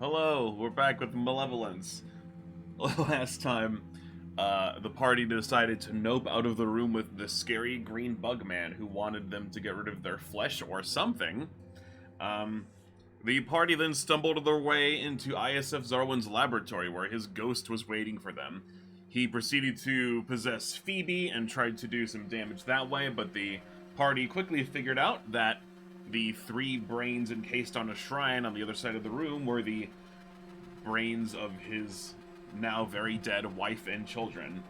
Hello, we're back with Malevolence. Last time, the party decided to nope out of the room with the scary green bug man who wanted them to get rid of their flesh or something. The party then stumbled their way into ISF Zarwin's laboratory where his ghost was waiting for them. He proceeded to possess Phoebe and tried to do some damage that way, but the party quickly figured out that the 3 brains encased on a shrine on the other side of the room were the brains of his now very dead wife and children,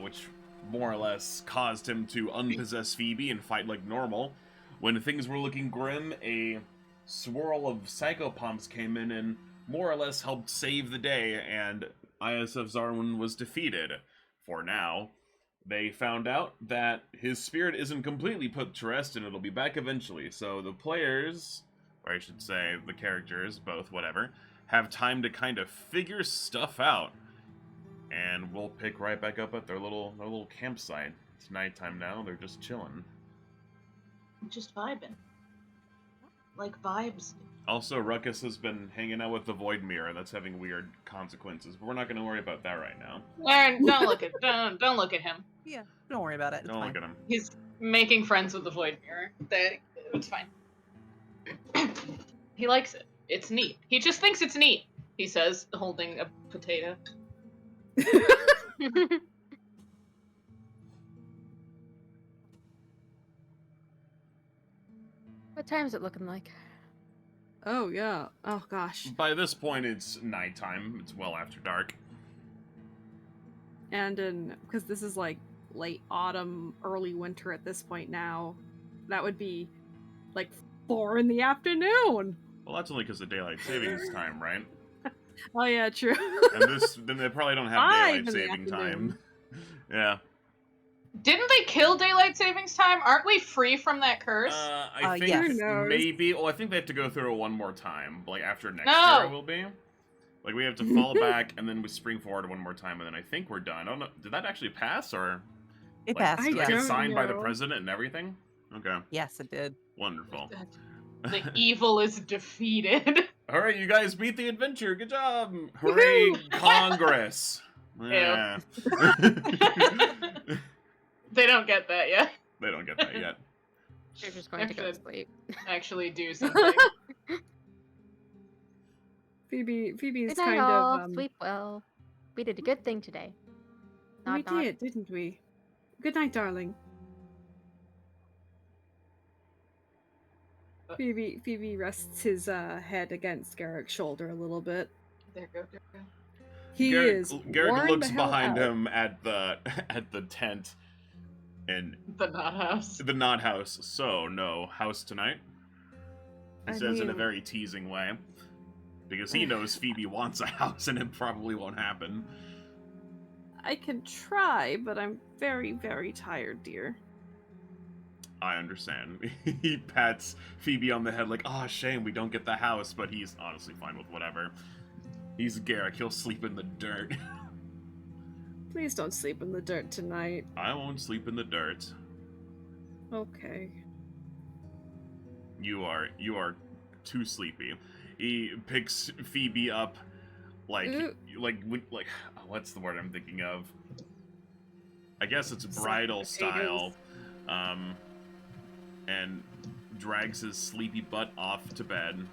which more or less caused him to unpossess Phoebe and fight like normal. When things were looking grim, a swirl of psychopomps came in and more or less helped save the day, and ISF Zarwin was defeated. For now. They found out that his spirit isn't completely put to rest and it'll be back eventually, so the players, or I should say the characters, both, whatever, have time to kind of figure stuff out. And we'll pick right back up at their little campsite. It's nighttime now, they're just chilling. Just vibing. Like vibes. Also, Ruckus has been hanging out with the Void Mirror. That's having weird consequences, but we're not going to worry about that right now. Lauren, don't look at him. Yeah, don't worry about it. Don't look at him. He's making friends with the Void Mirror. It's fine. He likes it. It's neat. He just thinks it's neat, he says, holding a potato. What time is it looking like? Oh, yeah. Oh, gosh. By this point, it's nighttime. It's well after dark. And because this is like late autumn, early winter at this point now, that would be like 4 in the afternoon. Well, that's only because of daylight savings time, right? Oh, yeah, true. And then they probably don't have 5 daylight in the saving time. afternoon. Yeah. Didn't they kill daylight savings time? Aren't we free from that curse? I think yes. Who knows? maybe. Well, I think they have to go through it one more time. Like after next No. year, it will be. Like we have to fall back and then we spring forward one more time, and then I think we're done. I don't know. Did that actually pass, or It like, passed, I did yeah. it get don't signed by the know. president and everything? Okay, Yes, it did. wonderful. The evil is defeated. All right, you guys beat the adventure. Good job! Hooray, Congress! Yeah. They don't get that yet. They don't get that yet. You're just going to go to sleep. Actually do something. Phoebe's Good night, kind all. of... Sleep well. We did a good thing today. we did, didn't we? Good night, darling. Phoebe rests his head against Garrick's shoulder a little bit. There go. He is Garrick worn looks the hell behind out. him at the tent and The Knot House. the Knot House. So, no house tonight? He I says in a mean- very teasing way. Because he knows Phoebe wants a house and it probably won't happen. I can try, but I'm very, very tired, dear. I understand. He pats Phoebe on the head like, oh, shame we don't get the house, but he's honestly fine with whatever. He's Garrick, he'll sleep in the dirt. Please don't sleep in the dirt tonight. I won't sleep in the dirt. Okay. You are too sleepy. He picks Phoebe up like what's the word I'm thinking of? I guess it's bridal style. And drags his sleepy butt off to bed.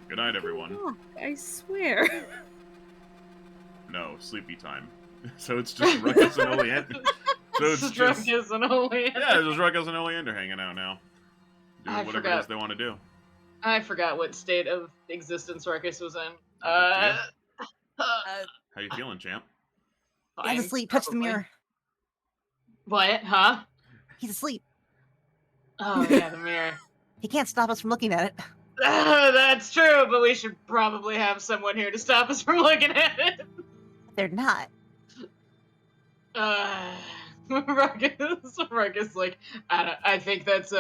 Good night, everyone. Oh, I swear. No, sleepy time. So it's just Ruckus and Oleander. So it's just Ruckus and Oleander. yeah, it's just Ruckus and Oleander hanging out now, doing I whatever it forgot. is they want to do. I forgot what state of existence Ruckus was in. How you feeling, champ? He's Fine, asleep. Touch the probably. mirror. What? Huh? He's asleep. Oh, yeah, the mirror. He can't stop us from looking at it. That's true, but we should probably have someone here to stop us from looking at it. They're not. Ruckus, like, I think that's,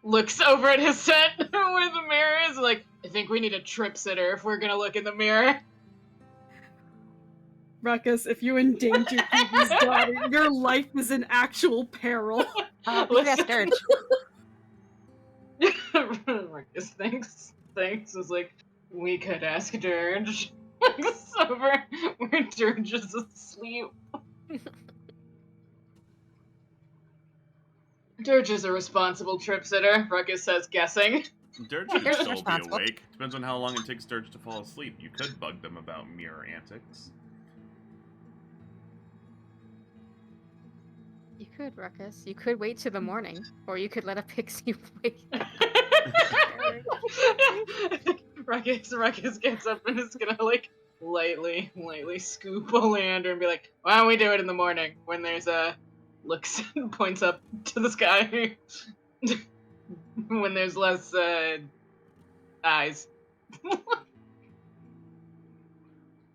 looks over at his set where the mirror is, like, I think we need a trip sitter if we're gonna look in the mirror. Ruckus, if you endanger Phoebe's daughter, your life is in actual peril. We asked Dirge. Ruckus thinks is like, we could ask Dirge. Over where Dirge is asleep. Dirge is a responsible trip sitter, Ruckus says, guessing. Dirge Yeah, should Dirge is still be responsible. awake. Depends on how long it takes Dirge to fall asleep. You could bug them about mirror antics. You could, Ruckus. You could wait till the morning, or you could let a pixie wait. Ruckus gets up and is gonna like lightly scoop Oleander and be like, why don't we do it in the morning when there's looks and points up to the sky when there's less eyes.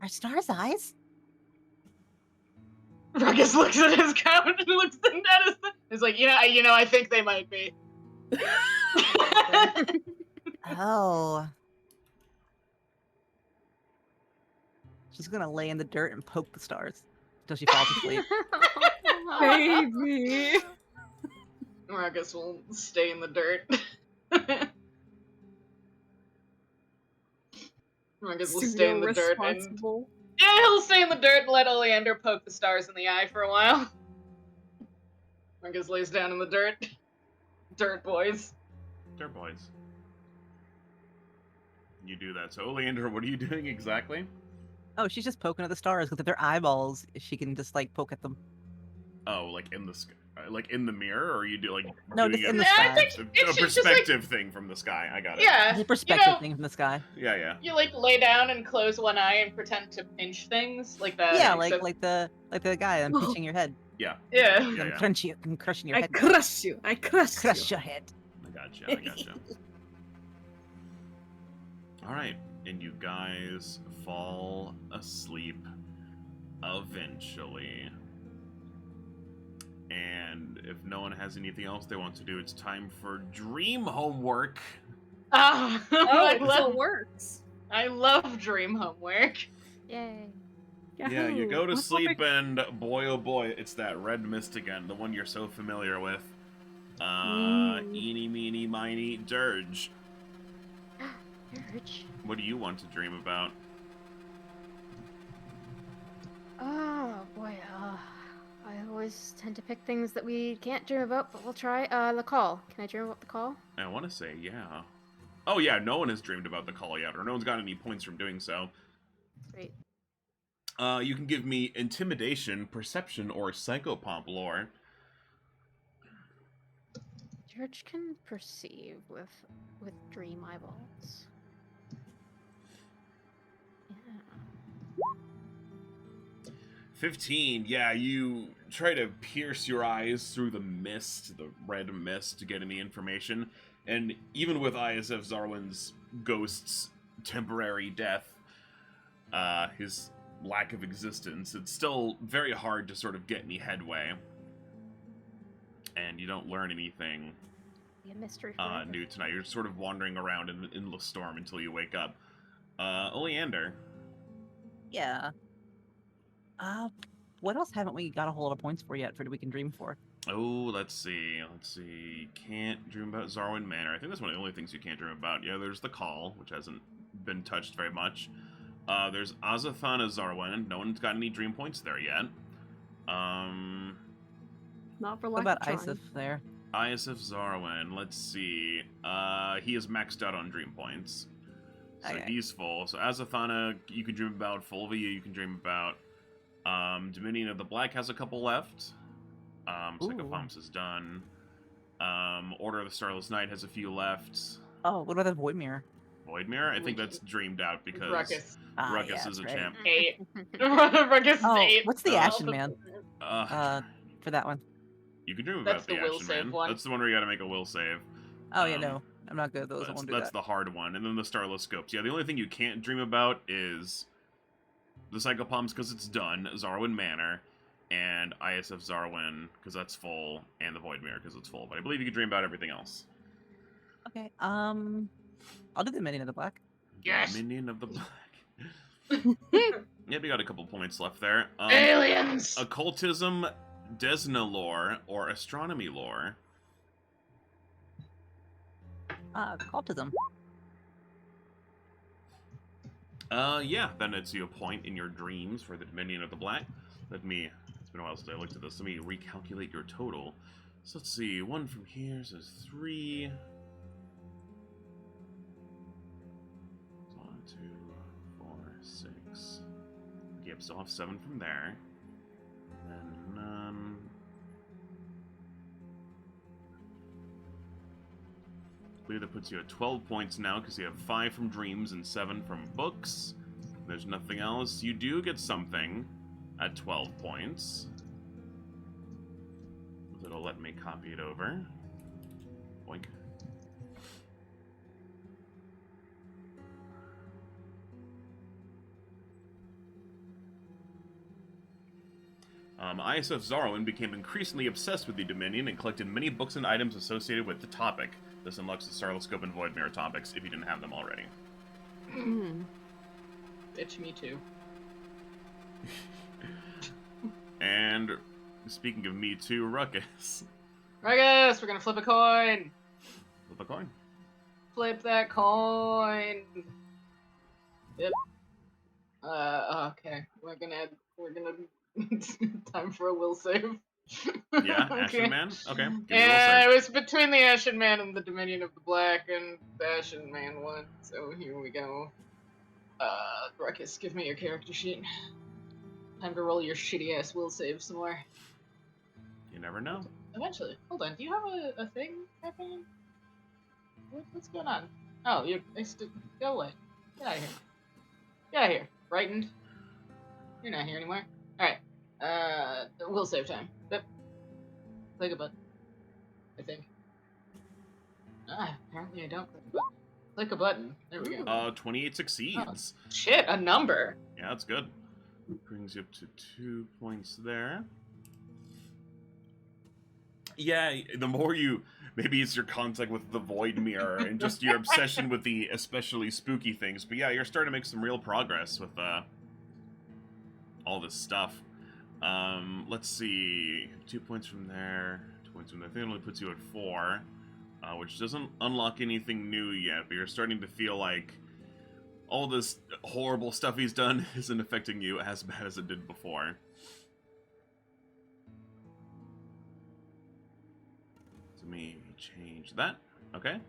Are stars eyes? Ruckus looks at his count and looks at his. He's like, I think they might be. Oh. She's gonna lay in the dirt and poke the stars until she falls asleep. Baby. Ruckus will stay in the dirt. Ruckus will stay in the dirt and he'll stay in the dirt and let Oleander poke the stars in the eye for a while. Ruckus lays down in the dirt. Dirt boys. Dirt boys. You do that. So, Oleander, what are you doing exactly? Oh, she's just poking at the stars because if they're eyeballs, she can just like poke at them. Oh, like in the like in the mirror, or you do like No, doing just in it the I sky. think a it's just perspective thing from the sky. I got it. Yeah. It's a perspective thing from the sky. Yeah. You like lay down and close one eye and pretend to pinch things like that. Yeah, like except- the guy I'm pinching your head. Yeah. yeah. I'm crunching you. I'm crushing your I head. crush you. I crush you. Crush your head. I gotcha. All right, and you guys fall asleep eventually. And if no one has anything else they want to do, it's time for dream homework. Oh, Oh, so it works. I love dream homework. Yay. Yeah, you Yahoo. go to What's sleep topic? and boy oh boy, it's that red mist again, the one you're so familiar with. Eeny, meeny, miny, Dirge. Dirge. What do you want to dream about? Oh boy, I always tend to pick things that we can't dream about, but we'll try. The call. Can I dream about the call? I want to say, yeah. Oh yeah, no one has dreamed about the call yet, or no one's got any points from doing so. Great. You can give me intimidation, perception, or psychopomp lore. Dirge can perceive with dream eyeballs. Yeah. 15, yeah, you try to pierce your eyes through the mist, the red mist, to get any information. And even with ISF Zarwin's ghost's temporary death, his lack of existence, it's still very hard to sort of get any headway. And you don't learn anything Be a mystery forever. new tonight. You're sort of wandering around in an endless storm until you wake up. Oleander. Yeah. What else haven't we got a whole lot of points for yet for we can dream for? Oh, let's see. Can't dream about Zarwin Manor. I think that's one of the only things you can't dream about. Yeah, there's the call, which hasn't been touched very much. There's Azathana Zarwin. No one's got any dream points there yet. Not for What lack about of trying. Isif there? Isif Zarwin. Let's see. He is maxed out on dream points. So Okay. he's full. So Azathana, you can dream about. Fulvia, you can dream about. Dominion of the Black has a couple left. Psychopomps is done. Order of the Starless Night has a few left. Oh, what about the Void Mirror? Void Mirror? I think that's dreamed out because Ruckus. Ruckus yeah, is a that's right. champ. 8. Ruckus is Oh, 8. what's the Uh, Ashen Man Uh, for that one? you can dream That's about the the will Ashen save Man. one. That's the one where you gotta make a will save. Oh yeah, Um, no, I'm not good at those. I That's, won't do that's that. the hard one. And then the Starless Scopes. Yeah, the only thing you can't dream about is the Psychopomps because it's done, Zarwin Manor, and ISF Zarwin because that's full, and the Void Mirror because it's full. But I believe you can dream about everything else. Okay. I'll do the Minion of the Black. Yes. Minion of the Black. Yep, you got a couple points left there. Aliens! Occultism, Desna lore, or astronomy lore. Cultism. Yeah, then it's you a point in your dreams for the Dominion of the Black. It's been a while since I looked at this. Let me recalculate your total. So let's see, 1 from here says 3. 1, 2, 4, 6. Yep, still have 7 from there. And then none. I believe that puts you at 12 points now because you have 5 from dreams and 7 from books. There's nothing else. You do get something at 12 points. It'll let me copy it over. Boink. ISF Zarwin became increasingly obsessed with the Dominion and collected many books and items associated with the topic. This unlocks the Starless Scope and Void Mirror topics if you didn't have them already. Bitch, me too. And speaking of me too, Ruckus. Ruckus, we're gonna flip a coin. Flip a coin. Flip that coin. Yep. Okay. We're gonna time for a will save. Yeah, Okay. Ashen Man? Okay. Give me a will Yeah, save. it was between the Ashen Man and the Dominion of the Black, and the Ashen Man won. So here we go. Ruckus, give me your character sheet. Time to roll your shitty ass will save some more. You never know. Eventually. Hold on, do you have a thing happening? What's going on? Oh, you're... Go away. Get out of here. Get out of here. Frightened. You're not here anymore. Alright. Will save time. Yep. Click a button. I think. Apparently I don't click a button. Click a button. There we go. 28 succeeds. Shit, a number. Yeah, that's good. Brings you up to 2 points there. Yeah, the more you... Maybe it's your contact with the Void Mirror and just your obsession with the especially spooky things. But yeah, you're starting to make some real progress with all this stuff. Let's see. 2 points from there. 2 points from there. I think it only puts you at 4. Which doesn't unlock anything new yet, but you're starting to feel like all this horrible stuff he's done isn't affecting you as bad as it did before. So maybe change that. Okay.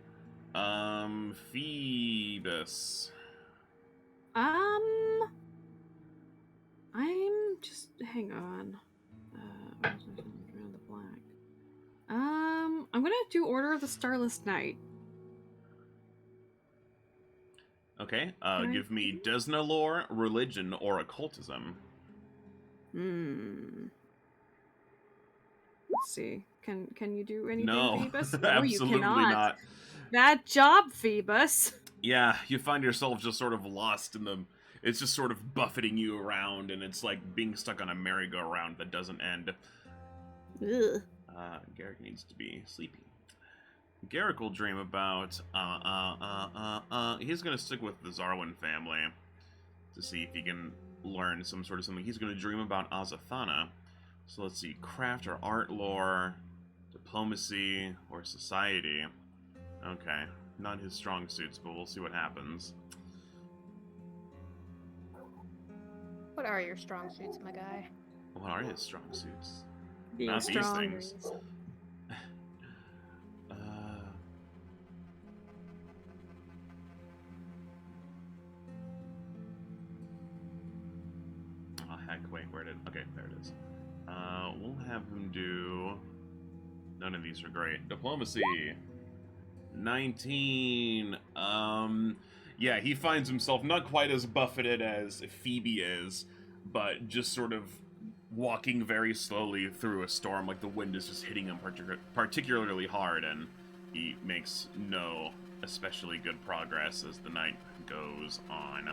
Phoebus. I'm just... Hang on. Around the black. I'm gonna do Order of the Starless Knight. Okay, give me Desna lore, religion, or occultism. Let's see. Can you do anything, No, Phoebus? No, absolutely you cannot. not. Bad job, Phoebus. Yeah, you find yourself just sort of lost in the... It's just sort of buffeting you around, and it's like being stuck on a merry-go-round that doesn't end. Ugh. Garrick needs to be sleepy. Garrick will dream about... He's gonna stick with the Zarwin family to see if he can learn some sort of something. He's gonna dream about Azathana. So let's see, craft or art lore, diplomacy, or society. Okay, not his strong suits, but we'll see what happens. What are your strong suits, my guy? What are his strong suits? Being Not strong. these things. Oh heck, wait, where did... Okay, there it is. We'll have him do... None of these are great. Diplomacy. 19. Yeah, he finds himself not quite as buffeted as Phoebe is, but just sort of walking very slowly through a storm, like the wind is just hitting him particularly hard, and he makes no especially good progress as the night goes on.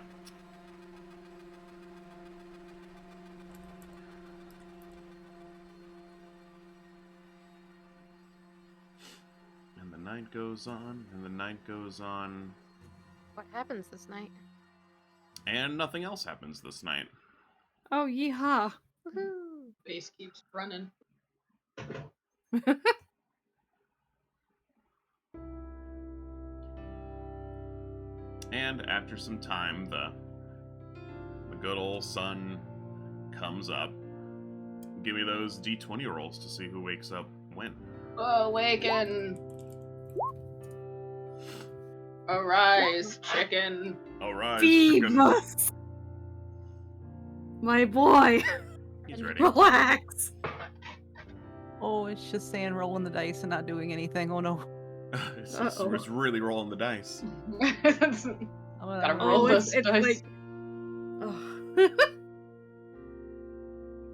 And the night goes on, and the night goes on. What happens this night? And nothing else happens this night. Oh, yeehaw. Woohoo! Base keeps running. And after some time, the good old sun comes up. Give me those d20 rolls to see who wakes up when. Awaken! Arise, chicken! Alright, chicken. Phoebus! My boy! He's ready. Relax! Oh, it's just saying rolling the dice and not doing anything. Oh no. It's really rolling the dice. Gotta roll those it's dice. like... Oh.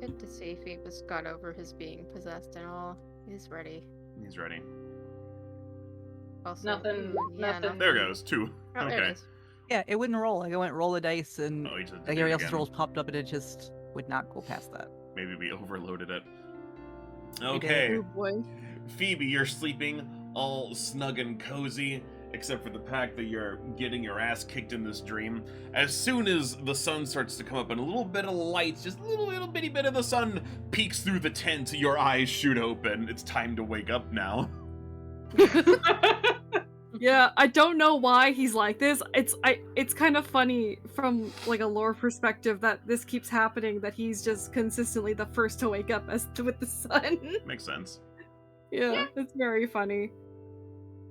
Good to see Phoebus got over his being possessed and all. He's ready. He's ready. Also, Nothing- nothing. nothing. There goes, 2. Oh, there Okay. it is. Yeah, it wouldn't roll. Like I went roll the dice and Oh, he just did like it everybody else's again. rolls popped up and it just would not go past that. Maybe we overloaded it. did. Okay. Oh boy. Phoebe, you're sleeping all snug and cozy, except for the fact that you're getting your ass kicked in this dream. As soon as the sun starts to come up and a little bit of light, just a little bitty bit of the sun peeks through the tent, your eyes shoot open. It's time to wake up now. Yeah, I don't know why he's like this. It's kind of funny from like a lore perspective that this keeps happening, that he's just consistently the first to wake up with the sun. Makes sense. Yeah, it's very funny.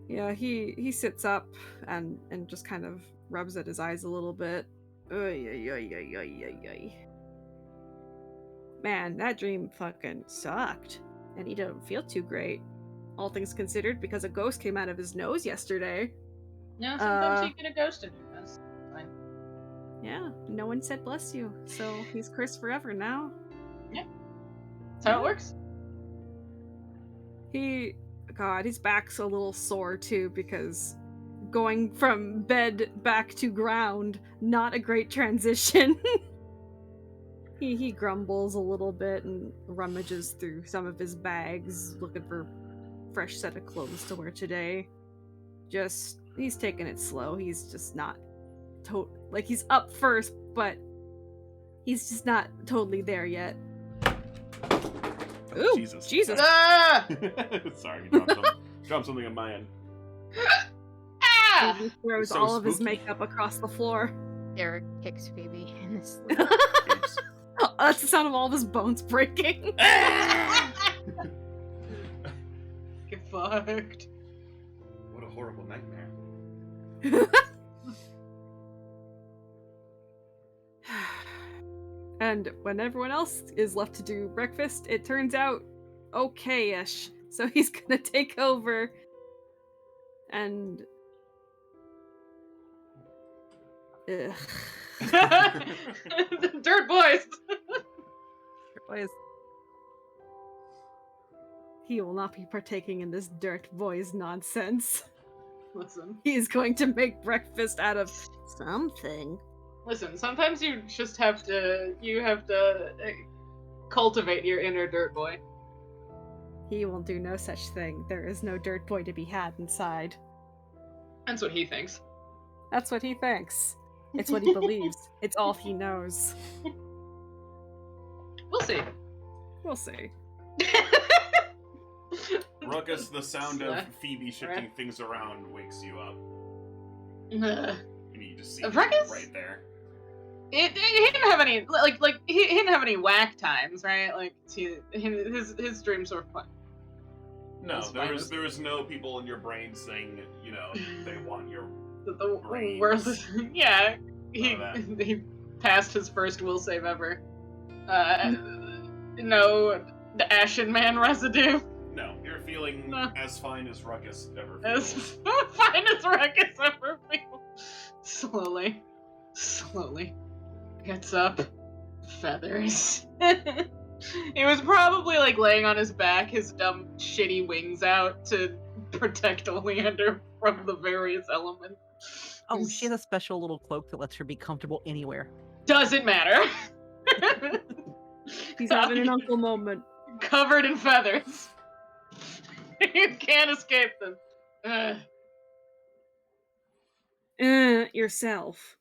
Yeah, he sits up and just kind of rubs at his eyes a little bit. Man, that dream fucking sucked. And he didn't feel too great. All things considered, because a ghost came out of his nose yesterday. Yeah, sometimes you get a ghost in your nose. Fine. Yeah, no one said bless you, so he's cursed forever now. That's how it works. His back's a little sore too, because going from bed back to ground, not a great transition. He grumbles a little bit and rummages through some of his bags, looking for fresh set of clothes to wear today. He's taking it slow. He's just not he's up first, but he's just not totally there yet. Oh, Ooh, Jesus. Jesus. Ah! Sorry, dropped something on my end. Ah! He throws So all of his spooky. makeup across the floor. Derek kicks Phoebe in the sleep. Oops. That's the sound of all of his bones breaking. Get fucked. What a horrible nightmare. And when everyone else is left to do breakfast, it turns out okay-ish. So he's gonna take over and... Ugh. Dirt boys. Boys, He will not be partaking in this dirt boys nonsense. Listen. He is going to make breakfast out of something. Listen, sometimes you just have to cultivate your inner dirt boy. He will do no such thing. There is no dirt boy to be had inside. That's what he thinks. That's what he thinks. It's what he believes. It's all he knows. We'll see. We'll see. Ruckus, the sound of Yeah. Phoebe shifting things around wakes you up. Uh, And you just see Ruckus? right there. he didn't have any he didn't have any whack times, right? Like his dreams were fun. No, That's there fine. was no people in your brain saying, you know, they want your... The Brains. worst. Yeah, he Oh, he passed his first will save ever. No, the Ashen Man residue. No, you're feeling No. as fine as Ruckus ever As feels. fine as Ruckus ever feels. Slowly gets up, feathers. He was probably like laying on his back, his dumb shitty wings out to protect Oleander from the various elements. oh, she has a special little cloak that lets her be comfortable anywhere. Doesn't matter. He's having an uncle moment. Covered in feathers. You can't escape them. Yourself.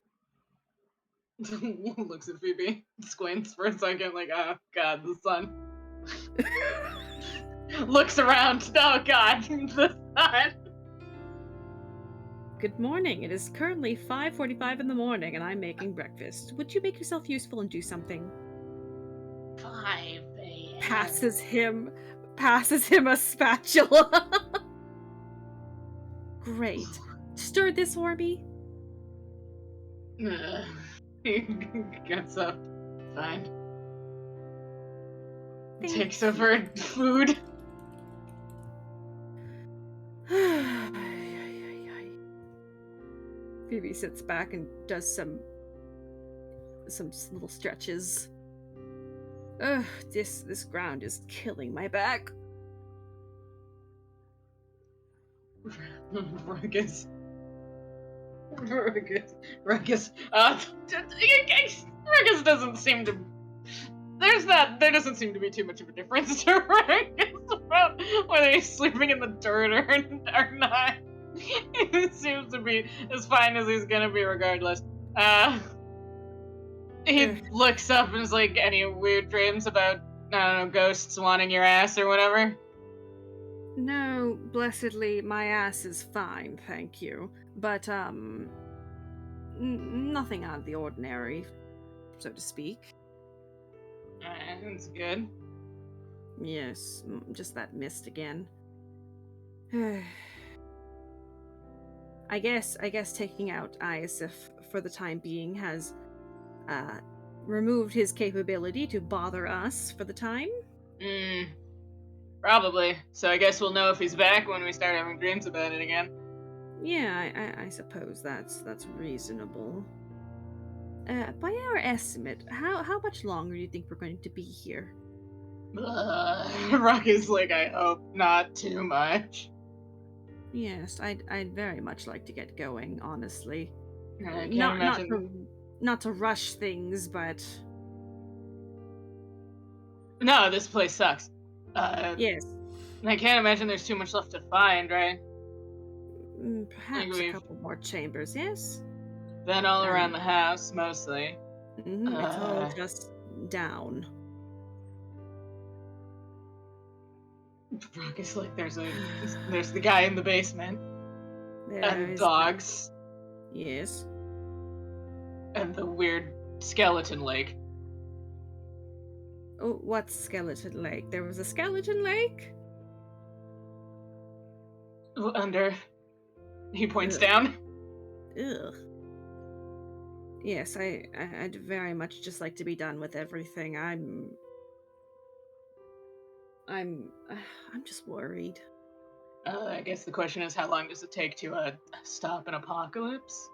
Looks at Phoebe, squints for a second, like, oh god, the sun. Looks around, oh god, the sun. Good morning. It is currently 5:45 in the morning, and I'm making breakfast. Would you make yourself useful and do something? 5 a.m. Passes him a spatula. Great. Stir this for me. He gets up. Fine. Thank Takes you. over food. Phoebe sits back and does some little stretches. Ugh, this ground is killing my back. Ruckus. Ruckus doesn't seem to. There doesn't seem to be too much of a difference to Ruckus about whether he's sleeping in the dirt or not. It seems to be as fine as he's gonna be regardless. He looks up and is like, any weird dreams about, I don't know, ghosts wanting your ass or whatever? No, blessedly, my ass is fine, thank you. But, nothing out of the ordinary, so to speak. That's good. Yes, just that mist again. I guess taking out Iasif for the time being has removed his capability to bother us for the time. Probably. So I guess we'll know if he's back when we start having dreams about it again. Yeah, I suppose that's reasonable. By our estimate, how much longer do you think we're going to be here? Ruckus like, I hope not too much. Yes, I'd very much like to get going, honestly. I can't imagine. Not to rush things, but No, this place sucks. yes. I can't imagine there's too much left to find, right? Perhaps a couple more chambers, yes? Then all around the house, mostly. It's all just down. Ruckus like, there's the guy in the basement. And dogs. Yes. And the weird skeleton lake. Oh, what skeleton lake? There was a skeleton lake? Under. He points Ugh. down. Ugh. Yes, I'd very much just like to be done with everything. I'm just worried. I guess the question is, how long does it take to stop an apocalypse?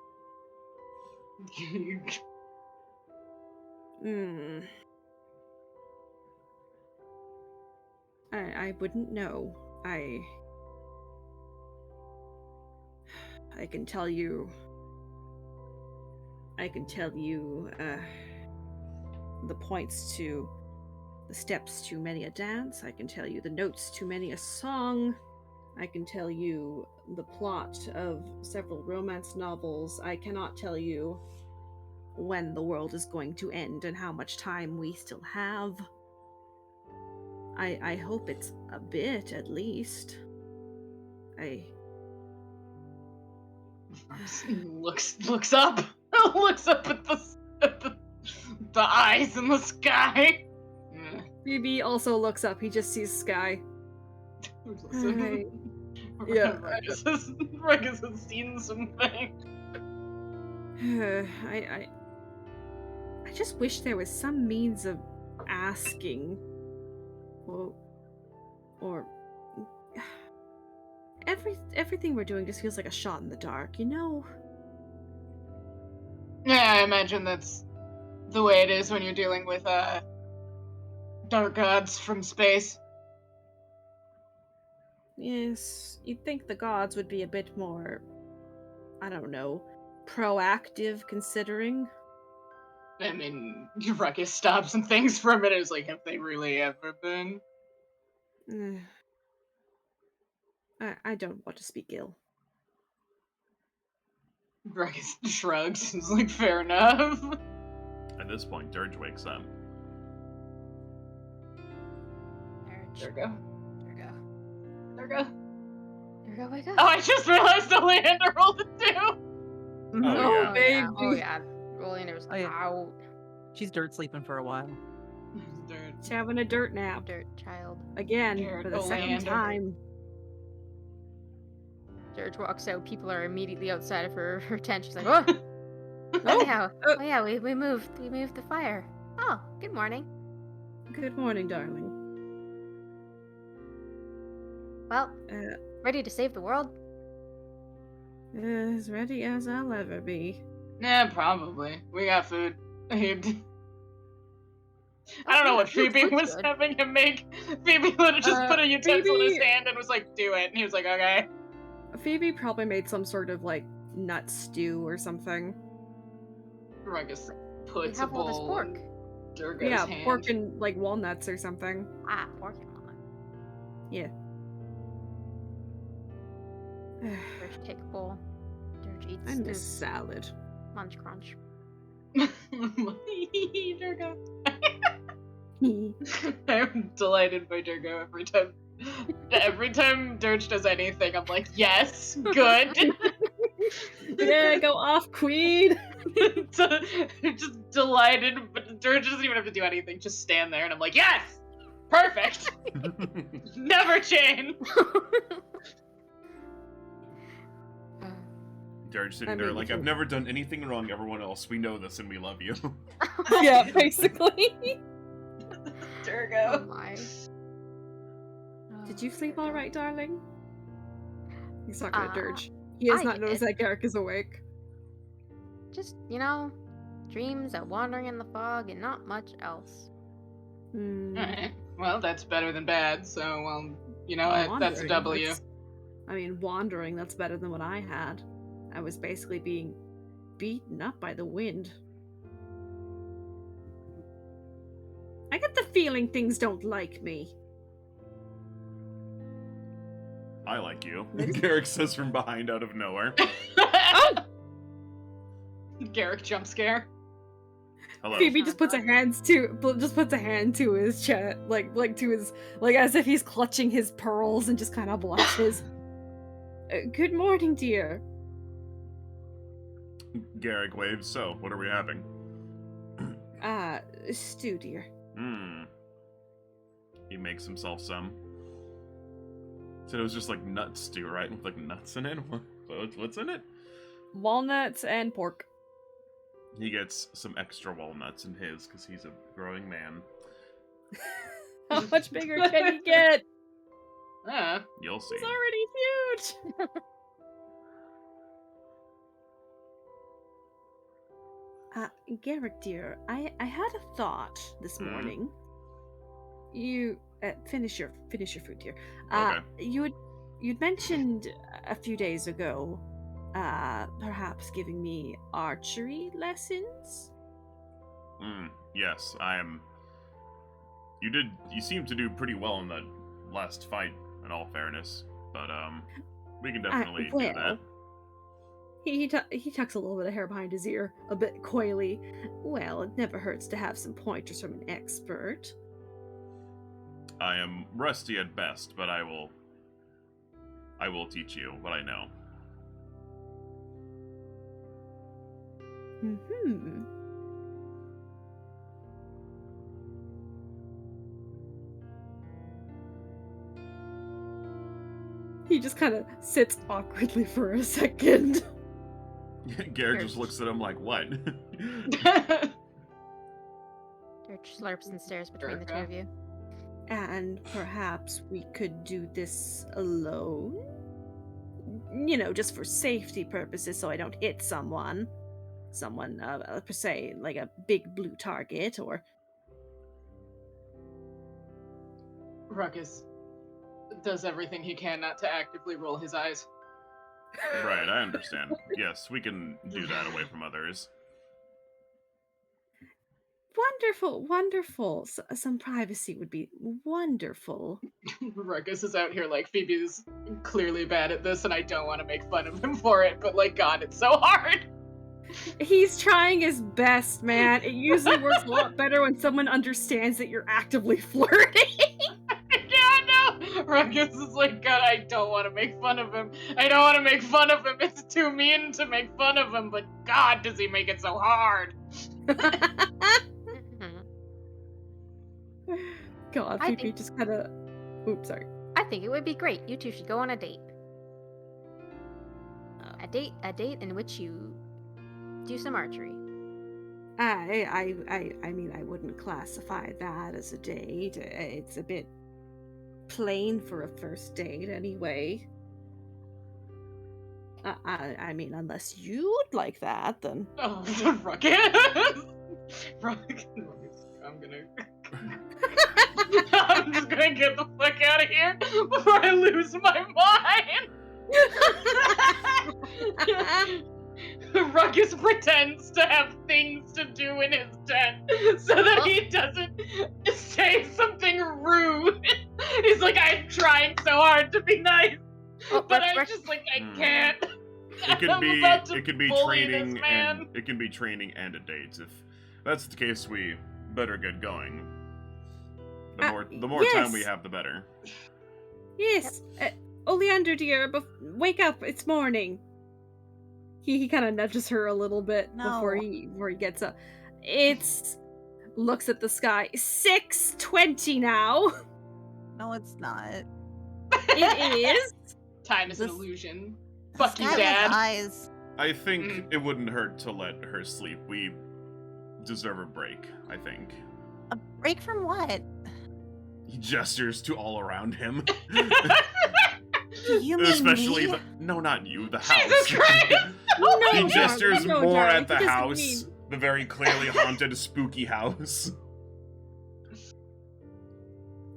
I wouldn't know. I can tell you the points to the steps to many a dance. I can tell you the notes to many a song. I can tell you the plot of several romance novels. I cannot tell you when the world is going to end and how much time we still have. I hope it's a bit, at least. looks up. Looks up at the eyes in the sky. Phoebe also looks up. He just sees sky. Right. Yeah. Ruckus has seen something. I just wish there was some means of asking. Or everything we're doing just feels like a shot in the dark, you know? Yeah, I imagine that's the way it is when you're dealing with dark gods from space. Yes, you'd think the gods would be a bit more, I don't know, proactive, considering. I mean, Ruckus stops and thinks for a minute. It's like, have they really ever been? I don't want to speak ill. Ruckus shrugs. He's like, fair enough. At this point, Dirge wakes up. There we go. Durga, wake up. Oh, I just realized Oleander rolled a 2. Mhm. Oh, yeah. baby. Oh, yeah. Oleander's Oh, yeah. out. She's dirt sleeping for a while. Dirt. She's having a dirt nap. Dirt child. Again, Dirt for the second Oleander. time. Dirge walks out. People are immediately outside of her tent. She's like, oh, oh yeah, we moved the fire. Oh, good morning. Good morning, darling. Well, Uh, ready to save the world? as ready as I'll ever be. Yeah, probably. We got food. I don't know what Phoebe was having him make. Phoebe would have just put a utensil in his Phoebe- hand and was like, do it. And he was like, okay. Phoebe probably made some sort of, like, nut stew or something. Ruckus We puts a have all this bowl pork. in Durga's Yeah, hand. pork and, like, walnuts or something. Ah, pork and walnut. Yeah. Dirge take a bowl. Dirge eats I miss this salad. munch crunch. Durga. I'm delighted by Durga every time. Every time Dirge does anything, I'm like, yes, good. Yeah, go off, queen! Just delighted, but Dirge doesn't even have to do anything, just stand there, and I'm like, yes! Perfect! Never change! Dirge sitting I there mean, like, you- I've never done anything wrong, everyone else. We know this and we love you. Yeah, basically. Durga. Oh my. Did you sleep all right, darling? He's talking to Uh, Dirge. He has I not noticed did. that Garrick is awake. Just, dreams of wandering in the fog and not much else. Hmm. Alright. Well, that's better than bad, so, well, you know Well, what? That's a wandering, W. I mean, wandering, that's better than what I had. I was basically being beaten up by the wind. I get the feeling things don't like me. I like you. That is- Garrick says from behind out of nowhere. Garrick jump scare. Hello. Phoebe just puts a hand to his chest, like to his, like as if he's clutching his pearls and just kind of blushes. Good morning, dear. Garrick waves. So, what are we having? Stew, dear. He makes himself some. So it was just like nut stew, right? With like nuts in it? What's in it? Walnuts and pork. He gets some extra walnuts in his because he's a growing man. How much bigger can he get? You'll see. He's already huge. Garrick, dear, I had a thought this Mhm. morning. You finish your food, dear. Okay. You'd mentioned a few days ago, perhaps giving me archery lessons. Yes, I am. You seem to do pretty well in the last fight, in all fairness. But, we can definitely do that. He tucks a little bit of hair behind his ear, a bit coyly. Well, it never hurts to have some pointers from an expert. I am rusty at best, but I will teach you what I know. Hmm. He just kind of sits awkwardly for a second. Garrick just looks at him like, what? Dirge slurps and stares between the two Durga. of you. And perhaps we could do this alone? You know, just for safety purposes so I don't hit someone. Someone, per se, like a big blue target, or... Ruckus does everything he can not to actively roll his eyes. Right, I understand. Yes, we can do that away from others. Wonderful, wonderful. Some privacy would be wonderful. Ruckus is out here like, Phoebe's clearly bad at this and I don't want to make fun of him for it, but like, God, it's so hard! He's trying his best, man. It usually works a lot better when someone understands that you're actively flirting. Yeah, no! Ruckus is like, God, I don't want to make fun of him. I don't want to make fun of him. It's too mean to make fun of him, but God, does he make it so hard. God, I Phoebe think- just kind of. Oops, sorry. I think it would be great. You two should go on a date. A date in which you do some archery. I mean, I wouldn't classify that as a date. It's a bit plain for a first date, anyway. I mean, unless you'd like that, then. Oh, Ruckus. Ruckus. I'm just gonna get the fuck out of here before I lose my mind. Ruckus pretends to have things to do in his tent so that he doesn't say something rude. He's like, I'm trying so hard to be nice, but I'm just like, I can't. It could I'm be about to it could be bully this training man. and it can be training and a date. If that's the case, we better get going. The more time we yes. have, the better. Yes, Oleander, dear, wake up! It's morning. He kind of nudges her a little bit before he gets up. It's looks at the sky. 6:20 now. No, it's not. It is. Time is an This- illusion. Fuck you, Sky has Dad. eyes. I think it wouldn't hurt to let her sleep. We deserve a break, I think. A break from what? He gestures to all around him. Do you mean Especially me? no, not you, the house. Jesus Christ! No, He gestures no, more darling, at the he doesn't house, mean- the very clearly haunted, spooky house.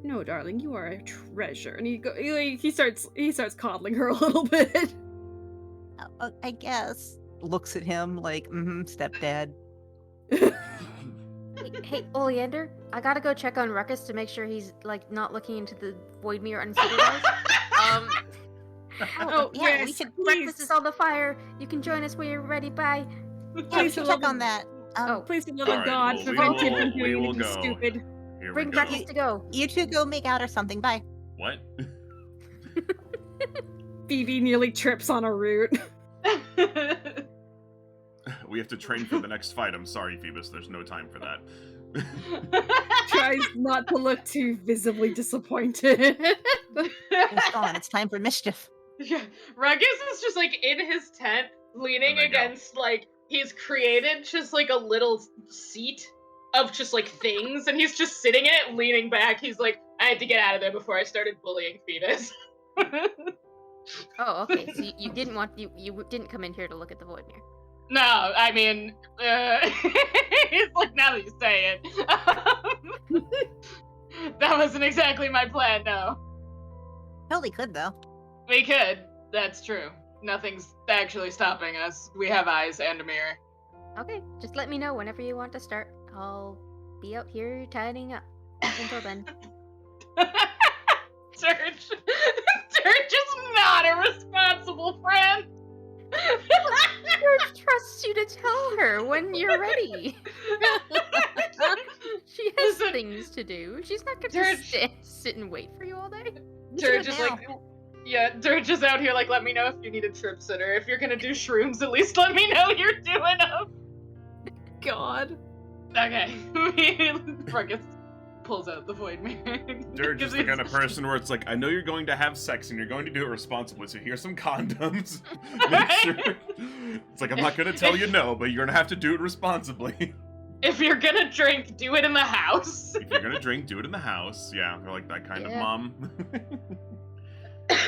No, darling, you are a treasure. And he starts coddling her a little bit. I guess. Looks at him like, stepdad. Hey, Oleander, I gotta go check on Ruckus to make sure he's like not looking into the void mirror unsupervised. Oh, yeah, yes, we should. Breakfast is on the fire. You can join us when you're ready. Bye. Yeah, we Please, should for check love on that. Oh. Please, for the love of Alright, God, well, prevent him from we doing will anything go. stupid. Here Bring we go. breakfast to go. You two go make out or something. Bye. What? Phoebe nearly trips on a root. We have to train for the next fight. I'm sorry, Phoebus. There's no time for that. Tries not to look too visibly disappointed. It's gone. It's time for mischief. Yeah, Ruckus is just like in his tent, leaning There they go. against like he's created just like a little seat of just like things, and he's just sitting in it, leaning back. He's like, I had to get out of there before I started bullying Phoebus. Oh, okay. So you didn't want you didn't come in here to look at the void mirror. No, I mean, it's like now that you say it, that wasn't exactly my plan. No, Totally could though. we could. That's true. Nothing's actually stopping us. We have eyes and a mirror. Okay, just let me know whenever you want to start. I'll be out here tidying up. Until then. Dirge is not a responsible friend. Dirge trusts you to tell her when you're ready. She has Listen, things to do. She's not gonna Dirge- just sit and wait for you all day. We should Dirge do is it like, now. yeah, Dirge is out here like, let me know if you need a trip sitter. If you're gonna do shrooms, at least let me know you're doing them. God. Okay. Ruckus pulls out the void mirror. Dirge is the kind of person where it's like, I know you're going to have sex and you're going to do it responsibly, so here's some condoms. Make sure. It's like, I'm not going to tell you no, but you're going to have to do it responsibly. If you're gonna drink, do it in the house. If you're going to drink, do it in the house. Yeah, they're like that kind of Yeah. mom. Like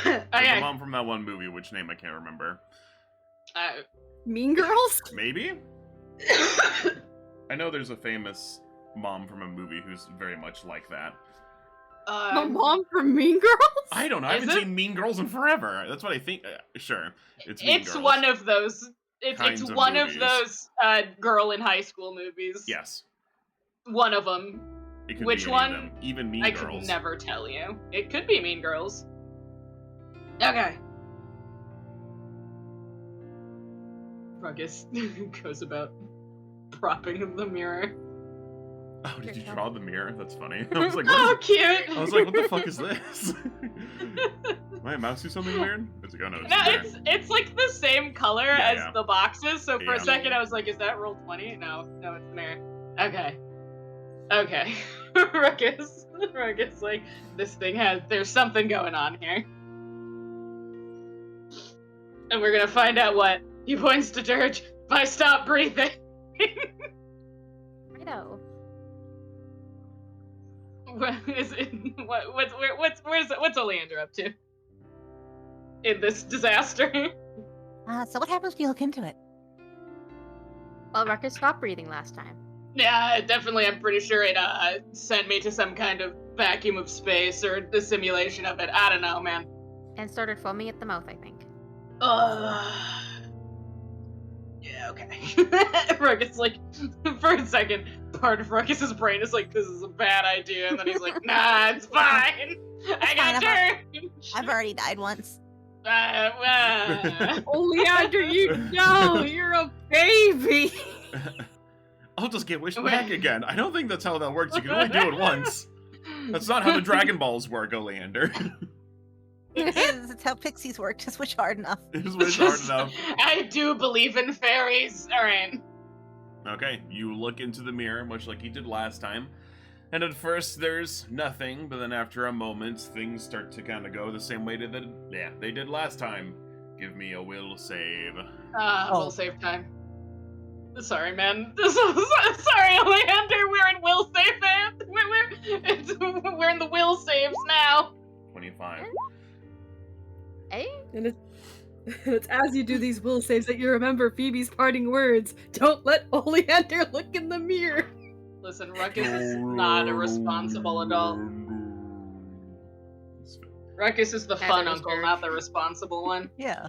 the Okay. mom from that one movie, which name I can't remember. Mean Girls? Maybe? I know there's a famous mom from a movie who's very much like that. The mom from Mean Girls? I don't know. I Is haven't it? seen Mean Girls in forever. That's what I think. Sure, it's Mean It's Girls. one of those. It's Kinds of one of movies. those girl in high school movies. Yes. One of them. It could Which be any one? of them. Even Mean I Girls. could never tell you. It could be Mean Girls. Okay. Ruckus goes about propping the mirror. Oh, did you Good draw call. the mirror? That's funny. I was like, Oh, what is cute! I was like, what the fuck is this? My mouse do something weird? It's like, oh no, it's No, there. it's like the same color Yeah, as yeah. the boxes. So for a Yeah. second, I was like, "Is that roll 20?" No, it's the mirror. Okay. Ruckus, like this thing there's something going on here, and we're gonna find out what. He points to Dirge. If I stop breathing. Righto. What's Oleander up to in this disaster? So what happens when you look into it? Well, Ruckus stopped breathing last time. Yeah, definitely. I'm pretty sure it sent me to some kind of vacuum of space or the simulation of it. I don't know, man. And started foaming at the mouth, I think. Yeah, okay. Ruckus, like, for a second, part of Ruckus's brain is like, this is a bad idea, and then he's like, nah, it's fine. I got turned. I've already died once. Oleander, you're a baby. I'll just get wished back again. I don't think that's how that works. You can only do it once. That's not how the Dragon Balls work, Oleander. It is. It's how pixies work. Just wish hard enough. Just wish hard enough. I do believe in fairies. Alright. Okay, you look into the mirror, much like you did last time. And at first, there's nothing, but then after a moment, things start to kind of go the same way they did last time. Give me a will save. Will save time. Sorry, man. Sorry, Oleander. We're in will save, man. We're in the will saves now. 25. Eh? And it's as you do these will saves that you remember Phoebe's parting words. Don't let Oleander look in the mirror. Listen, Ruckus is not a responsible adult. Ruckus is the fun Heather's uncle, Dirge. not the responsible one. Yeah.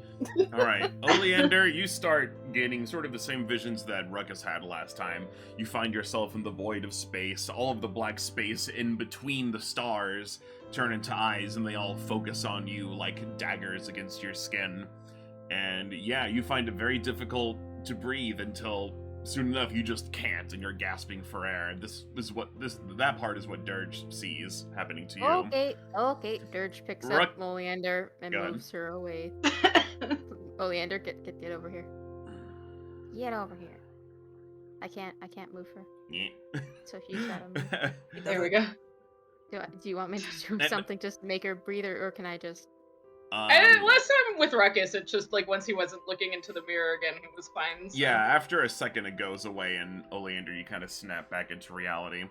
Alright, Oleander, you start gaining sort of the same visions that Ruckus had last time. You find yourself in the void of space. All of the black space in between the stars turn into eyes, and they all focus on you like daggers against your skin. And yeah, you find it very difficult to breathe until soon enough you just can't, and you're gasping for air. That part is what Dirge sees happening to you. Okay. Dirge picks up Oleander and moves her away. Oleander, get over here. Get over here. I can't move her. Yeah. So she's gotta move. There we go. Do you want me to do something just to make her breathe, or can I just? And last time with Ruckus, it's just like once he wasn't looking into the mirror again, he was fine. So. Yeah, after a second it goes away, and Oleander, you kind of snap back into reality.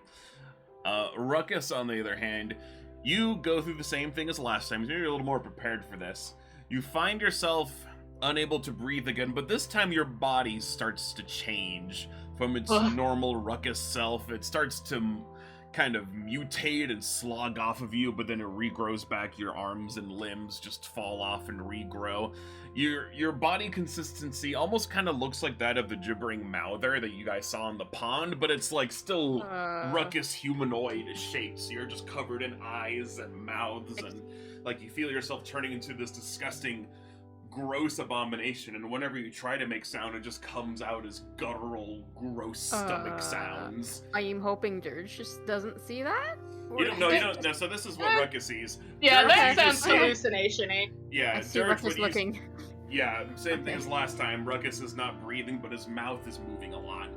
Ruckus, on the other hand, you go through the same thing as last time. Maybe you're a little more prepared for this. You find yourself unable to breathe again, but this time your body starts to change from its normal Ruckus self. It starts to kind of mutate and slog off of you, but then it regrows back. Your arms and limbs just fall off and regrow. Your body consistency almost kind of looks like that of the gibbering mouther that you guys saw in the pond, but it's like still Ruckus humanoid shapes. You're just covered in eyes and mouths, and like you feel yourself turning into this disgusting, gross abomination, and whenever you try to make sound, it just comes out as guttural, gross stomach sounds. I'm hoping Dirge just doesn't see that. You don't know. So this is what Ruckus sees. Yeah, Dirge, that you just sounds see- hallucination-y. Yeah, I see Dirge, Ruckus what you- looking. Yeah, same thing as last time. Ruckus is not breathing, but his mouth is moving a lot.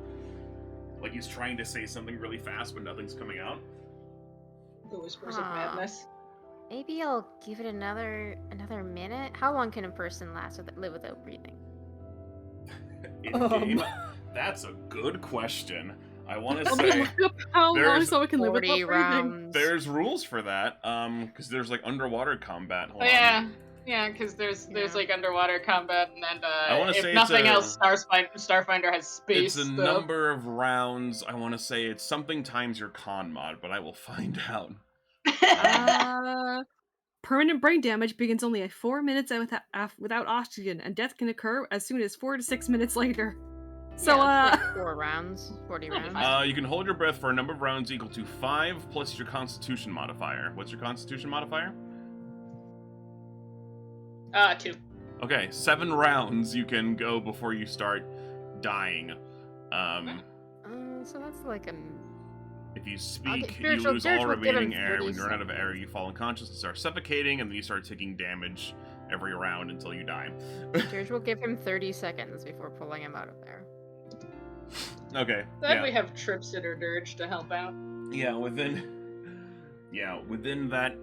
Like he's trying to say something really fast, but nothing's coming out. The whispers of madness. Maybe I'll give it another minute. How long can a person live without breathing? In game? That's a good question. I want to Let me say look up how long there's someone can live 40 without breathing. rounds. there's rules for that. Because there's like underwater combat. Hold Oh, on. yeah, because there's Yeah. like underwater combat, and I wanna say if it's nothing a- else, Starfinder has space. It's a stuff. number of rounds. I want to say it's something times your con mod, but I will find out. Permanent brain damage begins only at 4 minutes without oxygen, and death can occur as soon as 4 to 6 minutes later. So, Yeah, it's like 4 rounds, 40 rounds. You can hold your breath for a number of rounds equal to 5 plus your Constitution modifier. What's your Constitution modifier? 2. Okay, 7 rounds you can go before you start dying. So that's like If you speak, Okay, you Dirge lose will all give him remaining air. 30 When you run out of air, seconds. you fall unconscious and start suffocating, and then you start taking damage every round until you die. Dirge will give him 30 seconds before pulling him out of there. Okay. Then we have Trip Sitter Dirge to help out. Yeah, within that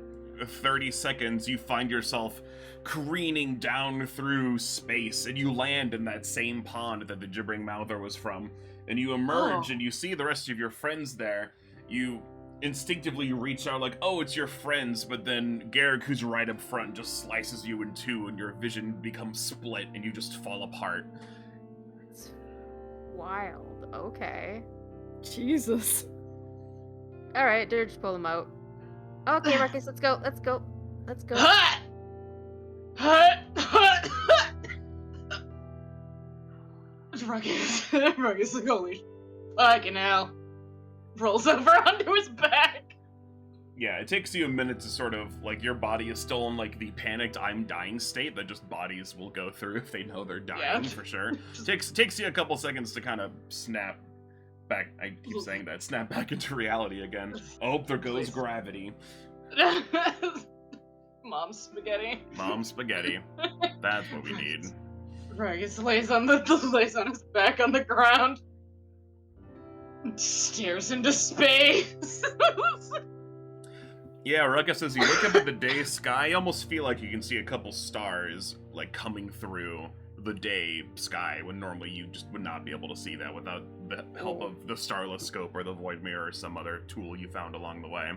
30 seconds, you find yourself careening down through space, and you land in that same pond that the Gibbering Mouther was from. And you emerge, and you see the rest of your friends there. You instinctively reach out like, oh, it's your friends, but then Garrick, who's right up front, just slices you in two, and your vision becomes split, and you just fall apart. It's wild. Okay. Jesus. Alright, Dirge, pull him out. Okay, Ruckus, let's go. Let's go. Let's go. Ruckus. Ruckus is like, holy fucking hell. Rolls over onto his back. Yeah, it takes you a minute to sort of, like, your body is still in, like, the panicked I'm dying state that just bodies will go through if they know they're dying, for sure. Takes you a couple seconds to kind of snap back, I keep saying that, snap back into reality again. Oh, there goes gravity. Mom spaghetti. Mom spaghetti. That's what we need. Ruckus lays on his back on the ground. Stares into space. Yeah, Ruckus, as you look up at the day sky, you almost feel like you can see a couple stars, like, coming through the day sky, when normally you just would not be able to see that without the help of the Starless Scope or the Void Mirror or some other tool you found along the way.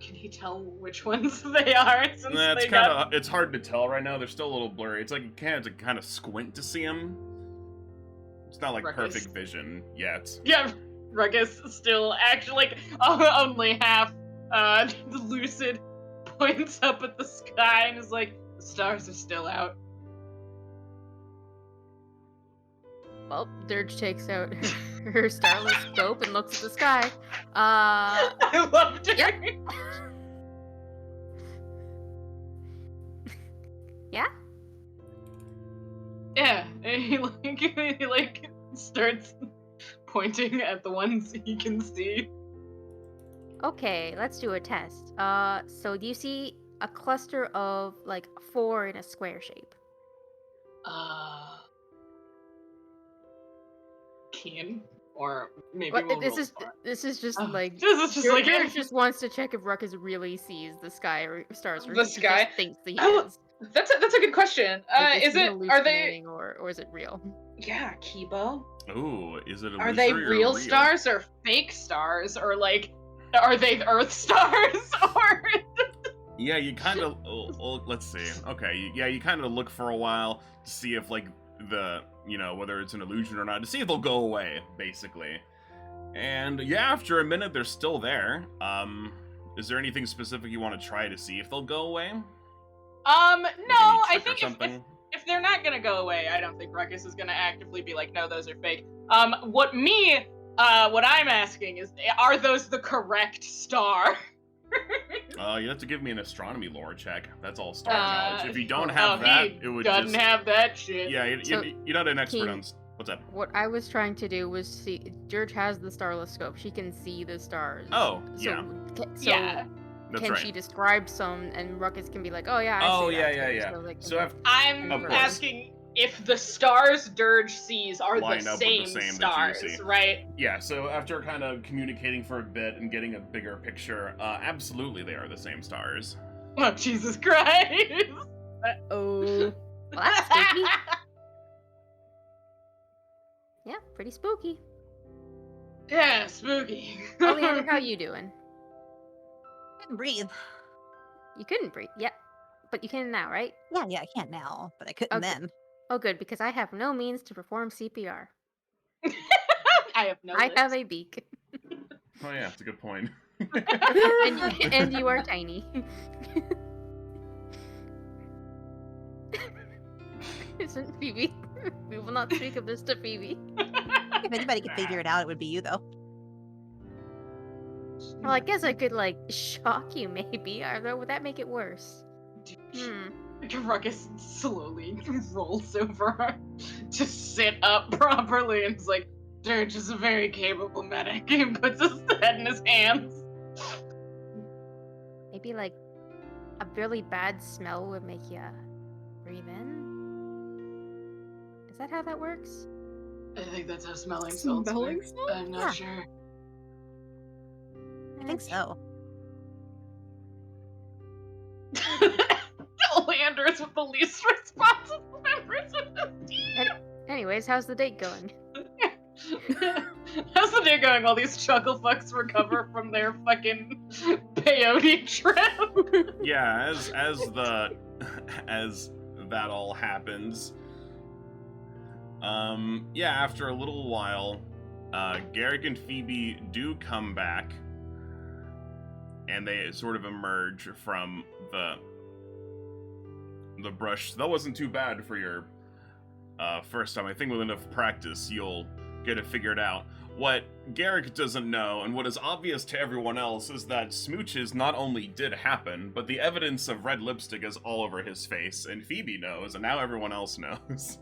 Can he tell which ones they are? Since It's hard to tell right now. They're still a little blurry. It's like you have to kind of squint to see them. It's not like Ruckus. perfect vision yet. Yeah, Ruckus still actually like only half lucid, points up at the sky and is like, the stars are still out. Well, Dirge takes out her starless scope and looks at the sky. I loved her. Yep. Yeah? Yeah, and he like starts pointing at the ones he can see. Okay, let's do a test. So do you see a cluster of like 4 in a square shape? Keen, or maybe What, we'll this roll is for it. this is just like This is just like Dirge just wants to check if Ruckus really sees the sky or stars, or The if he sky? just thinks he Oh, is. That's a good question. Like, Is he it? Are they? hallucinating or is it real? Yeah, Kibo. Ooh, is it a Are they illusory or real stars or fake stars, or like, are they Earth stars or? Yeah, you kind of. Let's see. Okay, yeah, you kind of look for a while to see if, like, whether it's an illusion or not, to see if they'll go away, basically. And yeah, after a minute, they're still there. Is there anything specific you want to try to see if they'll go away? No, I think something. if they're not gonna go away, I don't think Ruckus is gonna actively be like, no, those are fake. What I'm asking is, are those the correct star? You have to give me an astronomy lore check. That's all star knowledge. If you don't have he that, it would doesn't just... have that shit. Yeah, So, you're not an expert on... What's up? What I was trying to do was see. Dirge has the starless scope. She can see the stars. Oh, So, yeah. Yeah. That's can right. she describe some, and Ruckus can be like, oh yeah, I Oh, see that yeah, too. yeah. So, like, So if I'm Of course. asking if the stars Dirge sees are Line the up with the same same that you stars, see. right? Yeah, so after kind of communicating for a bit and getting a bigger picture, absolutely they are the same stars. Oh, Jesus Christ! oh, well, that's spooky. Yeah, pretty spooky. Yeah, spooky. Oleander, how you doing? I can breathe. You couldn't breathe. Yep. But you can now, right? Yeah, I can't now, but I couldn't Okay. then. Oh, good, because I have no means to perform CPR. I have no I lips. have a beak. Oh yeah, that's a good point. and you are tiny. Isn't Phoebe? We will not speak of this to Phoebe. If anybody could figure it out, it would be you, though. Well, I guess I could, like, shock you, maybe. Although, would that make it worse? Ruckus slowly rolls over to sit up properly and is like, Dirge is a very capable medic. He puts his head in his hands. Maybe like a really bad smell would make you breathe in. Is that how that works? I think that's how smelling salts Smelling work. salt? I'm not Yeah. sure. I think so. Oleander is with the least responsible members of the team. Anyways, how's the date going? How's the day going while these chuckle fucks recover from their fucking peyote trip? Yeah, as that all happens, after a little while, Garrick and Phoebe do come back, and they sort of emerge from the brush. That wasn't too bad for your first time. I think with enough practice, you'll get it figured out. What Garrick doesn't know, and what is obvious to everyone else, is that smooches not only did happen, but the evidence of red lipstick is all over his face, and Phoebe knows, and now everyone else knows.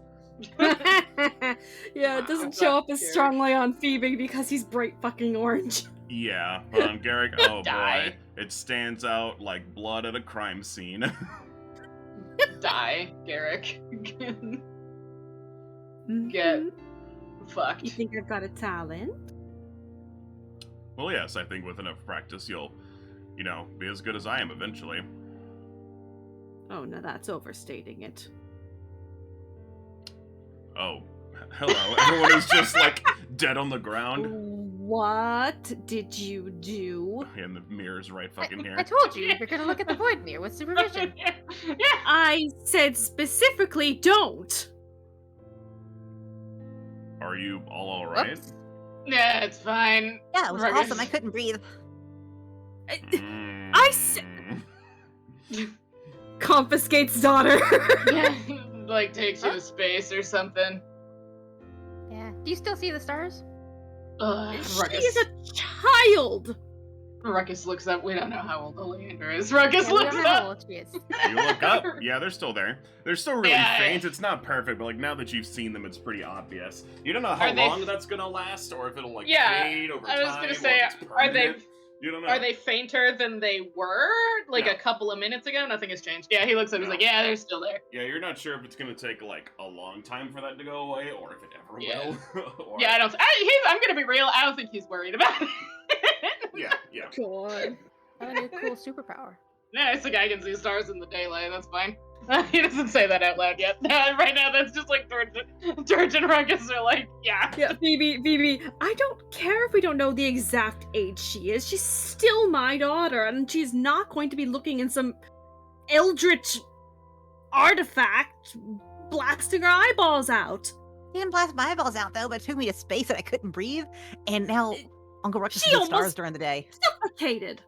Yeah, it doesn't show up as strongly on Phoebe because he's bright fucking orange. Yeah, but on Garrick, oh Die. boy, it stands out like blood at a crime scene. Die, Garrick. Mhm. Get fucked. You think I've got a talent? Well, yes, I think with enough practice, you'll, be as good as I am eventually. Oh, no, that's overstating it. Oh, hello. Everyone is just, dead on the ground. What did you do? And the mirror's right fucking here. I told you, you're gonna look at the void mirror with supervision. Yeah. I said specifically don't. Are you all alright? Whoops. Yeah, it's fine. Yeah, it was Ruckus. awesome. I couldn't breathe. I said confiscates daughter. Yeah, takes you to space or something. Yeah. Do you still see the stars? She is a child. Ruckus looks up. We don't know how old Oleander is. Ruckus Yeah, we looks don't know how up. old she is. You look up. Yeah, they're still there. They're still really Yeah. faint. It's not perfect, but now that you've seen them, it's pretty obvious. You don't know how Are they- long that's gonna last, or if it'll Yeah, fade over time. I was gonna or say, if it's are they- permanent. You don't know. Are they fainter than they were No. a couple of minutes ago? Nothing has changed. Yeah, he looks up. He's No. like, yeah, they're still there. Yeah, you're not sure if it's gonna take a long time for that to go away, or if it ever Yeah. will. Or... Yeah, I'm gonna be real. I don't think he's worried about it. Yeah. God. I have a new cool superpower. Yeah, it's the guy can see stars in the daylight. That's fine. He doesn't say that out loud yet. Right now, that's just Dirge and Ruckus are yeah. Yeah, Phoebe, I don't care if we don't know the exact age she is. She's still my daughter, and she's not going to be looking in some eldritch artifact blasting her eyeballs out. He didn't blast my eyeballs out, though, but it took me to space and I couldn't breathe. And now Uncle Ruckus She sees stars almost- during the day. Suffocated.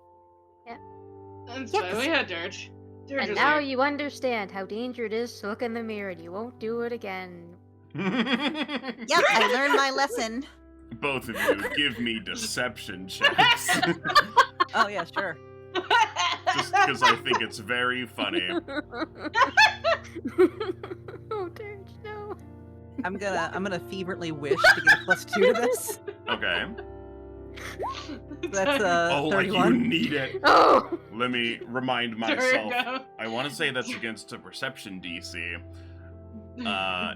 That's Yeah, fine. 'cause- We had Dirge. Dirge And was now here. you understand how dangerous it is to look in the mirror and you won't do it again. Yep, I learned my lesson. Both of you, give me deception checks. Oh, yeah, sure. Just because I think it's very funny. Oh, Dirge, no. I'm gonna fervently wish to get a +2 to this. Okay. That's Oh, like you 31. need it. Oh! Let me remind Dirge, myself. no. I want to say that's against a perception DC.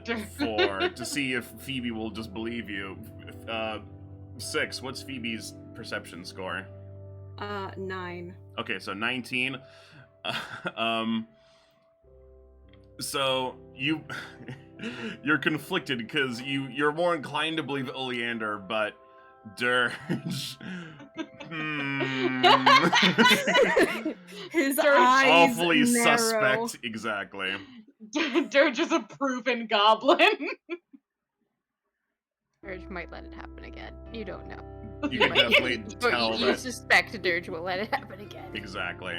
Dirge. To see if Phoebe will just believe you. 6. What's Phoebe's perception score? 9. Okay, so 19. So you're conflicted because you're more inclined to believe Oleander, but Dirge. His Dirge- eyes Awfully narrow. suspect, exactly. Dirge is a proven goblin. Dirge might let it happen again. You don't know. You can definitely But tell you that. suspect Dirge will let it happen again. Exactly.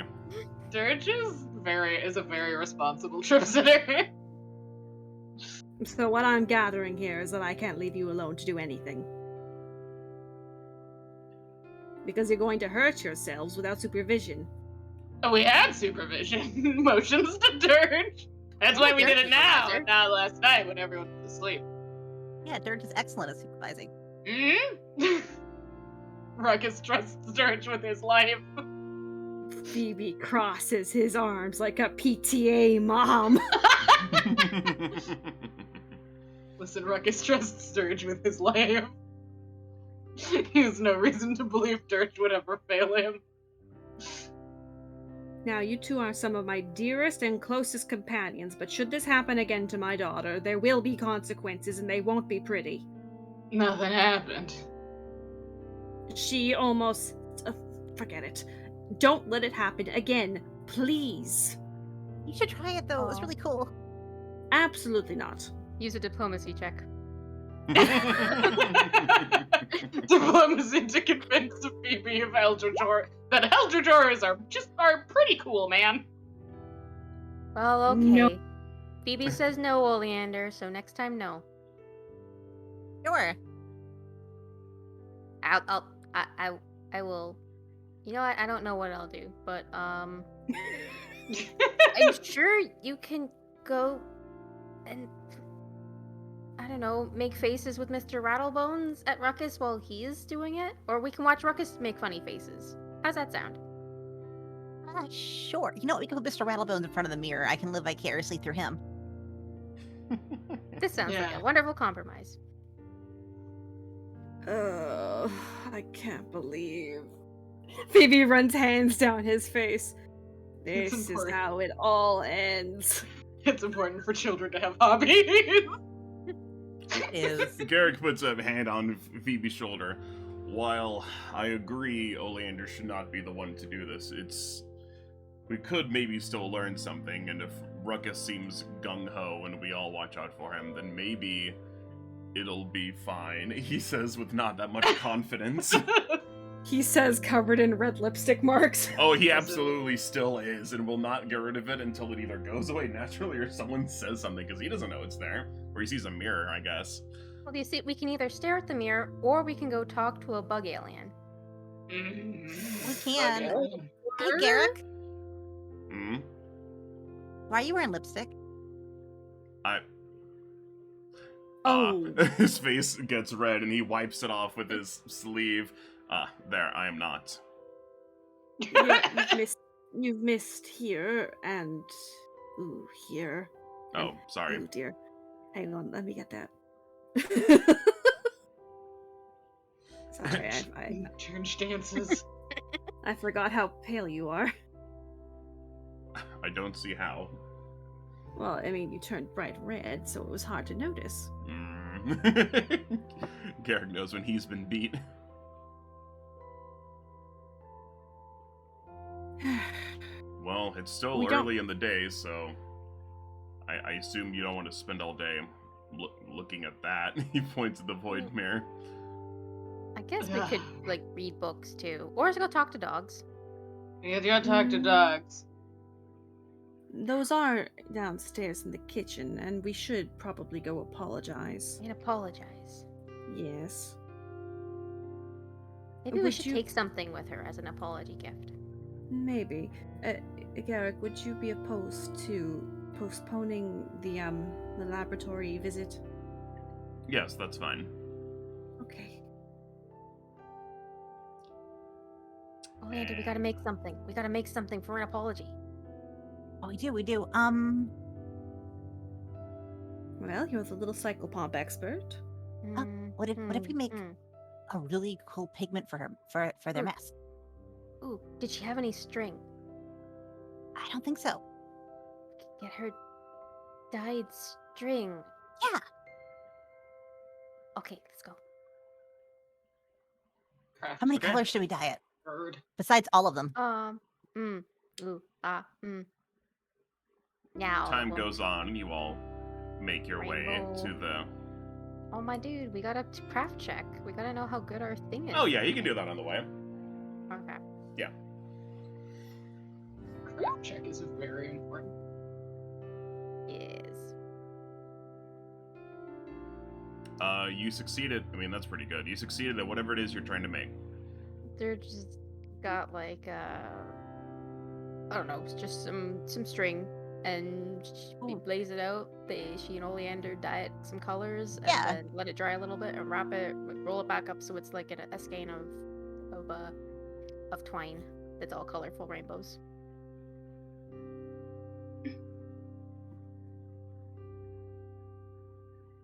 Dirge is a very responsible trip sitter. So what I'm gathering here is that I can't leave you alone to do anything. Because you're going to hurt yourselves without supervision. Oh, we had supervision. Motions to Dirge. That's why we did it now, and not last night when everyone was asleep. Yeah, Dirge is excellent at supervising. Ruckus trusts Dirge with his life. Phoebe crosses his arms like a PTA mom. Listen, Ruckus trusts Dirge with his life. He has no reason to believe Dirge would ever fail him. Now, you two are some of my dearest and closest companions, but should this happen again to my daughter, there will be consequences and they won't be pretty. Nothing happened. She almost... forget it. Don't let it happen again, please. You should try it though. It was really cool. Absolutely not. Use a diplomacy check. Diplomacy to convince Phoebe of Eldritch that Eldritch are pretty cool, man. Well, okay. No. Phoebe says no, Oleander, so next time, no. Sure. I will. You know what? I don't know what I'll do, but I'm sure you can go and, I don't know, make faces with Mr. Rattlebones at Ruckus while he's doing it, or we can watch Ruckus make funny faces. How's that sound? Sure. You know what? We can put Mr. Rattlebones in front of the mirror. I can live vicariously through him. This sounds like a wonderful compromise. I can't believe. Phoebe runs hands down his face. This is how it all ends. It's important for children to have hobbies. It is. Garrick puts a hand on Phoebe's shoulder. While I agree Oleander should not be the one to do this, we could maybe still learn something, and if Ruckus seems gung-ho and we all watch out for him, then maybe it'll be fine, he says with not that much confidence. He says covered in red lipstick marks. Oh, he absolutely still is, and will not get rid of it until it either goes away naturally or someone says something, because he doesn't know it's there. Or he sees a mirror, I guess. Well, you see, we can either stare at the mirror, or we can go talk to a bug alien. We can. Hey, Garrick. Hmm? Why are you wearing lipstick? His face gets red, and he wipes it off with his sleeve. There, I am not. You've missed here and here. Oh, sorry. Oh dear. Hang on, let me get that. Sorry, I Dirge dances. I forgot how pale you are. I don't see how. Well, I mean, you turned bright red, so it was hard to notice. Garrick knows when he's been beat. Well, it's still early in the day, so I assume you don't want to spend all day looking at that. He points at the void mirror. I guess we could, like, read books, too. Or go talk to dogs. You gotta talk to dogs. Those are downstairs in the kitchen, and we should probably go apologize. And apologize. Yes. Maybe we should take something with her as an apology gift. Maybe. Garrick, would you be opposed to postponing the laboratory visit? Yes, that's fine. Okay. Oh, Andy, we gotta make something. We gotta make something for an apology. Oh, we do. Well, you're the little psychopomp expert. What if we make a really cool pigment for her for their mess? Ooh, did she have any string? I don't think so. Get her dyed string. Yeah. Okay, let's go. How many colors should we dye it? Bird. Besides all of them. Now. Time goes on, and you all make your way to the... Oh, my dude, we got a craft check. We gotta know how good our thing is. Oh, yeah, you can do that on the way. Okay. Yeah. Craft check is very important. Yes. You succeeded. I mean, that's pretty good. You succeeded at whatever it is you're trying to make. They're just got, like, I don't know, just some string. and we Ooh. blaze it out. She and Oleander dye it some colors, and Yeah. then let it dry a little bit, and wrap it, roll it back up so it's like a skein of twine that's all colorful rainbows.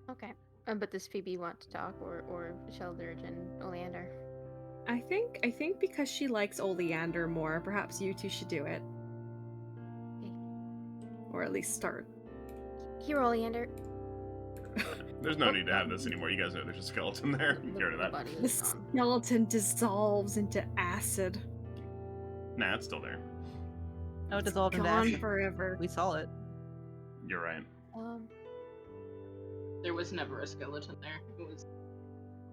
Okay. But does Phoebe want to talk, or shall Dirge and Oleander? I think because she likes Oleander more, perhaps you two should do it. Okay. Or at least start. Here, Oleander. There's no need to have this anymore. You guys know there's a skeleton there. Get rid of that. body The is gone. skeleton dissolves into acid. Nah, it's still there. Oh, it dissolved into Gone acid. forever. We saw it. You're right. There was never a skeleton there. It was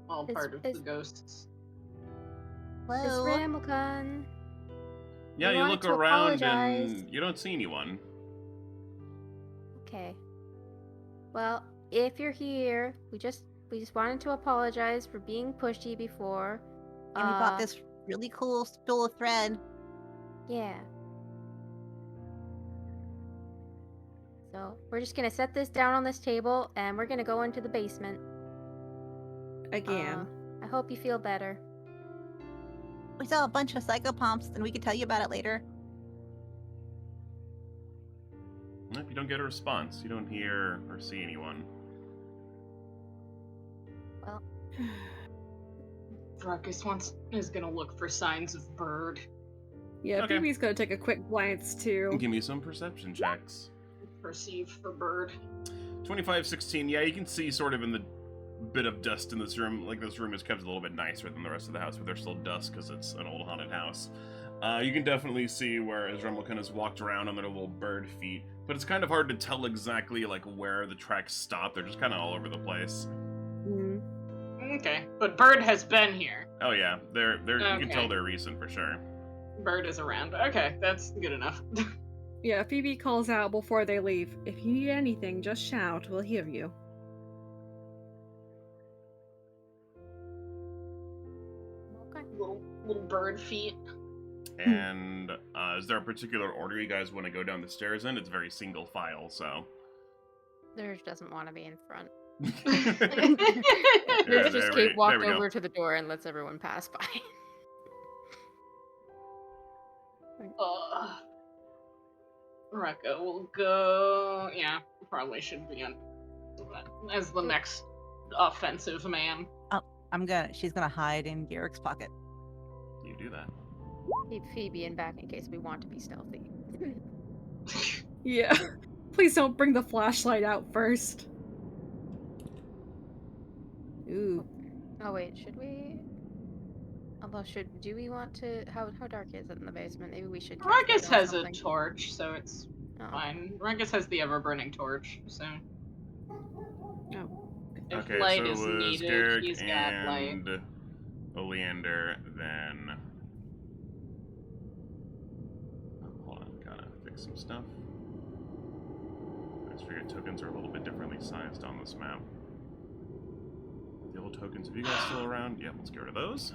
all It's- part of the it's- ghosts. It's Hello. Ramilcon. Yeah, We you wanted look to around apologize. and you don't see anyone. Okay. Well, if you're here, we just wanted to apologize for being pushy before. And we bought this really cool spool of thread. Yeah. So we're just gonna set this down on this table, and we're gonna go into the basement. Again. I hope you feel better. We saw a bunch of psychopomps, and we could tell you about it later. If you don't get a response, you don't hear or see anyone. Well, Ruckus is gonna look for signs of bird. Yeah, Okay. Phoebe's gonna take a quick glance too. Give me some perception checks. Perceive for bird. 25, 16. Yeah, you can see sort of in the bit of dust in this room. Like, this room is kept a little bit nicer than the rest of the house, but there's still dust because it's an old haunted house. You can definitely see where Azrael kind of walked around on their little bird feet, but it's kind of hard to tell exactly like where the tracks stop. They're just kind of all over the place. Mm. Okay, but bird has been here. Oh yeah, they're you can Okay. tell they're recent for sure. Bird is around. Okay, that's good enough. Yeah, Phoebe calls out before they leave. If you need anything, just shout. We'll hear you. okay. little bird feet. And is there a particular order you guys want to go down the stairs in? It's very single file, so. Dirge doesn't want to be in front. Yeah, Dirge there just we walked go. over to the door and lets everyone pass by. Rucka will go. Yeah, probably should be on as the next offensive man. She's gonna hide in Garrick's pocket. You do that. Keep Phoebe in back in case we want to be stealthy. Yeah. Please don't bring the flashlight out first. Ooh. Oh wait, should we? Although, do we want to? How dark is it in the basement? Maybe we should. cast Ruckus light on has a something. torch, so it's Oh. fine. Ruckus has the ever-burning torch, so Oh. if Okay, light so it is was needed, Garrick he's got light. and Oleander, then. Oh, hold on, gotta fix some stuff. I just figured tokens are a little bit differently sized on this map. The old tokens, have you guys still around? Yeah, let's get rid of those.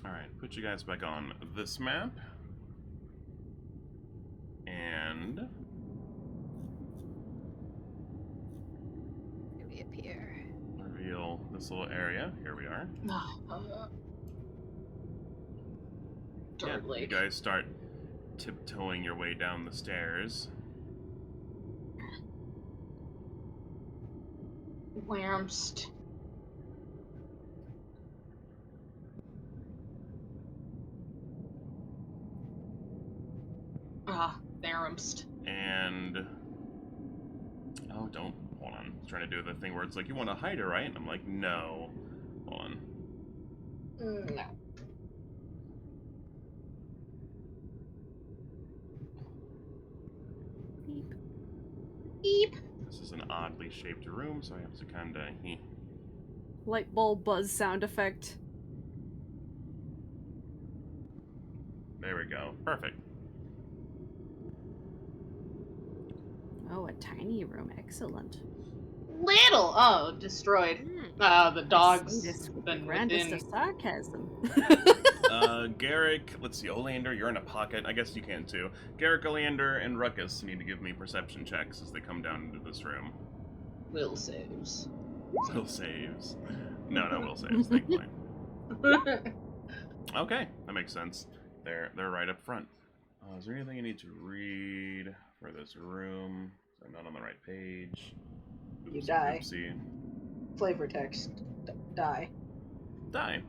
Alright, put you guys back on this map. And Do we appear? reveal this little area. Here we are. Yeah, Dirt you Lake. guys start tiptoeing your way down the stairs. Wärmst. Wärmst. And oh, don't hold on. I was trying to do the thing where it's like you want to hide her, right? And I'm like, no. Hold on. No. Beep. Beep. This is an oddly shaped room, so I have to kind of. Light bulb buzz sound effect. There we go. Perfect. Oh, a tiny room. Excellent. Destroyed. Hmm. The I say dogs this with the been grandest within. of sarcasm. Garrick, let's see, Oleander, you're in a pocket. I guess you can too. Garrick, Oleander, and Ruckus need to give me perception checks as they come down into this room. Will saves. Will saves. No, will saves, thankfully. Okay, that makes sense. They're right up front. Is there anything I need to read for this room? I'm not on the right page. You die. Oopsie. Flavor text. Die. Die.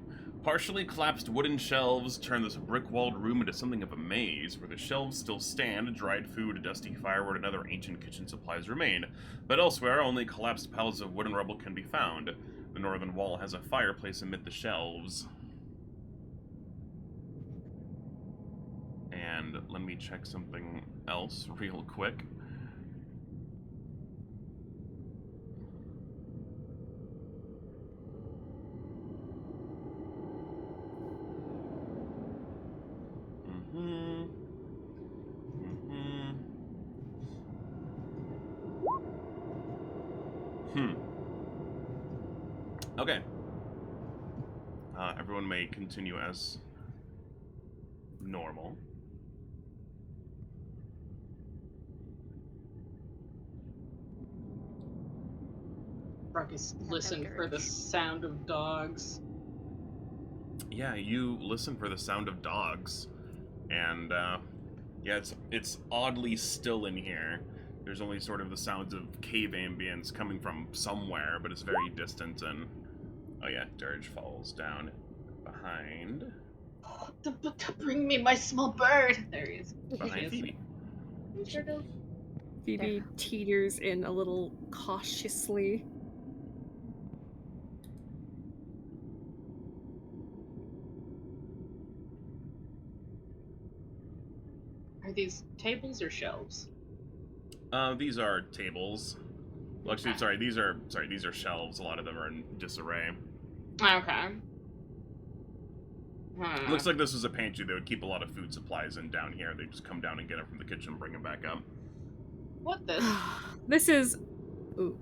Partially collapsed wooden shelves turn this brick-walled room into something of a maze, where the shelves still stand, dried food, dusty firewood, and other ancient kitchen supplies remain. But elsewhere, only collapsed piles of wooden rubble can be found. The northern wall has a fireplace amid the shelves. And let me check something else real quick. Okay. Everyone may continue as normal. Ruckus, listen for the sound of dogs. Yeah, you listen for the sound of dogs, and yeah, it's oddly still in here. There's only sort of the sounds of cave ambience coming from somewhere, but it's very distant. And oh yeah, Dirge falls down behind. Bring me my small bird. There he is. Behind Phoebe. Phoebe teeters in a little cautiously. Are these tables or shelves? These are tables. Well, actually, sorry, these are shelves. A lot of them are in disarray. Okay. Looks like this was a pantry. They would keep a lot of food supplies in down here. They just come down and get it from the kitchen and bring them back up. What this? This is... Ooh.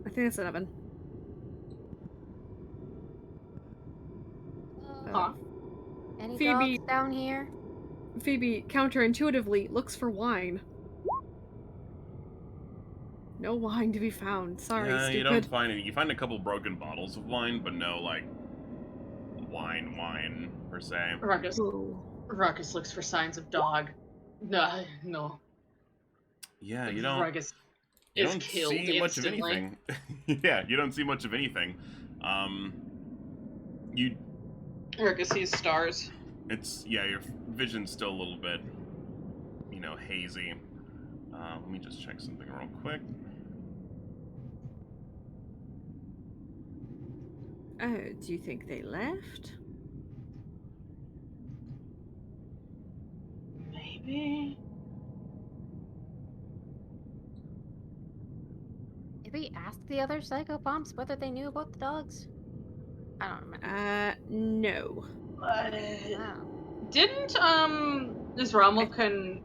I think it's an oven. Huh? Any Phoebe- dogs down here? Phoebe counterintuitively looks for wine. No wine to be found. Sorry, yeah, stupid. you don't find any. You find a couple broken bottles of wine, but no, like, wine, per se. Ruckus. Ooh. Ruckus looks for signs of dog. No. Yeah, you don't. Ruckus You is don't killed see much of instantly. anything. Yeah, you don't see much of anything. You. Ruckus sees stars. Your vision's still a little bit, hazy. Let me just check something real quick. Do you think they left? Maybe. Did we ask the other psychopomps whether they knew about the dogs? I don't remember. No. Wow. Didn't this Romulcan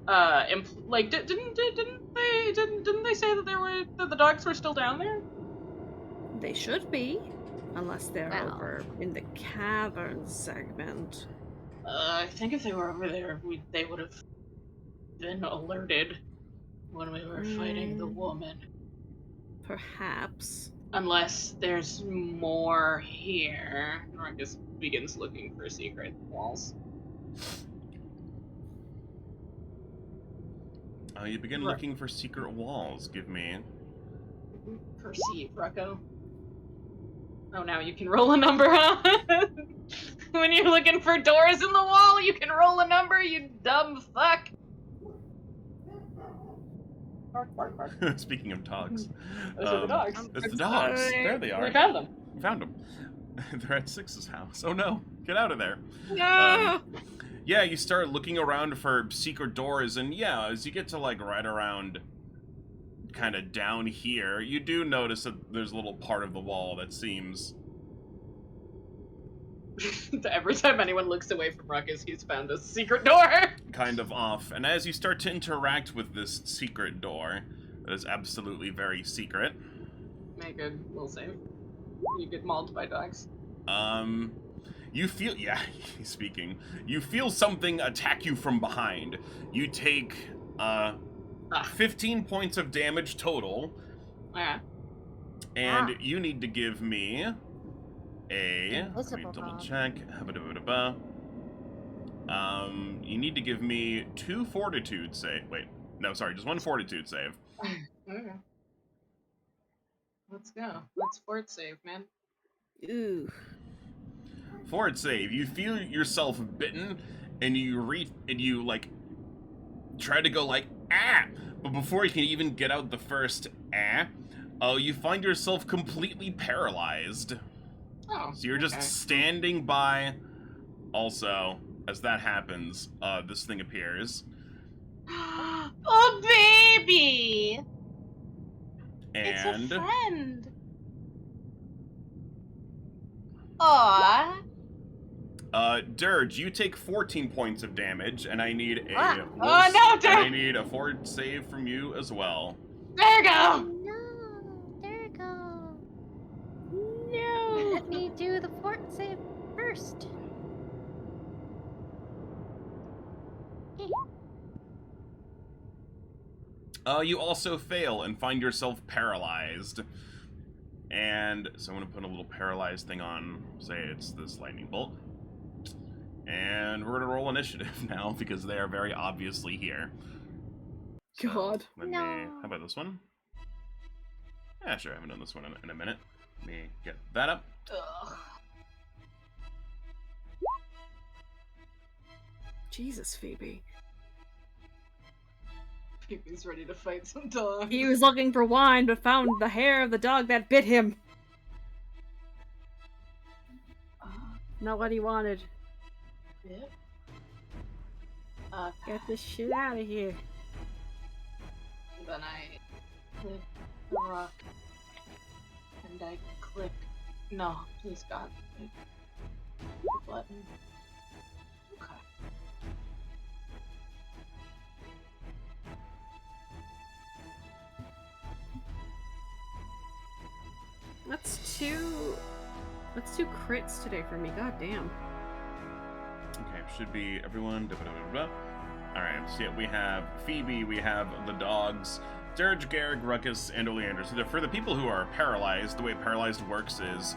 didn't they say that the dogs were still down there? They should be. Unless they're Well. over in the cavern segment. I think if they were over there, they would have been alerted when we were fighting the woman. Perhaps. Unless there's more here. Ruckus begins looking for secret walls. You begin Right. looking for secret walls. Give me. Perceive, Rucko. Oh, now you can roll a number, huh? When you're looking for doors in the wall, you can roll a number, you dumb fuck. Bark, bark, bark. Speaking of dogs. Those are the dogs. It's the dogs. There they are. We found them. Found them. They're at Six's house. Oh no, get out of there. No! Yeah, you start looking around for secret doors, and yeah, as you get to like right around kind of down here, you do notice that there's a little part of the wall that seems Every time anyone looks away from Ruckus, he's found a secret door. kind of off. And as you start to interact with this secret door, that is absolutely very secret, make a will save. You get mauled by dogs. You feel, yeah, speaking. You feel something attack you from behind. You take, 15 points of damage total. Yeah. And you need to give me a... Let me Invisible double dog. check. You need to give me 2 fortitude save. Wait, no, sorry, just 1 fortitude save. Okay. Let's go. Let's fort save, man. Ooh. Fort save. You feel yourself bitten, and you like try to go like ah, but before you can even get out the first you find yourself completely paralyzed. Oh. So you're just okay. standing by. Also, as that happens, this thing appears. Oh, baby! It's a And friend. Aw. Dirge, you take 14 points of damage, and I need a Ah. will Oh, no, and I Dirge! need a fort save from you as well. There you go! No, there you go. No. Let me do the fort save first. You also fail and find yourself paralyzed. And so I'm gonna put a little paralyzed thing on, say it's this lightning bolt. And we're gonna roll initiative now because they are very obviously here. So, God. let me, No. how about this one? Yeah, sure, I haven't done this one in a minute. Let me get that up. Ugh. Jesus, Phoebe. Phoebe's ready to fight some dogs. He was looking for wine, but found the hair of the dog that bit him. Not what he wanted. Yep. Get this shit out of here. Then I click the rock. And I click. No, please God. The button. Okay. That's two crits today for me. God damn. Okay, should be everyone. Alright, so yeah, we have Phoebe, we have the dogs, Dirge, Garrick, Ruckus, and Oleander. So for the people who are paralyzed, the way paralyzed works is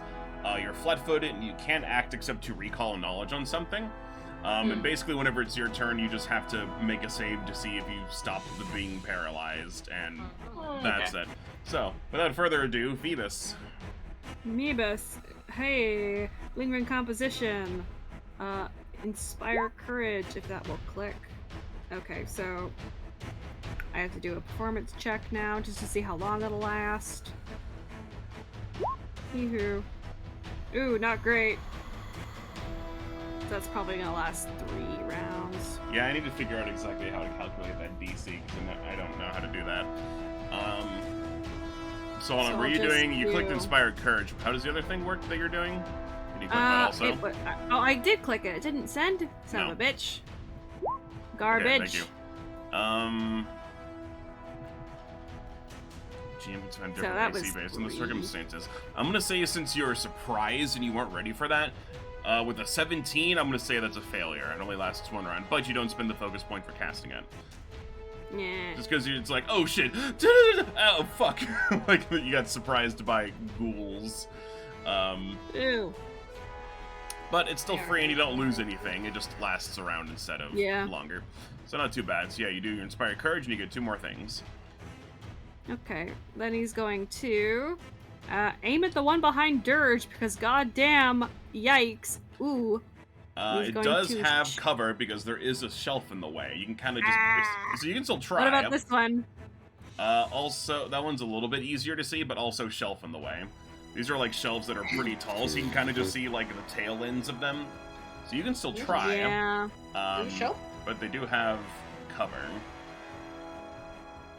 you're flat-footed and you can't act except to recall knowledge on something. And basically whenever it's your turn, you just have to make a save to see if you stop the being paralyzed, and that's it. So, without further ado, Phoebus. Phoebus. Hey, lingering composition. Inspire courage, if that will click. Okay, so I have to do a performance check now just to see how long it'll last. Yoo-hoo. Ooh, not great. That's probably gonna last 3 rounds. Yeah, I need to figure out exactly how to calculate that DC, because I don't know how to do that. So hold on, So were I'll you just doing, you clicked do- Inspired Courage. How does the other thing work that you're doing? Did you click that also? I did click it. It didn't send. Son of a bitch. Garbage. Okay, thank you. GM can find So different that AC was based on the 3. circumstances. I'm gonna say since you're surprised and you weren't ready for that, with a 17, I'm gonna say that's a failure. It only lasts 1 round, but you don't spend the focus point for casting it. Yeah. Just because it's like, oh shit, oh fuck, like you got surprised by ghouls. Ew. But it's still free and you don't lose anything. It just lasts a round instead of longer. So not too bad. So yeah, you do your Inspired Courage and you get 2 more things. Okay, then he's going to aim at the one behind Dirge because goddamn, yikes. Ooh. It does have cover because there is a shelf in the way. You can kind of just... So you can still try. What about this one? Also, that one's a little bit easier to see, but also shelf in the way. These are like shelves that are pretty tall, so you can kind of just see like the tail ends of them. So you can still try. Yeah. Shelf? But they do have cover.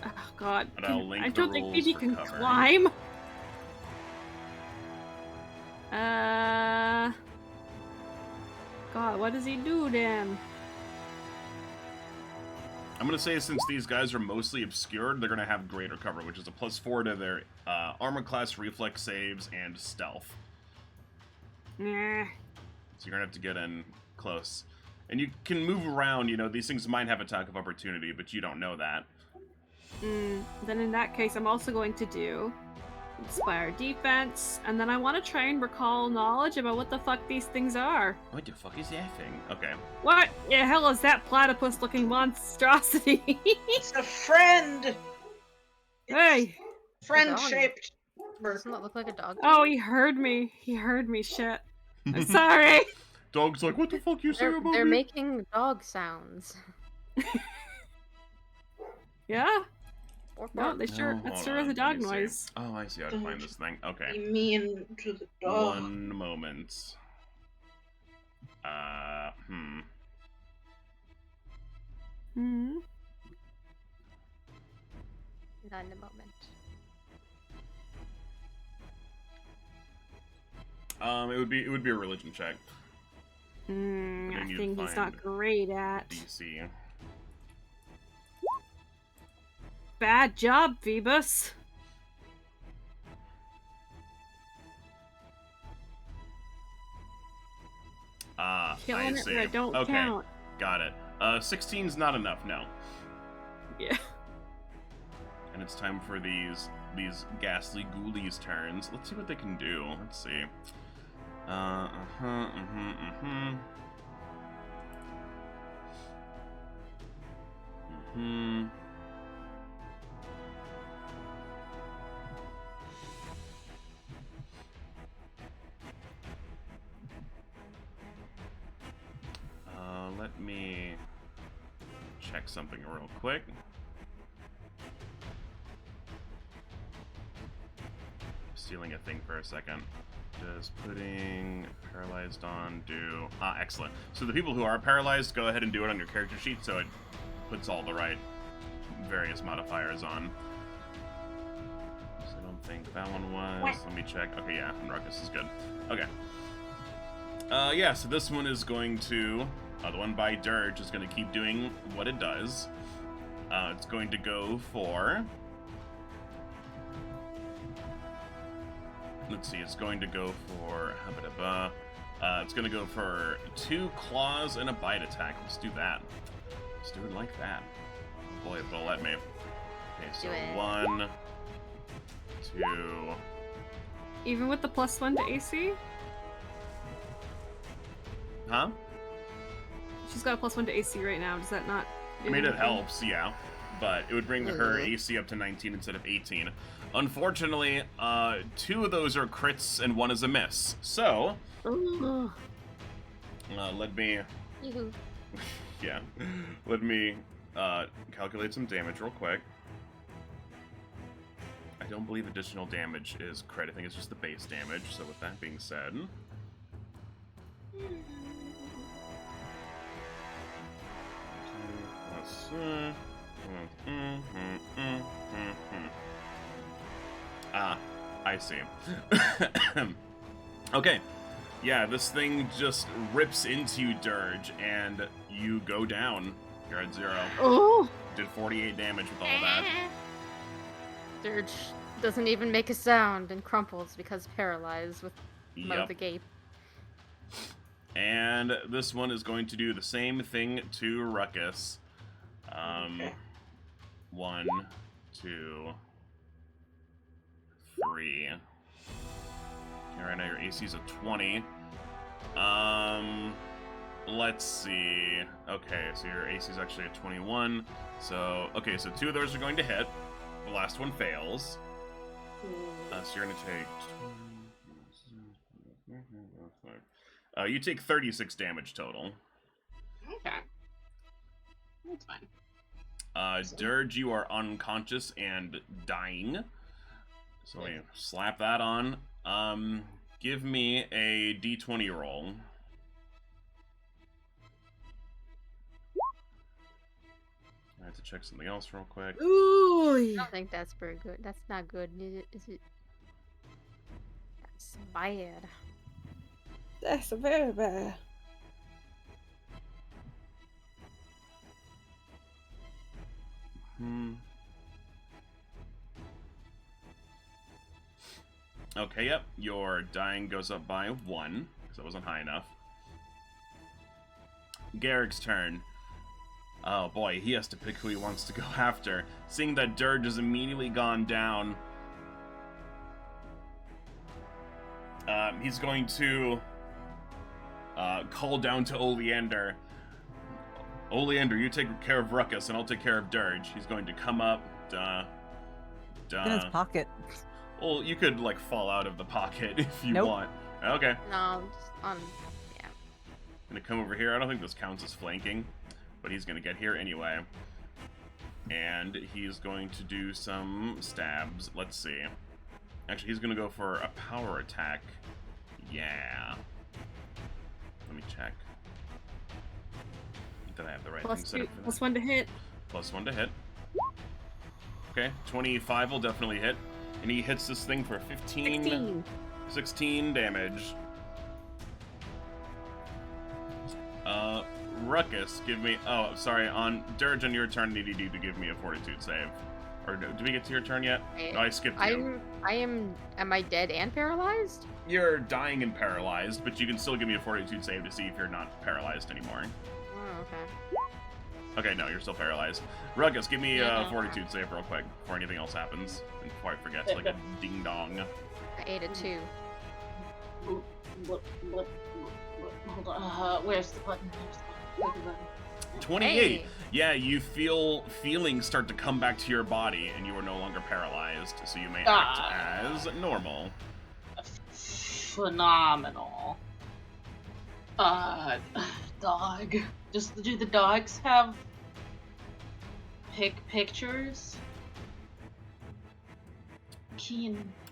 Oh, God. But I'll link I the don't think rules Phoebe for can cover. climb. God, what does he do then? I'm gonna say since these guys are mostly obscured, they're gonna have greater cover, which is a +4 to their armor class, reflex saves, and stealth. Nah. So you're gonna have to get in close. And you can move around, you know, these things might have attack of opportunity, but you don't know that. Then in that case, I'm also going to do Inspire Defense, and then I want to try and recall knowledge about what the fuck these things are. What the fuck is that thing? Okay. What the hell is that platypus-looking monstrosity? It's a friend. Hey! Friend-shaped. Doesn't that look like a dog? Oh, he heard me. He heard me, shit. I'm sorry! Dog's like, what the fuck you say about They're me? making dog sounds. Yeah? Or No, they sure, Oh, that hold sure is on, a let dog me see. noise. Oh, I see how to find this thing. Okay. Be mean to the dog. One moment. Hmm? Not in a moment. It would be a religion check. A then you'd thing he's find not great at. DC. Bad job, Phoebus. I Killing it see. where it don't Okay, count. got it. 16's not enough, no. Yeah. And it's time for these ghastly ghoulies' turns. Let's see what they can do. Let's see. Let me check something real quick. Stealing a thing for a second. Just putting paralyzed on, do... excellent. So the people who are paralyzed, go ahead and do it on your character sheet so it puts all the right various modifiers on. So I don't think that one was. Let me check. Okay, yeah, and Ruckus is good. Okay. Yeah, so this one is going to... the one by Dirge is going to keep doing what it does. It's going to go for... Let's see, it's going to go for... it's going to go for 2 claws and a bite attack. Let's do that. Let's do it like that. Boy, it'll let me. Okay, so Do it. 1, 2... Even with the +1 to AC? Huh? She's got a +1 to AC right now. Does that not... I mean, it helps, yeah. But it would bring her AC up to 19 instead of 18. Unfortunately, 2 of those are crits and 1 is a miss. So, let me... Yoo-hoo. Yeah. Let me calculate some damage real quick. I don't believe additional damage is crit. I think it's just the base damage. So with that being said... I see. Okay. Yeah, this thing just rips into you, Dirge, and you go down. You're at 0. Oh! Did 48 damage with all that. Dirge doesn't even make a sound and crumples because paralyzed with mouth agape. And this one is going to do the same thing to Ruckus. Okay. 1, 2, 3. Okay, right now your AC's a 20. Let's see. Okay, so your AC's actually a 21. So, okay, so 2 of those are going to hit. The last one fails. So you're going to take... you take 36 damage total. Okay. That's fine. Dirge, you are unconscious and dying. So let me slap that on. Give me a d20 roll. I have to check something else real quick. Ooh! I don't think that's very good. That's not good. Is it? That's bad. That's very bad. Okay, yep. Your dying goes up by 1, because it wasn't high enough. Garrick's turn. Oh boy, he has to pick who he wants to go after. Seeing that Dirge has immediately gone down, he's going to call down to Oleander. Oleander, you take care of Ruckus, and I'll take care of Dirge. He's going to come up. In his pocket. Well, you could, like, fall out of the pocket if you Nope. want. Okay. No, just on. Yeah. Gonna come over here. I don't think this counts as flanking, but he's gonna get here anyway. And he's going to do some stabs. Let's see. Actually, he's gonna go for a power attack. Yeah. Let me check. Did I have the right thing set up for that? +1 to hit. +1 to hit. Okay, 25 will definitely hit. And he hits this thing for 16 damage. Ruckus, give me... Oh, sorry, on Dirge, on your turn, I need you to give me a Fortitude save. Or did we get to your turn yet? No, I skipped you. Am I dead and paralyzed? You're dying and paralyzed, but you can still give me a Fortitude save to see if you're not paralyzed anymore. Oh, okay. Okay, no, you're still paralyzed. Ruckus, give me a Fortitude save real quick before anything else happens. And before I forget, it's like a ding-dong. I ate a 2. Hold on. Where's the button? 28. Hey. Yeah, you feel feelings start to come back to your body, and you are no longer paralyzed, so you may act as normal. Phenomenal. Dog. Do the dogs have pictures?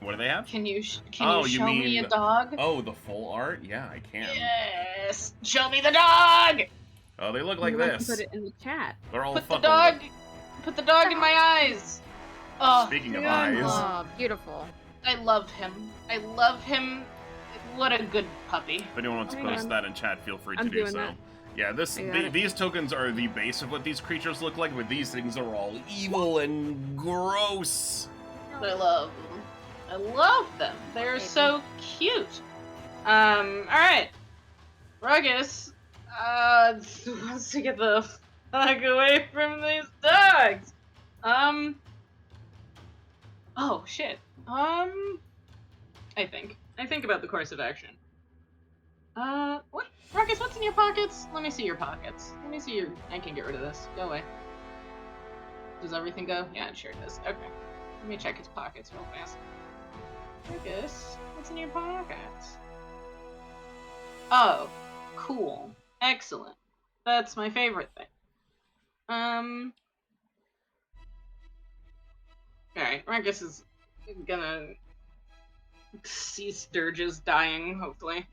What do they have? Can you show you mean me a dog? Oh, the full art? Yeah, I can. Yes. Show me the dog. Oh, they look like You want to this. Put it in the chat. They're all Put the fucking... dog in my eyes. Oh, Speaking of God. eyes. Oh, beautiful. I love him. What a good puppy. If anyone wants to Hang post on. that in chat, feel free to I'm do doing so. that. Yeah, I got it. these tokens are the base of what these creatures look like, but these things are all evil and gross. I love them. I love them. They're so cute. Alright. Ruckus, wants to get the fuck away from these dogs. Oh, shit. I think about the course of action. What? Ruckus, what's in your pockets? Let me see your pockets. I can get rid of this. Go away. Does everything go? Yeah, it sure does. Okay. Let me check his pockets real fast. Ruckus, what's in your pockets? Oh, cool. Excellent. That's my favorite thing. Alright, Ruckus is gonna cease Dirge's dying, hopefully.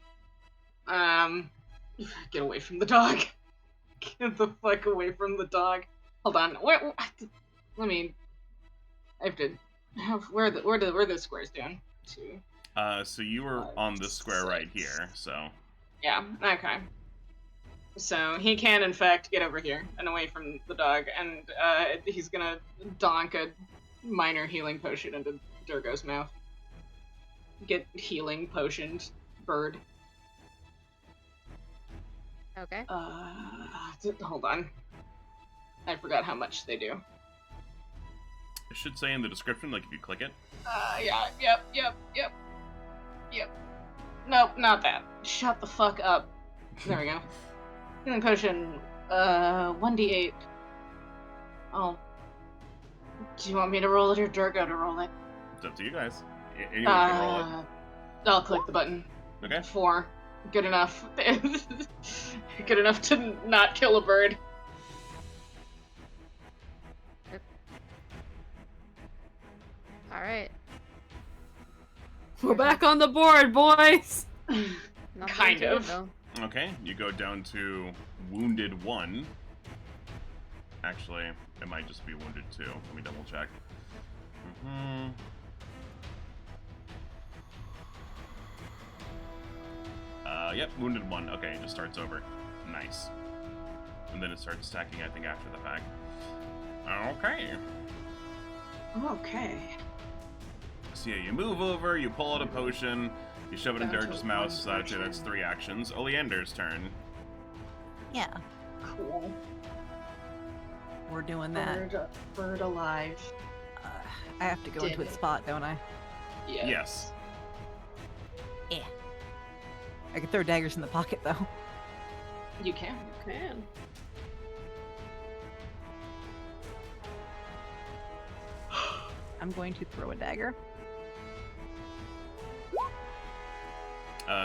Get away from the dog. Get the fuck away from the dog. Hold on. Where I have to. Where are the squares doing? 2. So you were on this square right here, so... Yeah, okay. So he can, in fact, get over here and away from the dog, and he's gonna donk a minor healing potion into Durgo's mouth. Get healing potioned, bird. Okay. Hold on. I forgot how much they do. It should say in the description, like if you click it. Yeah, yep. Nope, not that. Shut the fuck up. There we go. Healing potion, 1d8. Oh. Do you want me to roll it or Durgo to roll it? It's up to you guys. Anyone can roll it. I'll click the button. Okay. 4. Good enough. Good enough to not kill a bird. Alright. We're back on the board, boys! Not Kind doing too of. good, though. Okay, you go down to Wounded 1. Actually, it might just be Wounded 2. Let me double check. Yep, Wounded 1. Okay, it just starts over. Nice. And then it starts stacking, I think, after the fact. Okay. Okay. So yeah, you move over, you pull out a potion, you shove it in Down to Dirge's one mouth, so I'd say potion. that's 3 actions. Oleander's turn. Yeah, Cool. we're doing that. Bird alive. I have to go into its Did it. spot, don't I? Yes. Yeah. I can throw daggers in the pocket, though. You can. Can. I'm going to throw a dagger.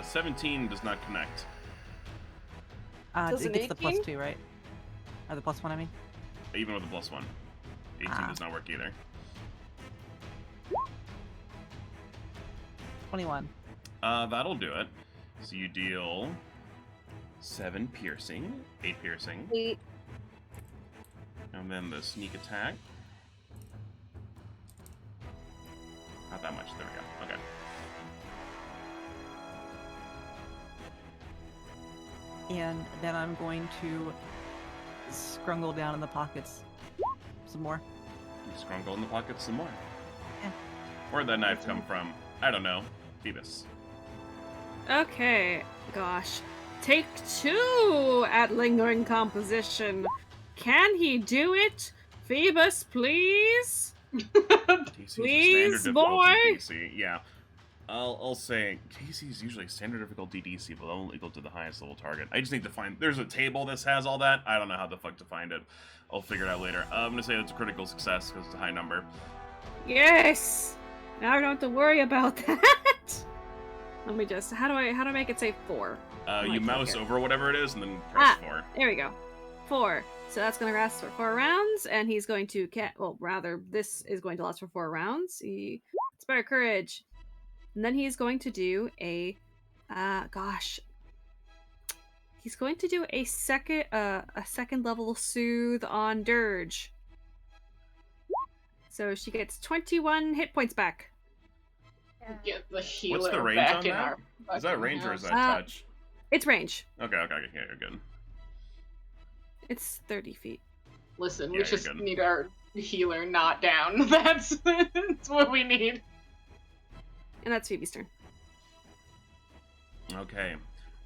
17 does not connect. Does It an gets the 18? +2, right? Or the +1, I mean. Even with a +1. 18 Ah. does not work either. 21. That'll do it. So you deal 7 piercing, 8 piercing, 8. and then the sneak attack. Not that much. There we go. Okay. And then I'm going to scrungle down in the pockets some more. You scrungle in the pocket some more. Yeah. Where'd that knife come from? I don't know. Phoebus. Okay, gosh. Take 2 at lingering composition. Can he do it? Phoebus, please? DC's Please, standard boy? difficulty DC. Yeah. I'll say DC's usually standard difficulty DC, but only equal to the highest level target. I just need to find. There's a table that has all that. I don't know how the fuck to find it. I'll figure it out later. I'm gonna say it's a critical success because it's a high number. Yes! Now I don't have to worry about that. Let me just. How do I make it say 4? You my mouse clicker. over whatever it is and then press 4. There we go. 4. So that's going to last for 4 rounds, and he's going to well, rather, this is going to last for 4 rounds. He Inspire Courage. And then he's going to do a gosh. He's going to do a second level soothe on Dirge. So she gets 21 hit points back. Get the healer What's the range back on in that? our Is that fucking range or is house. that touch? It's range. Okay, yeah, you're good. It's 30 feet. Listen, Yeah, we you're just good. need our healer not down. That's what we need. And that's Phoebe's turn. Okay,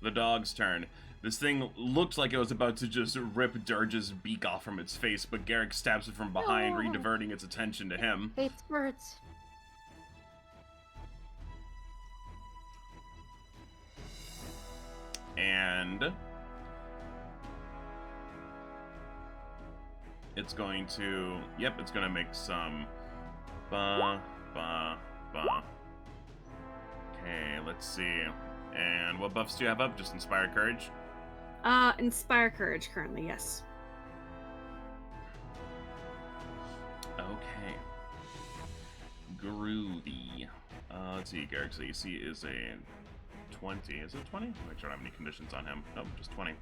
the dog's turn. This thing looked like it was about to just rip Dirge's beak off from its face, but Garrick stabs it from behind, No. re-diverting its attention to him. Hates birds. And it's going to, it's going to make some ba. Okay, let's see. And what buffs do you have up? Just Inspire Courage? Inspire Courage currently, yes. Okay. Groovy. Let's see, Garrick's AC is a 20. Is it 20? Make sure I don't have any conditions on him. Nope, just 20.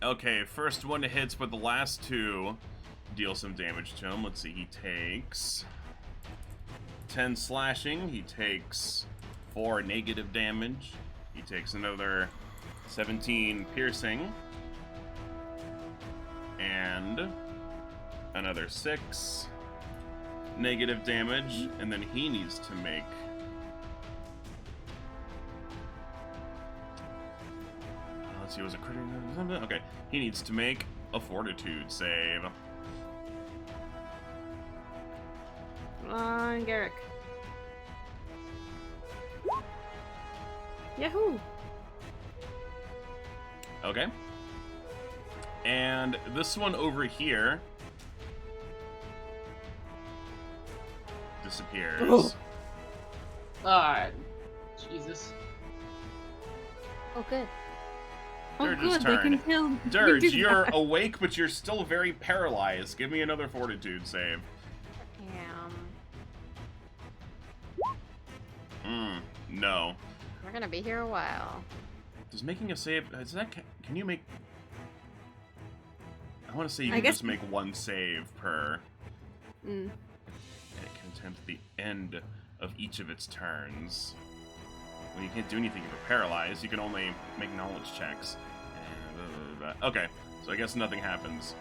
Okay, first one hits, but the last 2 deal some damage to him. Let's see, he takes 10 slashing. He takes 4 negative damage. He takes another 17 piercing. And another 6 negative damage. And then he needs to make... Let's see, was it critical? Okay, he needs to make a fortitude save. Come on, Garrick. Yahoo! Okay. And this one over here disappears. Oh. Ah, Jesus. Oh, good. Oh, Dirge's good, turn. they can kill. Dirge, they do you're that. awake, but you're still very paralyzed. Give me another fortitude save. No. We're gonna be here a while. Does making a save... Is that... Can you make... I want to say you I can guess- just make 1 save per... Mm. And it can attempt the end of each of its turns. When you can't do anything if you're paralyzed, you can only make knowledge checks. And okay, so I guess nothing happens.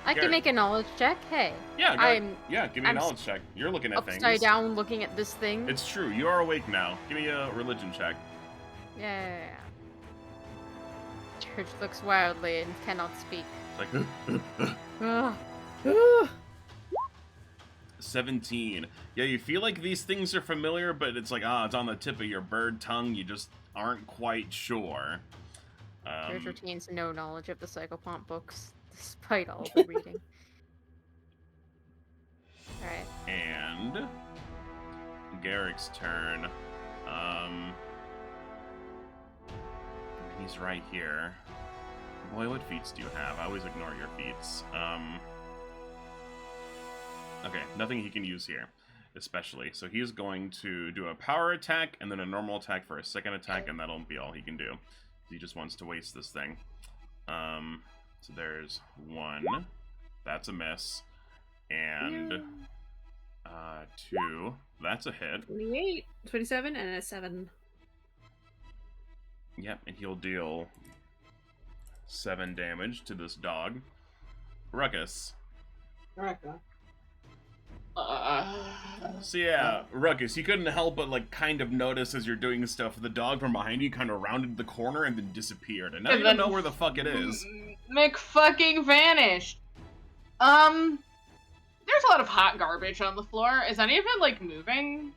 I can make a knowledge check. Hey. Yeah, give me a I'm knowledge check. You're looking at things. Upside down looking at this thing. It's true. You are awake now. Give me a religion check. Yeah. Dirge looks wildly and cannot speak. It's like, Ugh. 17. Yeah, you feel like these things are familiar, but it's like, it's on the tip of your bird tongue. You just aren't quite sure. Dirge retains no knowledge of the Psychopomp books, despite all the reading. Alright. And Garrick's turn. He's right here. Boy, what feats do you have? I always ignore your feats. Okay, nothing he can use here, especially. So he's going to do a power attack and then a normal attack for a second attack, and that'll be all he can do. He just wants to waste this thing. So there's 1. That's a miss. And 2. That's a hit. 28, 27, and a 7. Yep, and he'll deal 7 damage to this dog. Ruckus. Okay. So yeah, Ruckus, you couldn't help but like kind of notice as you're doing stuff, the dog from behind you kind of rounded the corner and then disappeared, and now you don't know where the fuck it is. McFucking vanished. There's a lot of hot garbage on the floor. Is any of it like moving?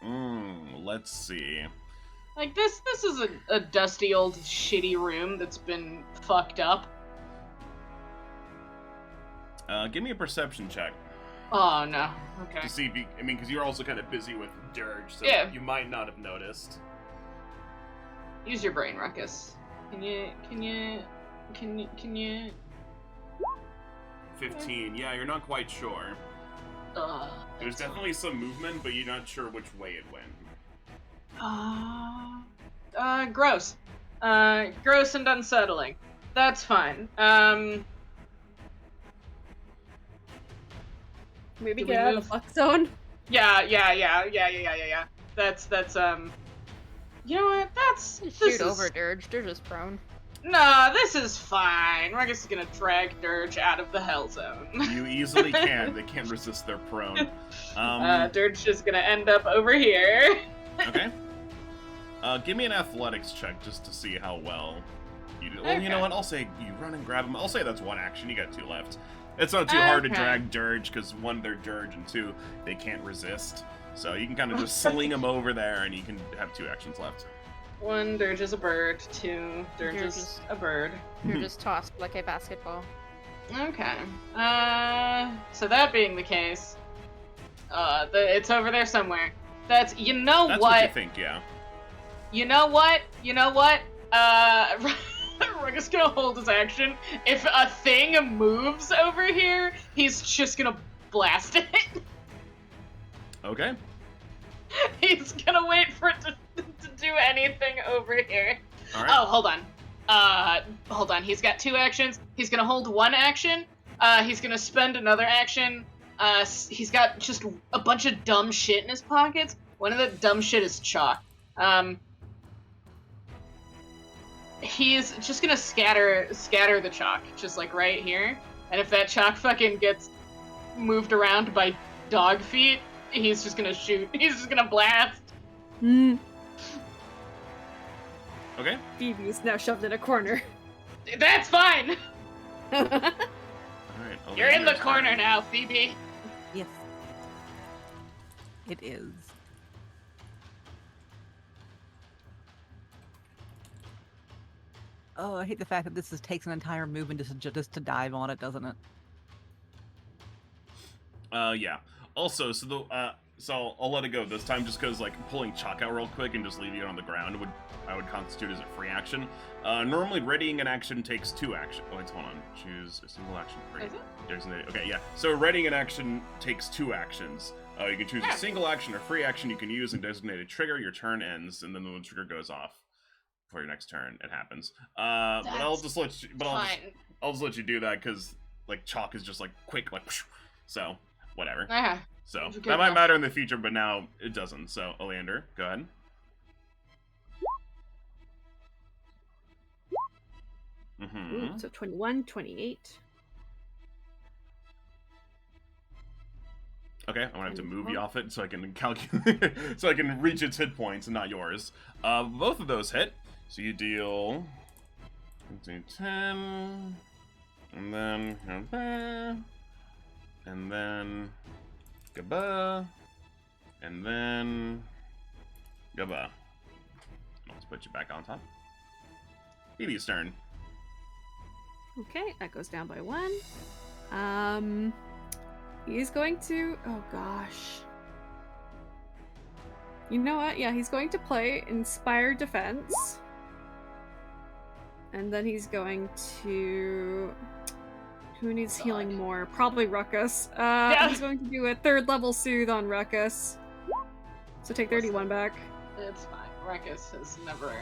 Let's see. Like this is a dusty old shitty room that's been fucked up. Give me a perception check. Oh no. Okay. To see if you, because you're also kind of busy with Dirge, so Yeah. you might not have noticed. Use your brain, Ruckus. Can you? 15. Yeah, you're not quite sure. There's definitely some movement, but you're not sure which way it went. Gross. Gross and unsettling. That's fine. Maybe Do get we out of move? the fuck zone. Yeah. That's you know what? Shoot over Dirge. Dirge is prone. Nah, this is fine. Ruckus is gonna drag Dirge out of the hell zone. You easily can. They can't resist their prone. Dirge is gonna end up over here. Okay. Give me an athletics check just to see how well you do. Well, you Okay. know what? I'll say you run and grab him. I'll say that's 1 action. You got 2 left. It's not too hard to Okay. drag Dirge, because 1, they're Dirge, and 2, they can't resist. So you can kind of just sling him over there, and you can have 2 actions left. 1, Dirge is a bird. 2, Dirge is a bird. You're just tossed like a basketball. Okay. So that being the case, it's over there somewhere. That's That's what you think, yeah. You know what? Ruckus gonna hold his action. If a thing moves over here, he's just gonna blast it. Okay. He's gonna wait for it to do anything over here. All right. Oh, hold on. He's got 2 actions. He's gonna hold 1 action. He's gonna spend another action. He's got just a bunch of dumb shit in his pockets. One of the dumb shit is chalk. He's just gonna scatter the chalk, just like right here. And if that chalk fucking gets moved around by dog feet, he's just gonna shoot. He's just gonna blast. Okay. Phoebe's now shoved in a corner. That's fine. All right. You're in the Oleander's corner turn. now, Phoebe. Yes. It is. Oh, I hate the fact that this takes an entire movement just to dive on it, doesn't it? Yeah. Also, so I'll let it go this time, just because like pulling chalk out real quick and just leaving it on the ground would constitute as a free action. Normally, readying an action takes 2 actions. Oh, wait, hold on. Choose a single action. Free. Is it? Okay, yeah. So readying an action takes 2 actions. You can choose Yeah. a single action or free action you can use and designate a trigger. Your turn ends, and then the trigger goes off for your next turn. It happens. But I'll That's just let you. Fine. I'll just let you do that because like chalk is just like quick, like so whatever. Okay. So Good that might enough. matter in the future, but now it doesn't. So Oleander, go ahead. Ooh, so 21, 28. Okay, I'm gonna have to move you off it so I can calculate, so I can reach its hit points and not yours. Both of those hit, so you deal 10, and then and then gaba, and then gaba. Let's put you back on top. Phoebe's turn. Okay, that goes down by 1. He's going to... Oh, gosh. You know what? Yeah, he's going to play Inspire Defense. And then he's going to... Who needs healing more? Probably Ruckus. He's going to do a 3rd level Soothe on Ruckus. So take 31 back. It's fine. Ruckus has never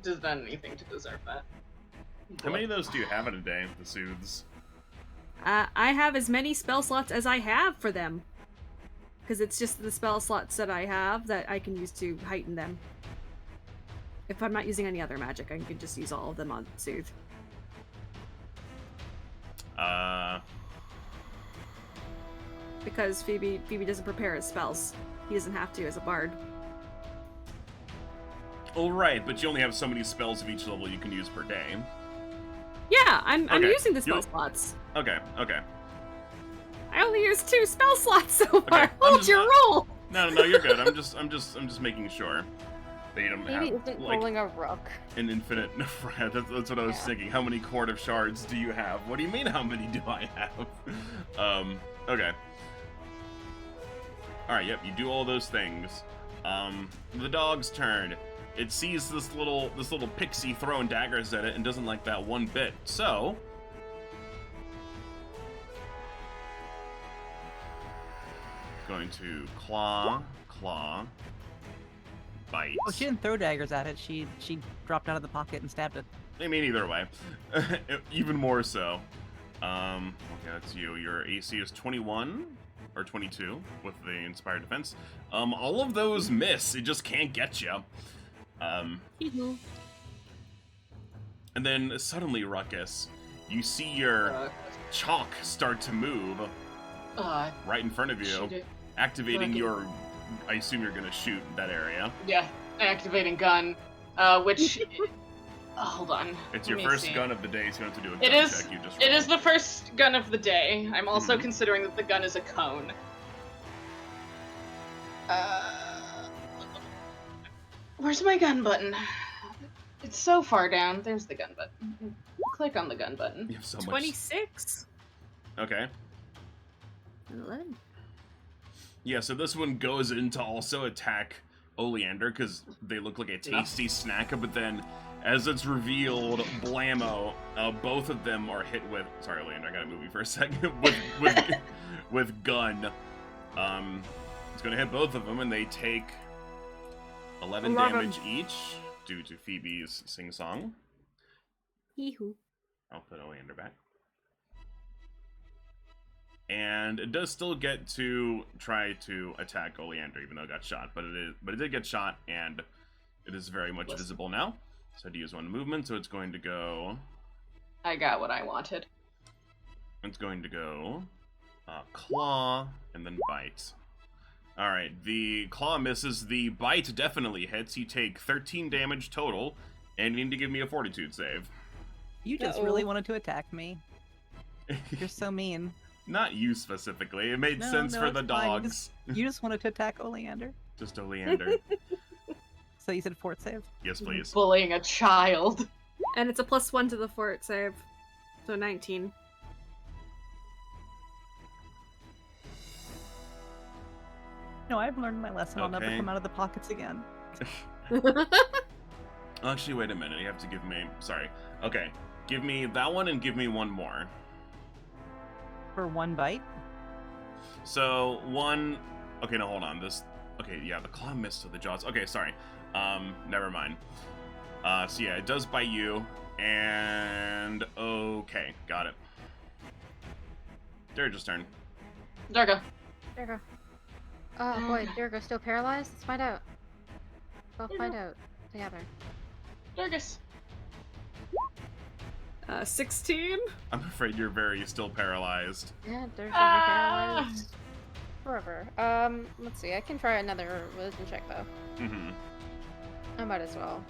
done anything to deserve that. How many of those do you have in a day, the soothes? I have as many spell slots as I have for them. Because it's just the spell slots that I have that I can use to heighten them. If I'm not using any other magic, I can just use all of them on Soothe. Because Phoebe doesn't prepare his spells. He doesn't have to as a bard. All right, but you only have so many spells of each level you can use per day. Yeah, I'm Okay, using the spell slots. Okay. I only used 2 spell slots so far. Okay, Hold your roll. No, you're good. I'm just making sure that you don't Maybe have isn't like rolling a rook. an infinite. That's what I was thinking. How many Court of Shards do you have? What do you mean? How many do I have? Okay. All right. Yep. You do all those things. The dog's turn. It sees this little pixie throwing daggers at it and doesn't like that one bit. So going to claw, bite. Oh, she didn't throw daggers at it. She dropped out of the pocket and stabbed it. I mean, either way, even more so. Okay, that's you. Your AC is 21 or 22 with the Inspired Defense. All of those miss. It just can't get you. And then suddenly, Ruckus, you see your chalk start to move right in front of you, activating your. I assume you're gonna shoot that area. Yeah, activating gun, which. Hold on. It's your first gun of the day, so you don't have to do a gun check. You just It is the first gun of the day. I'm also considering that the gun is a cone. Where's my gun button? It's so far down. There's the gun button. Click on the gun button. You have so 26. Much. Okay. 11. Yeah, so this one goes in to also attack Oleander because they look like a tasty snack, but then as it's revealed, blammo, both of them are hit with. Sorry, Oleander, I gotta move you for a second. with gun. It's gonna hit both of them, and they take 11 damage each due to Phoebe's sing-song. Hee-hoo. I'll put Oleander back. And it does still get to try to attack Oleander, even though it got shot. But it did get shot, and it is very much visible now. So I had to use one movement, so it's going to go. I got what I wanted. It's going to go claw and then bite. All right, the claw misses. The bite definitely hits. You take 13 damage total, and you need to give me a fortitude save. You just really wanted to attack me. You're so mean. Not you specifically. It made sense for the dogs. You just wanted to attack Oleander. Just Oleander. So you said fort save? Yes, please. Bullying a child. And it's a +1 to the fort save. So 19. No, I've learned my lesson. I'll never come out of the pockets again. Actually, wait a minute. You have to give me... Sorry. Okay. Give me that one and give me one more. For one bite? So, one... Okay, no, hold on. This... Okay, yeah, the claw missed to the jaws. Okay, sorry. Never mind. So yeah, it does bite you. And... Okay, got it. Dirge's turn. Durga. Oh boy, Durga's still paralyzed? Let's find out. We'll find out together. Durgus. 16? I'm afraid you're very still paralyzed. Yeah, Dirge will be paralyzed forever. Let's see. I can try another wisdom check though. Mm-hmm. I might as well.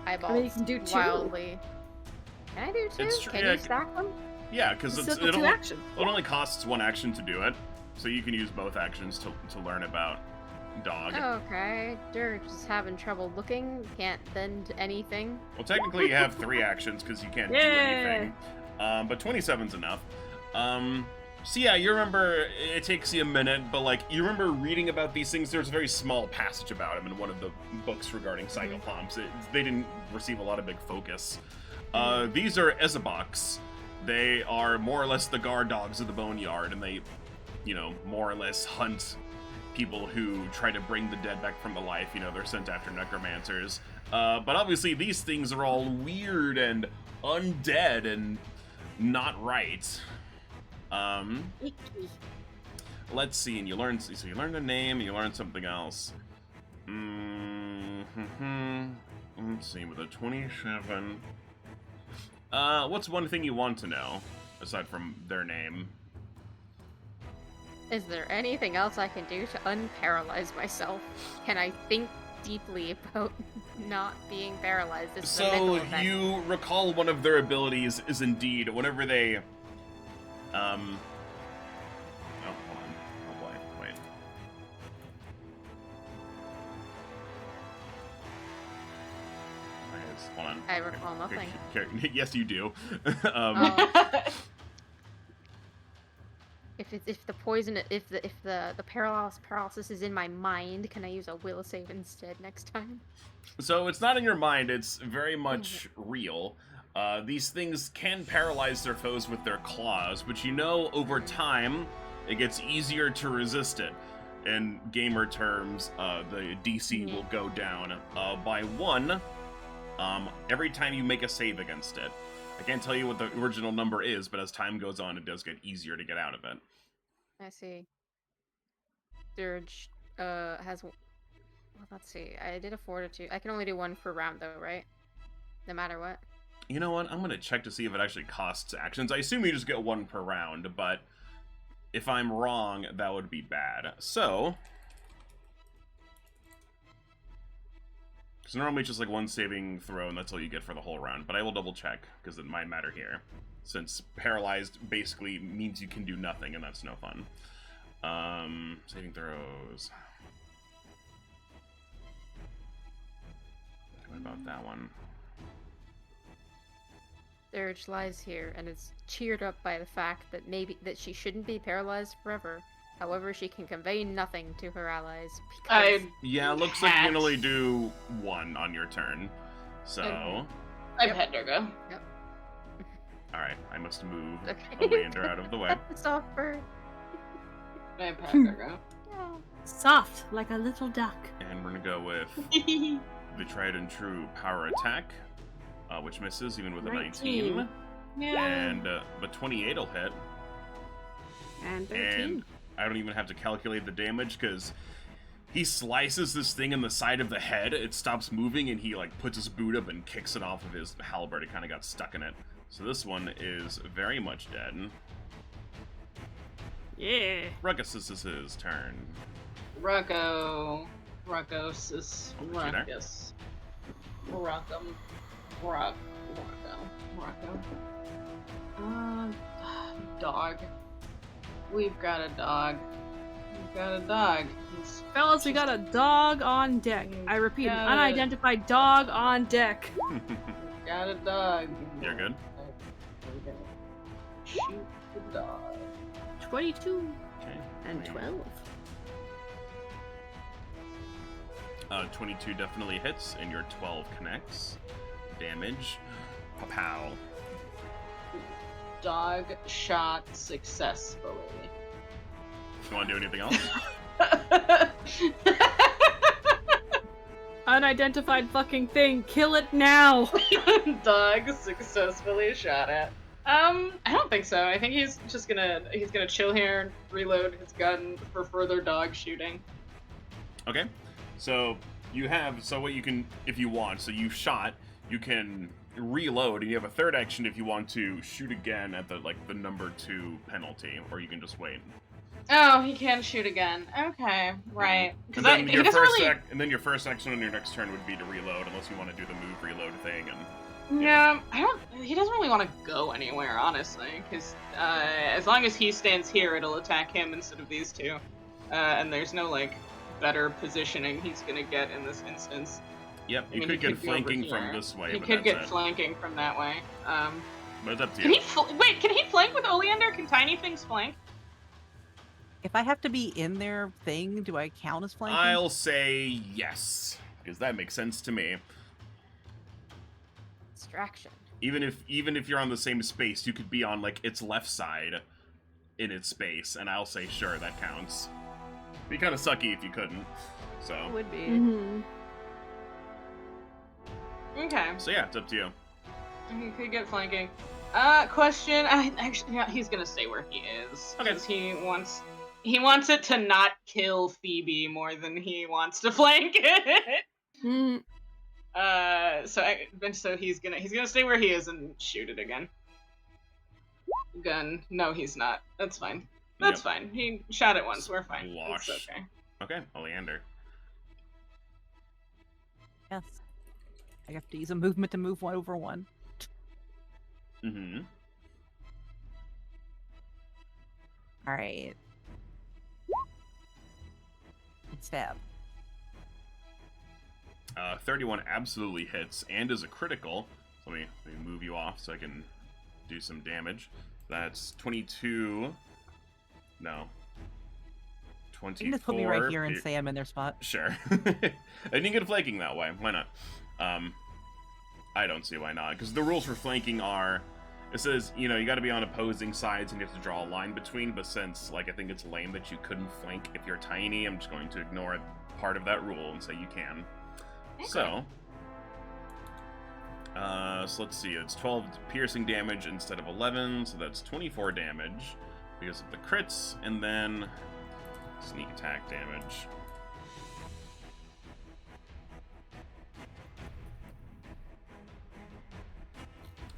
Eyeballs I mean, you can do 2. wildly. Can I do 2? It's true, Can yeah, you stack them? Yeah, because It's it still 2 actions. only costs 1 action to do it, so you can use both actions to learn about dog. Okay. Dirge is having trouble looking. Can't bend anything. Well, technically you have 3 actions because you can't do anything. But 27's enough. So yeah, you remember, it takes you a minute, but like, you remember reading about these things. There's a very small passage about them in one of the books regarding psychopomps. They didn't receive a lot of big focus. These are Ezaboks. They are more or less the guard dogs of the Boneyard, and they, you know, more or less hunt people who try to bring the dead back from the life. You know, they're sent after necromancers. But obviously these things are all weird and undead and not right. Let's see, and you learn the name, and you learn something else. Let's see, with a 27. What's one thing you want to know, aside from their name? Is there anything else I can do to unparalyze myself? Can I think deeply about not being paralyzed? This is a mental So event. you recall one of their abilities is indeed whenever they oh, hold on. Oh boy, wait. Hold on. I recall nothing. Yes, you do. Oh. If the poison, if the paralysis is in my mind, can I use a will save instead next time? So it's not in your mind, it's very much real. These things can paralyze their foes with their claws, but you know over time it gets easier to resist it. In gamer terms, the DC will go down by 1 every time you make a save against it. I can't tell you what the original number is, but as time goes on, it does get easier to get out of it. I see. Dirge has. Well, let's see. I did a fortitude. I can only do 1 per round, though, right? No matter what. You know what? I'm gonna check to see if it actually costs actions. I assume you just get 1 per round, but if I'm wrong, that would be bad. So, because normally it's just like 1 saving throw, and that's all you get for the whole round. But I will double check because it might matter here, since paralyzed basically means you can do nothing, and that's no fun. Saving throws. What about that one? Dirge lies here and is cheered up by the fact that that she shouldn't be paralyzed forever. However, she can convey nothing to her allies because Yeah, it looks like you can only do 1 on your turn. So, I've had her go. Yep. all right, I must move Okay. Oleander out of the way. the soft bird. I've had her go. Soft, like a little duck. And we're gonna go with the tried and true power attack, which misses even with a 19. Yeah. And but 28 will hit. And 13. And I don't even have to calculate the damage because he slices this thing in the side of the head. It stops moving, and he like puts his boot up and kicks it off of his halberd. It kind of got stuck in it. So this one is very much dead. Yeah. Ruckus, this is his turn. Ruckus is Oh, is he there? Ruckus. Rocco. Dog. We've got a dog. He's Fellas, we got a dog on deck. I repeat, an Got it. unidentified dog on deck. got a dog. You're good. We're gonna shoot the dog. 22 Okay. and 12. 22 definitely hits, and your 12 connects. Damage. Pow. Dog shot successfully. You want to do anything else? Unidentified fucking thing, kill it now! Dog successfully shot at. I don't think so. I think he's gonna chill here and reload his gun for further dog shooting. Okay. So you have, so what you can, if you want, so you shot, you can reload, and you have a third action if you want to shoot again at the number 2 penalty, or you can just wait. Oh, he can shoot again. Okay, right. And then, He your doesn't first really. and then your first action on your next turn would be to reload, unless you want to do the move reload thing. And Yeah, I don't. He doesn't really want to go anywhere, honestly, because as long as he stands here, it'll attack him instead of these two, and there's no like better positioning he's gonna get in this instance. yep, I you mean, could he get could be over flanking here. from this way. He but could that's get it. flanking from that way. But it's up to Can you. he wait? Can he flank with Oleander? Can tiny things flank? If I have to be in their thing, do I count as flanking? I'll say yes, because that makes sense to me. Distraction. Even if you're on the same space, you could be on like its left side in its space, and I'll say sure, that counts. Be kind of sucky if you couldn't. So It would be. Mm-hmm. Okay, so yeah, it's up to you. he could get flanking. Question. Actually, yeah, he's gonna stay where he is Okay. because he wants it to not kill Phoebe more than he wants to flank it. Mm. So he's gonna stay where he is and shoot it again. Gun. No, he's not. That's fine. That's Yep. fine. He shot it once. We're fine. Slosh. It's okay. Okay, Oleander. Yes. I have to use a movement to move 1 over 1. Mm-hmm. Alright. Stab. 31 absolutely hits and is a critical. So let me move you off so I can do some damage. That's 22. No. 24. You can just put me right here and say I'm in their spot. Sure. And you can get flanking that way. Why not? I don't see why not. Because the rules for flanking are, it says, you got to be on opposing sides and you have to draw a line between. But since, I think it's lame that you couldn't flank if you're tiny, I'm just going to ignore part of that rule and say you can. Okay. So let's see. It's 12 piercing damage instead of 11, so that's 24 damage because of the crits, and then sneak attack damage.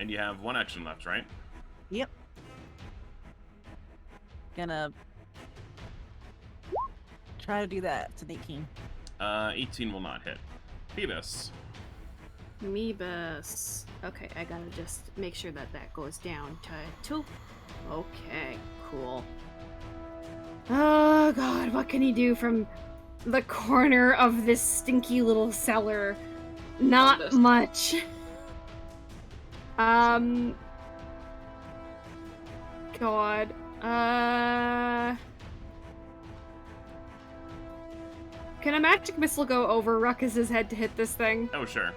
And you have 1 action left, right? Yep. Gonna try to do that. It's an 18. 18 will not hit. Phoebus. Meebus. Okay, I gotta just make sure that goes down to 2. Okay, cool. Oh god, what can he do from the corner of this stinky little cellar? Not this. much. God. Can a magic missile go over Ruckus's head to hit this thing? Oh, sure.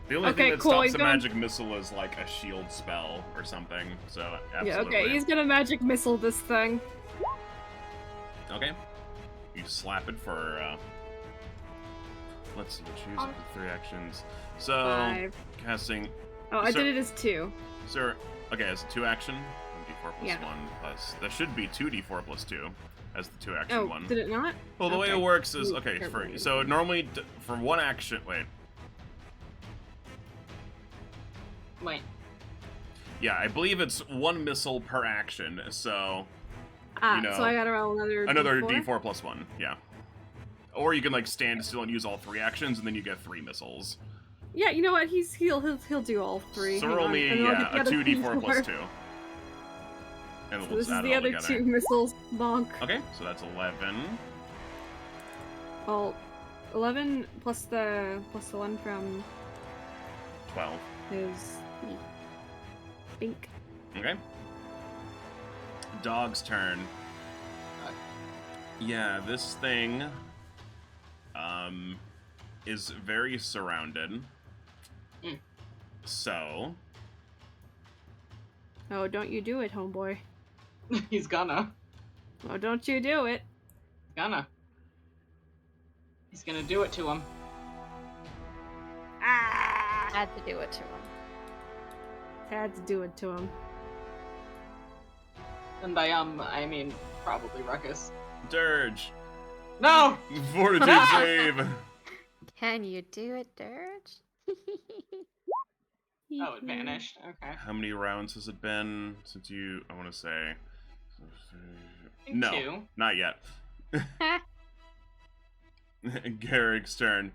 The only Okay, thing that cool, stops he's a going- magic missile is like a shield spell or something, so absolutely. Yeah, okay, he's gonna magic missile this thing. Okay. You slap it for, let's see, choose up to 3 actions. So, 5. casting, Oh, I So- did it as 2. sir, okay, it's a 2 action, d4 plus Yeah. 1 plus, that should be 2d4 plus 2 as the 2 action Oh, one. did it not? Well, the way it Okay. works is, Ooh, okay, careful. so normally, for 1 action, wait, yeah, I believe it's 1 missile per action, so Ah, you know, so I gotta roll another d4 plus 1, yeah. Or you can, stand still and use all 3 actions, and then you get 3 missiles. Yeah, you know what? He'll do all 3. So Hang roll on, me, and then I'll yeah, get the a other 2d4 plus 2. 2. And So we'll this just is add the it all other together. 2 missiles. Bonk. Okay, so that's 11. Well, 11 plus the one from 12. his Bink. Okay. Dog's turn. Yeah, this thing is very surrounded. Mm. So, Oh, don't you do it, homeboy. He's gonna. Oh, don't you do it. Gonna. He's gonna do it to him. Ah! Had to do it to him. Had to do it to him. And by I mean probably Ruckus. Dirge. No! Fortitude save. Can you do it, Dirge? Oh, it vanished. Okay. How many rounds has it been since you? I want to say. I think No, 2. not yet. Garrick's turn.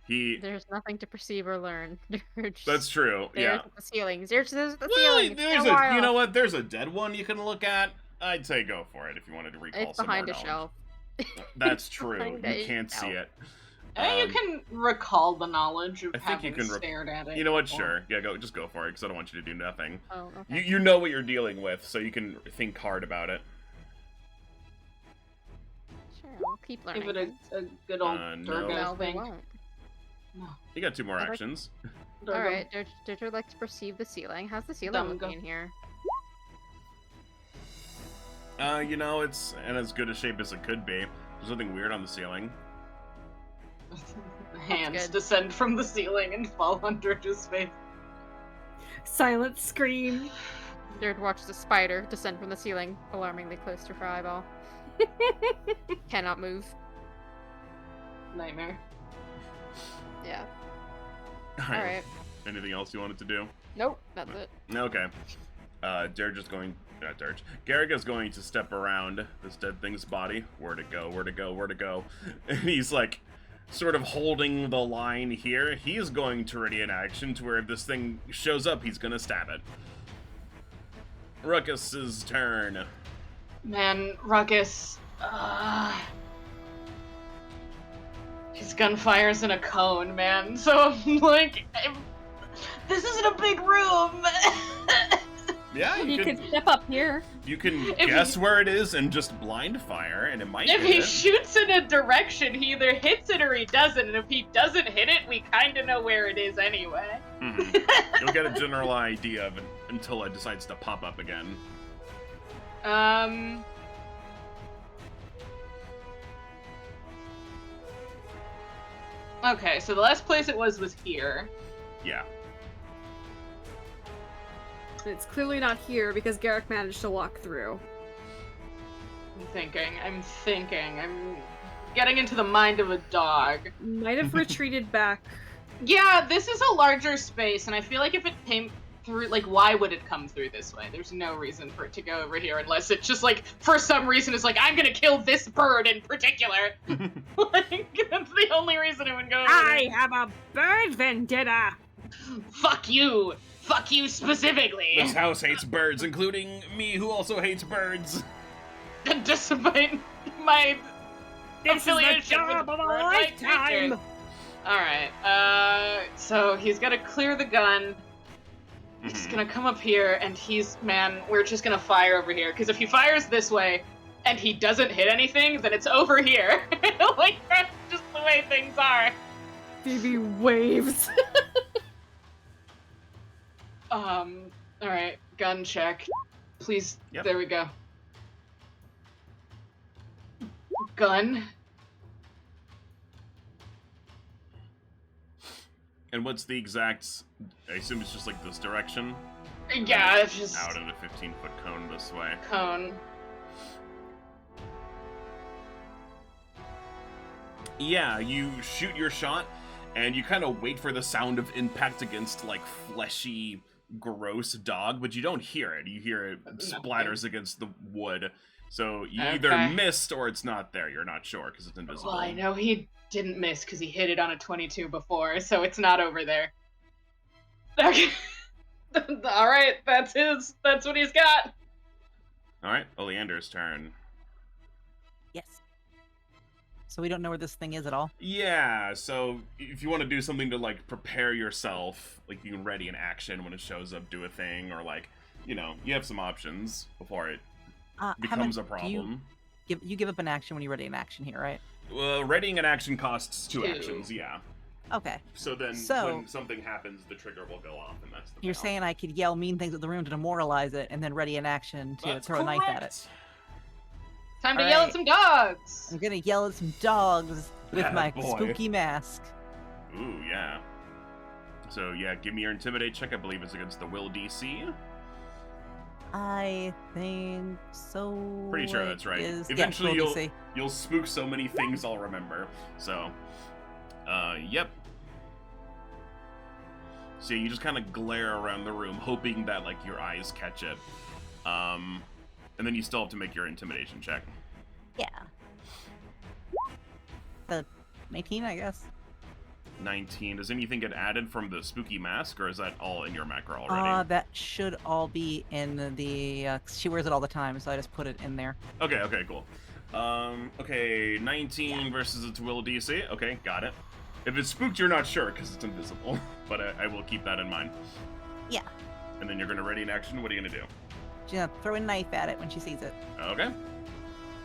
There's nothing to perceive or learn. Dirge That's true. stares Yeah. at the ceiling. Dirge stares at the Well, ceiling. there's a. You know what? There's a dead one you can look at. I'd say go for it if you wanted to recall It's some behind more a knowledge. shelf. That's true. Behind You a can't see shelf. it. You can recall the knowledge of I think you having can stared at it. You know what? before. Sure. Yeah, just go for it, because I don't want you to do nothing. Oh, okay. You know what you're dealing with, so you can think hard about it. Sure, we'll keep learning. Give it things. a good old No. Durga No, we thing. won't. No. You got 2 more I like- actions. Durga. Alright, Dirge would like to perceive the ceiling. How's the ceiling Dumb looking go. in here? You know, it's in as good a shape as it could be. There's nothing weird on the ceiling. Hands good. descend from the ceiling and fall on Dirge's face. Silent scream. Dirge watches a spider descend from the ceiling, alarmingly close to her eyeball. Cannot move. Nightmare. Yeah. Alright. Alright. Anything else you wanted to do? Nope, that's it. Okay. Dirge is going... Not Dirge. Garrick is going to step around this dead thing's body. Where to go, where to go, where to go. And he's like, sort of holding the line here. He's going to ready an action to where if this thing shows up, he's going to stab it. Ruckus's turn. Man, Ruckus. His gun fires in a cone, man. So I'm like, this isn't a big room. Yeah, You you could can, step up here. you can If guess where it is and just blind fire, and it might If hit he it. shoots in a direction, he either hits it or he doesn't. And if he doesn't hit it, we kind of know where it is anyway. Mhm. You'll get a general idea of it until it decides to pop up again. Okay, so the last place it was here. Yeah. It's clearly not here because Garrick managed to walk through. I'm getting into the mind of a dog. Might have retreated back. Yeah, this is a larger space, and I feel like if it came through, like, why would it come through this way? There's no reason for it to go over here unless it just, like, for some reason is like, I'm gonna kill this bird in particular. Like, that's the only reason it would go over there. have a bird vendetta! Fuck you! Fuck you specifically! This house hates birds, including me, who also hates birds. Despite my This is the affiliation with job of a bird-like lifetime! creatures. Alright, so he's gotta clear the gun. He's Mhm. gonna come up here, and we're just gonna fire over here. Because if he fires this way, and he doesn't hit anything, then it's over here. Like, that's just the way things are. Phoebe waves. Alright, gun check. Please, Yep. There we go. Gun. And what's the exact... I assume it's just like this direction? Yeah, it's just Out of the 15-foot cone this way. cone. Yeah, you shoot your shot, and you kind of wait for the sound of impact against, like, fleshy, gross dog, but you don't hear it. You hear it splatters against the wood. So you either Okay. missed or it's not there. You're not sure because it's invisible. Well, I know he didn't miss because he hit it on a 22 before, so it's not over there. Okay. Alright, that's what he's got. Alright, Oleander's turn. Yes. So we don't know where this thing is at all? Yeah, so if you want to do something to, like, prepare yourself, like, you can ready an action when it shows up, do a thing, or, like, you know, you have some options before it becomes a problem. You give up an action when you're ready an action here, right? Well, readying an action costs 2 2. actions, yeah. Okay. So then So- when something happens, the trigger will go off, and that's the You're payoff. saying I could yell mean things at the room to demoralize it and then ready an action to That's throw a knife at it. correct. Time to yell at Alright. some dogs. I'm gonna yell at some dogs with my Attaboy. spooky mask. Ooh, yeah. So, yeah, give me your Intimidate check. I believe it's against the Will DC. I think so. Pretty sure it that's right. is- yeah, Eventually roll DC. You'll spook so many things I'll remember. So, yep. So you just kind of glare around the room, hoping that like your eyes catch it. And then you still have to make your intimidation check. Yeah. The 19, I guess. 19. Does anything get added from the spooky mask, or is that all in your macro already? That should all be in the. She wears it all the time, so I just put it in there. Okay, cool. Okay, 19 versus its will DC. Okay, got it. If it's spooked, you're not sure because it's invisible, but I will keep that in mind. Yeah. And then you're gonna ready in action. What are you gonna do? She's gonna throw a knife at it when she sees it. Okay.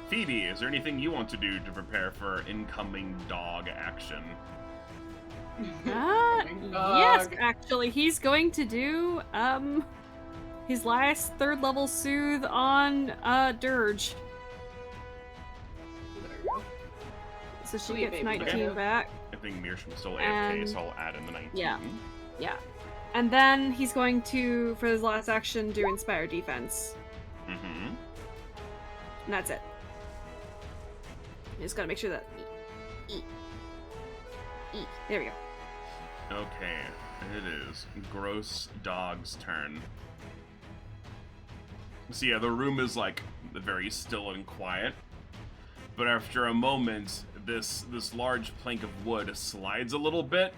Phoebe, is there anything you want to do to prepare for incoming dog action? Yes, actually, he's going to do his last 3rd level soothe on Dirge. So she Sweet gets baby 19 Dirge. back. I think Miirshroom's still AFK, And- so I'll add in the 19. Yeah. And then he's going to, for his last action, do Inspire Defense. Mm-hmm. And that's it. Just gotta make sure that... E. There we go. Okay, it is Gross Dog's turn. So yeah, the room is like very still and quiet. But after a moment, this large plank of wood slides a little bit,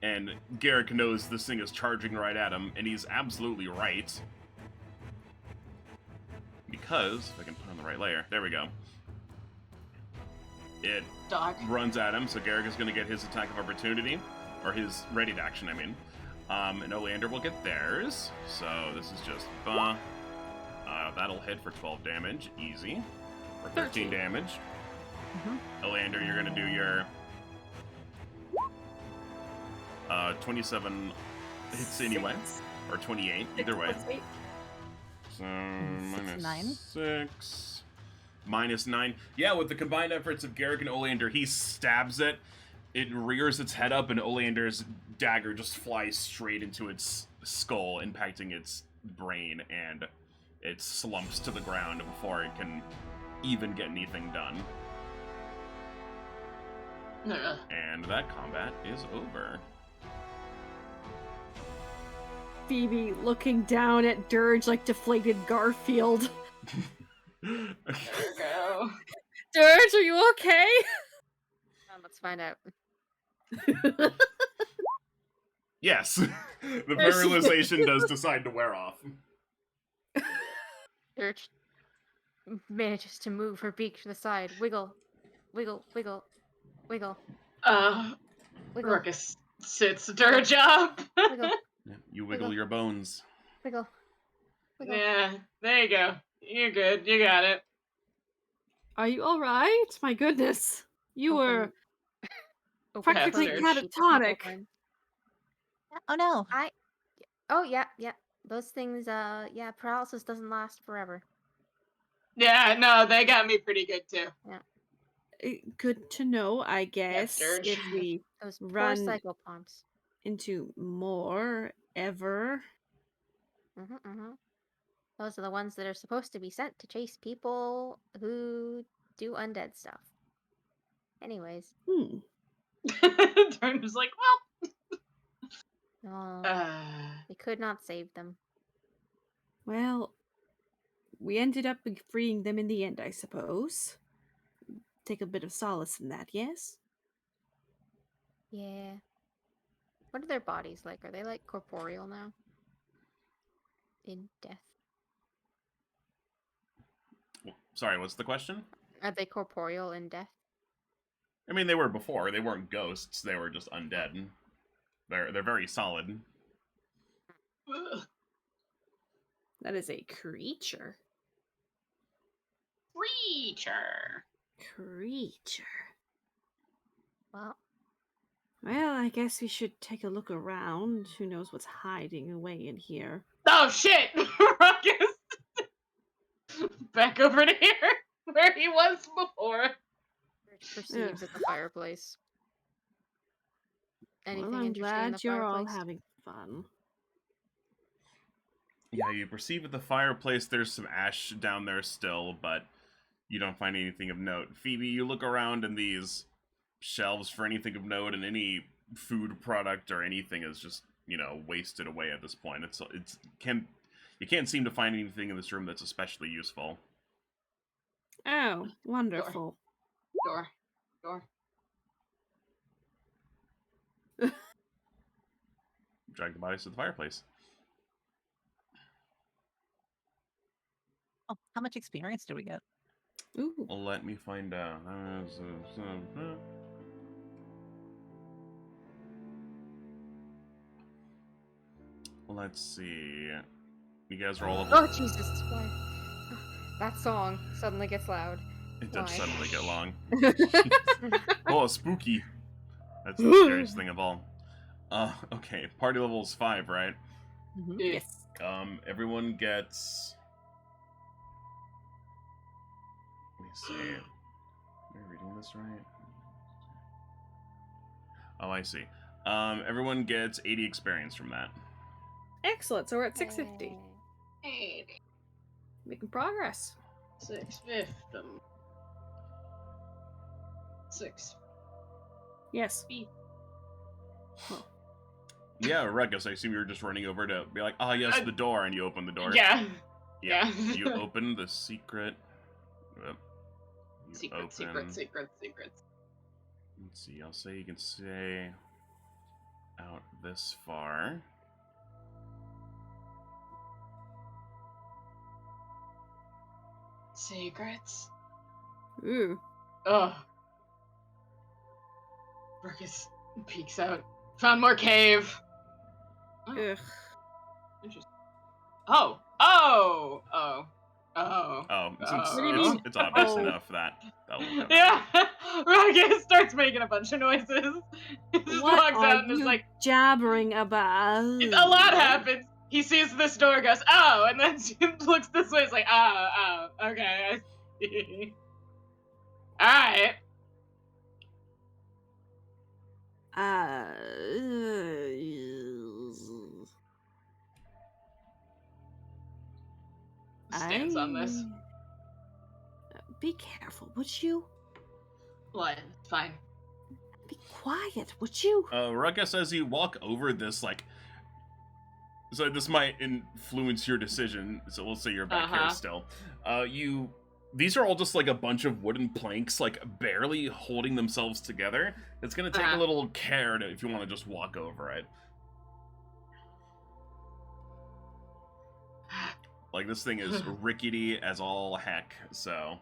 and Garrick knows this thing is charging right at him, and he's absolutely right. Because, if I can put on the right layer, there we go. It Dog. runs at him, so Garrick is going to get his attack of opportunity, or his ready to action, I mean. And Oleander will get theirs, so this is just that'll hit for 12 damage, easy. Or 13 damage. Oleander, you're going to do your 27 hits anyway, or 28, either way. So, minus 9. 6. Minus 9. Yeah, with the combined efforts of Garrick and Oleander, he stabs it. It rears its head up, and Oleander's dagger just flies straight into its skull, impacting its brain, and it slumps to the ground before it can even get anything done. And that combat is over. Phoebe looking down at Dirge like deflated Garfield. There we go. Dirge, are you okay? Let's find out. Yes, the paralyzation does decide to wear off. Dirge manages to move her beak to the side. Wiggle, wiggle, wiggle, wiggle, wiggle, Ruckus sits Dirge up. wiggle, You wiggle your bones. wiggle, wiggle. Yeah, there you go. You're good. You got it. Are you alright? My goodness. You were Open practically Dirge. catatonic. Oh no. Oh yeah. Those things. Yeah. Paralysis doesn't last forever. Yeah, no, they got me pretty good too. Good to know, I guess. Dirge. If we Those poor Run. psychopomps. into more ever. Those are the ones that are supposed to be sent to chase people who do undead stuff. Anyways, Dirge was like, no, well, we could not save them. Well, we ended up freeing them in the end, I suppose. Take a bit of solace in that, yes? Yeah. What are their bodies like? Are they like corporeal now? In death? Sorry, what's the question? Are they corporeal in death? I mean, they were before. They weren't ghosts. They were just undead. They're very solid. That is a creature. creature. Creature. Well, Well, I guess we should take a look around. Who knows what's hiding away in here? Oh shit! Ruckus! Back over to here, where he was before. perceives at the fireplace. Anything Well, I'm interesting in the glad you're all fireplace? having fun. Yeah, you perceive at the fireplace there's some ash down there still, but you don't find anything of note. Phoebe, you look around in these shelves for anything of note, and any food product or anything is just wasted away at this point. You can't seem to find anything in this room that's especially useful. Oh, wonderful. Door. Drag the bodies to the fireplace. Oh, how much experience do we get? Ooh. Let me find out. Let's see. You guys are all Oh, Jesus. Why? That song suddenly gets loud. It does Why? suddenly get long. Oh, spooky. That's the scariest thing of all. Okay, party level is 5, right? Mm-hmm. Yeah. Yes. Everyone gets... Let me see. Am I reading this right? Oh, I see. Everyone gets 80 experience from that. Excellent. So we're at 650. Hey, Making progress. 650. 6. Yes. Yeah, Ruckus, I assume you were just running over to be like, oh, yes, the door, and you open the door. Yeah. Yeah. Yeah. You open the secret... Secrets. Let's see, I'll say you can stay out this far. Secrets. Ooh. Ugh. Ruckus peeks out. Found more cave. Oh, Ugh. interesting. Oh. Oh. Oh, What do you mean? it's obvious Oh. enough that will come out. Yeah. Ruckus starts making a bunch of noises. He just What walks are out and is you like, jabbering about? a lot happens. He sees this door, goes, oh, and then she looks this way. It's like, oh, okay, I see. All right. Stance on this. Be careful, would you? What? Fine. Be quiet, would you? Ruckus, as you walk over this, so this might influence your decision, so we'll say you're back here still. These are all just like a bunch of wooden planks, like barely holding themselves together. It's gonna take a little care if you want to just walk over it. Like, this thing is rickety as all heck, so...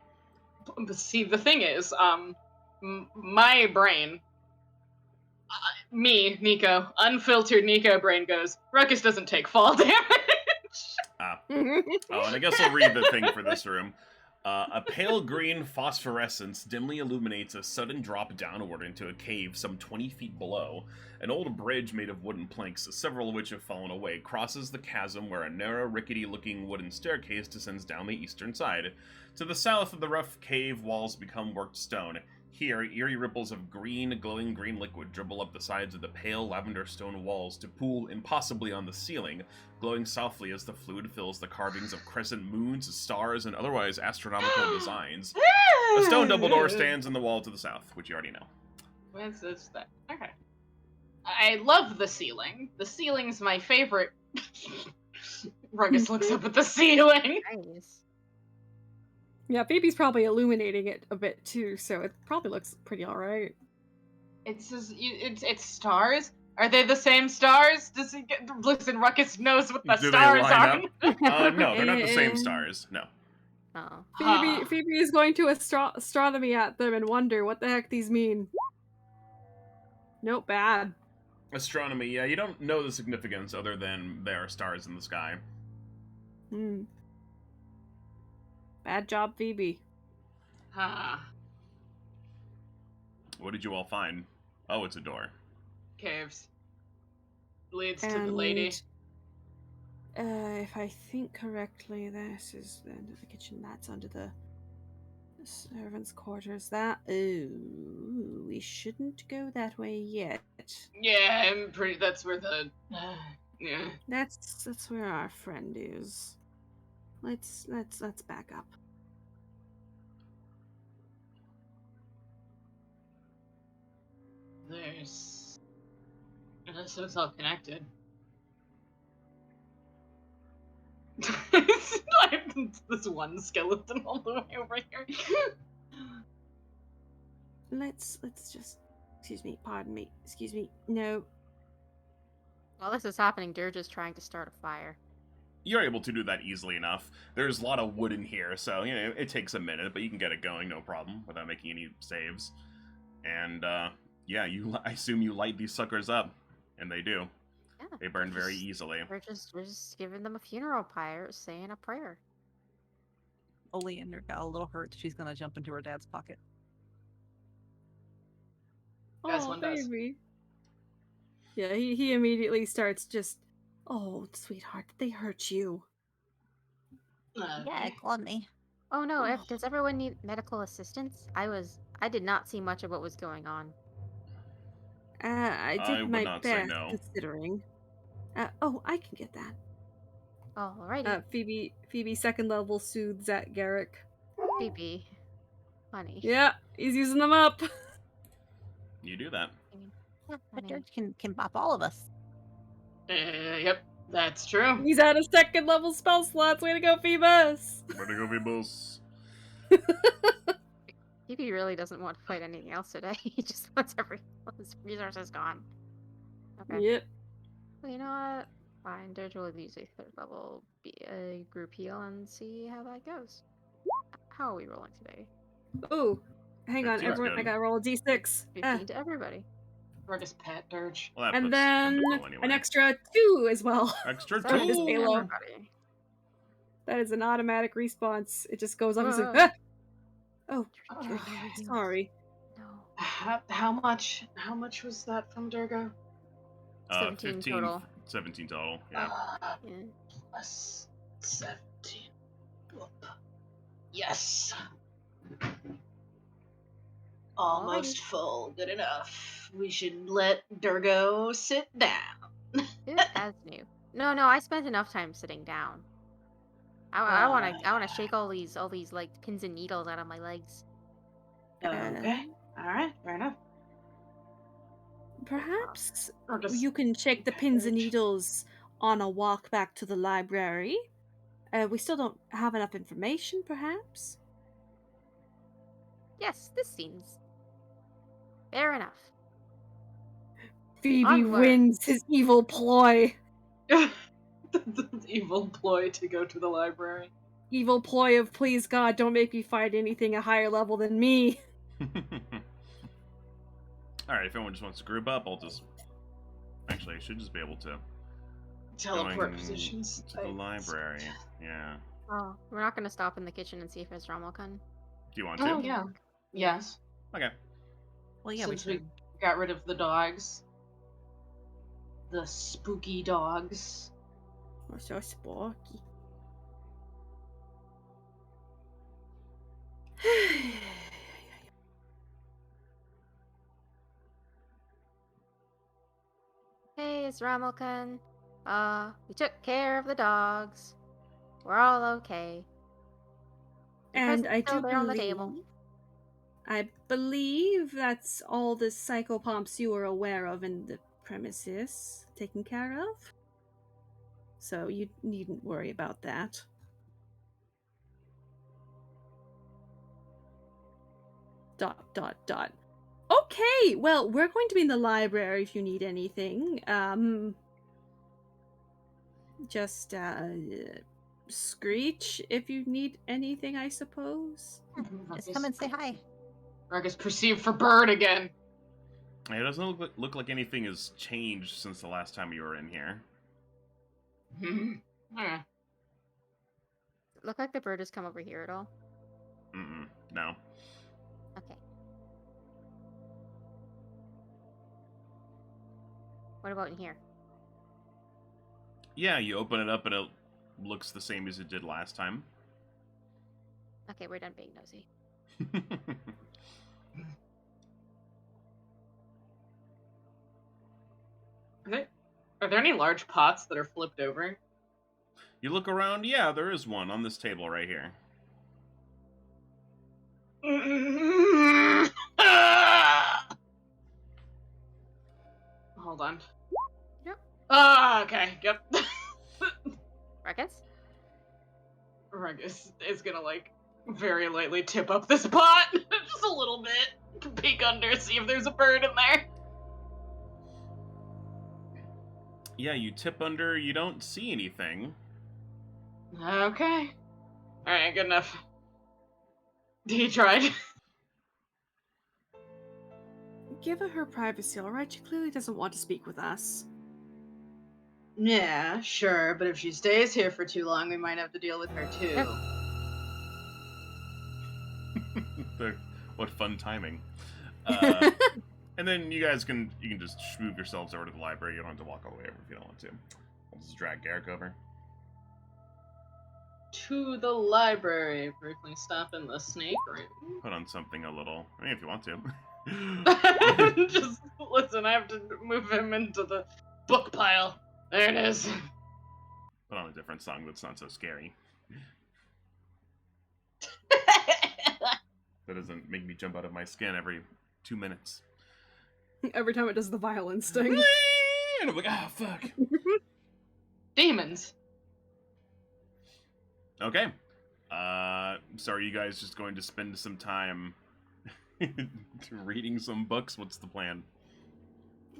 See, the thing is, my brain, me, Nico, unfiltered Nico brain goes, Ruckus doesn't take fall damage. Oh, and I guess I'll read the thing for this room. A pale green phosphorescence dimly illuminates a sudden drop downward into a cave some 20 feet below. An old bridge made of wooden planks, several of which have fallen away, crosses the chasm where a narrow, rickety-looking wooden staircase descends down the eastern side. To the south, the rough cave walls become worked stone. Here, eerie ripples of glowing green liquid dribble up the sides of the pale lavender stone walls to pool impossibly on the ceiling, glowing softly as the fluid fills the carvings of crescent moons, stars, and otherwise astronomical designs. A stone double door stands in the wall to the south, which you already know. What's this? Okay. I love the ceiling. The ceiling's my favorite. Ruckus looks up at the ceiling. Nice. Yeah, Phoebe's probably illuminating it a bit too, so it probably looks pretty alright. It's stars. Are they the same stars? Does he get? Listen, Ruckus knows what the Do they stars line are. No, they're not the same stars. No. Oh. Phoebe is going to astronomy at them and wonder what the heck these mean. Nope, bad. Astronomy, yeah, you don't know the significance other than there are stars in the sky. Hmm. Bad job, Phoebe. What did you all find? Oh, it's a door. Caves. Leads to the lady. If I think correctly, this is the end of the kitchen. That's under the servants' quarters. Ooh, we shouldn't go that way yet. Yeah, I'm pretty. That's where the. Yeah. That's where our friend is. Let's back up. So it's all connected. this one skeleton all the way over here. Let's just. Excuse me. Pardon me. Excuse me. No. While this is happening, Dirge is trying to start a fire. You're able to do that easily enough. There's a lot of wood in here, so, you know, it takes a minute, but you can get it going, no problem, without making any saves. And, yeah, I assume you light these suckers up, and they do. Yeah, They burn very just- easily. We're just giving them a funeral pyre, saying a prayer. Oleander got a little hurt. She's gonna jump into her dad's pocket. As Oh, one does. baby. Yeah, he immediately starts just. Oh, sweetheart, they hurt you. Okay. called me. Oh no, Oh. does everyone need medical assistance? I did not see much of what was going on. I I did would my not say best, no. considering. Oh, I can get that. Alrighty, Phoebe second level soothes at Garrick. Phoebe. Honey. Yeah, he's using them up. You do that. Honey. Dirge can pop all of us. Yep, that's true. He's out of second level spell slots. Way to go, Phoebus! Where to go, Phoebus? Phoebe really doesn't want to fight anything else today. He just wants all his resources gone. Okay. Yep. Well, you know what? Fine, Dirge will use a third level group heal and see how that goes. How are we rolling today? Ooh, hang on, 15's everyone. good. I gotta roll a d6. 15 to everybody. Ruckus Pat Dirge. Well, that And puts then them below anyway. an extra 2 as well. Extra Sorry, two! just Halo. Everybody. That is an automatic response. It just goes off. He's like, Whoa. ah! Oh, Oh, sorry. No. how much was that from Durgo? 17 15, total. 17 total, yeah. Yeah. Plus 17. Whoop. Yes. Almost full. Good enough. We should let Durgo sit down. Good as new. No, I spent enough time sitting down. I wanna shake all these like pins and needles out of my legs. Okay. Alright, fair enough. Perhaps Ruckus. you can shake the pins and Dirge. needles on a walk back to the library. We still don't have enough information, perhaps? Yes, this seems fair enough. Phoebe Onward. wins his evil ploy. The evil ploy to go to the library. Evil ploy of, please God, don't make me fight anything a higher level than me. Alright, if anyone just wants to group up, I'll just... Actually, I should just be able to... Teleport going positions. to the library. Yeah. Oh, we're not gonna stop in the kitchen and see if Miss Rommelkun. Do you want to? Oh, yeah. Yes. Okay. Well, yeah, Since we we got rid of the dogs. The spooky dogs. We're so spooky. Hey, it's Rommelkun. We took care of the dogs. We're all okay. The And present's I still do there on the table. I believe that's all the psychopomps you are aware of in the premises taken care of. So you needn't worry about that. Dot. Okay, well, we're going to be in the library if you need anything. Just screech if you need anything, I suppose. just come and say hi. Ruckus perceived for bird again. It doesn't look like anything has changed since the last time you were in here. Alright. Look like the bird has come over here at all. No. Okay. What about in here? Yeah, you open it up and it looks the same as it did last time. Okay, we're done being nosy. Are there any large pots that are flipped over? You look around, yeah, there is one on this table right here. Hold on. Yep. Ah, okay. Yep. Ruckus? Ruckus is gonna, like, very lightly tip up this pot. Just a little bit. Peek under, see if there's a bird in there. Yeah, you tip under, you don't see anything. Okay. Alright, good enough. He tried. Give her privacy, alright? She clearly doesn't want to speak with us. Yeah, sure, but if she stays here for too long, we might have to deal with her too. What fun timing. And then you can just move yourselves over to the library. You don't have to walk all the way over if you don't want to. I'll just drag Garrick over. To the library. Briefly stop in the snake room. Put on something a little. I mean, if you want to. Just listen, I have to move him into the book pile. There it is. Put on a different song that's not so scary. That doesn't make me jump out of my skin every 2 minutes. Every time it does the violence thing. And I'm like, ah, fuck. Demons. Okay. So are you guys just going to spend some time reading some books? What's the plan?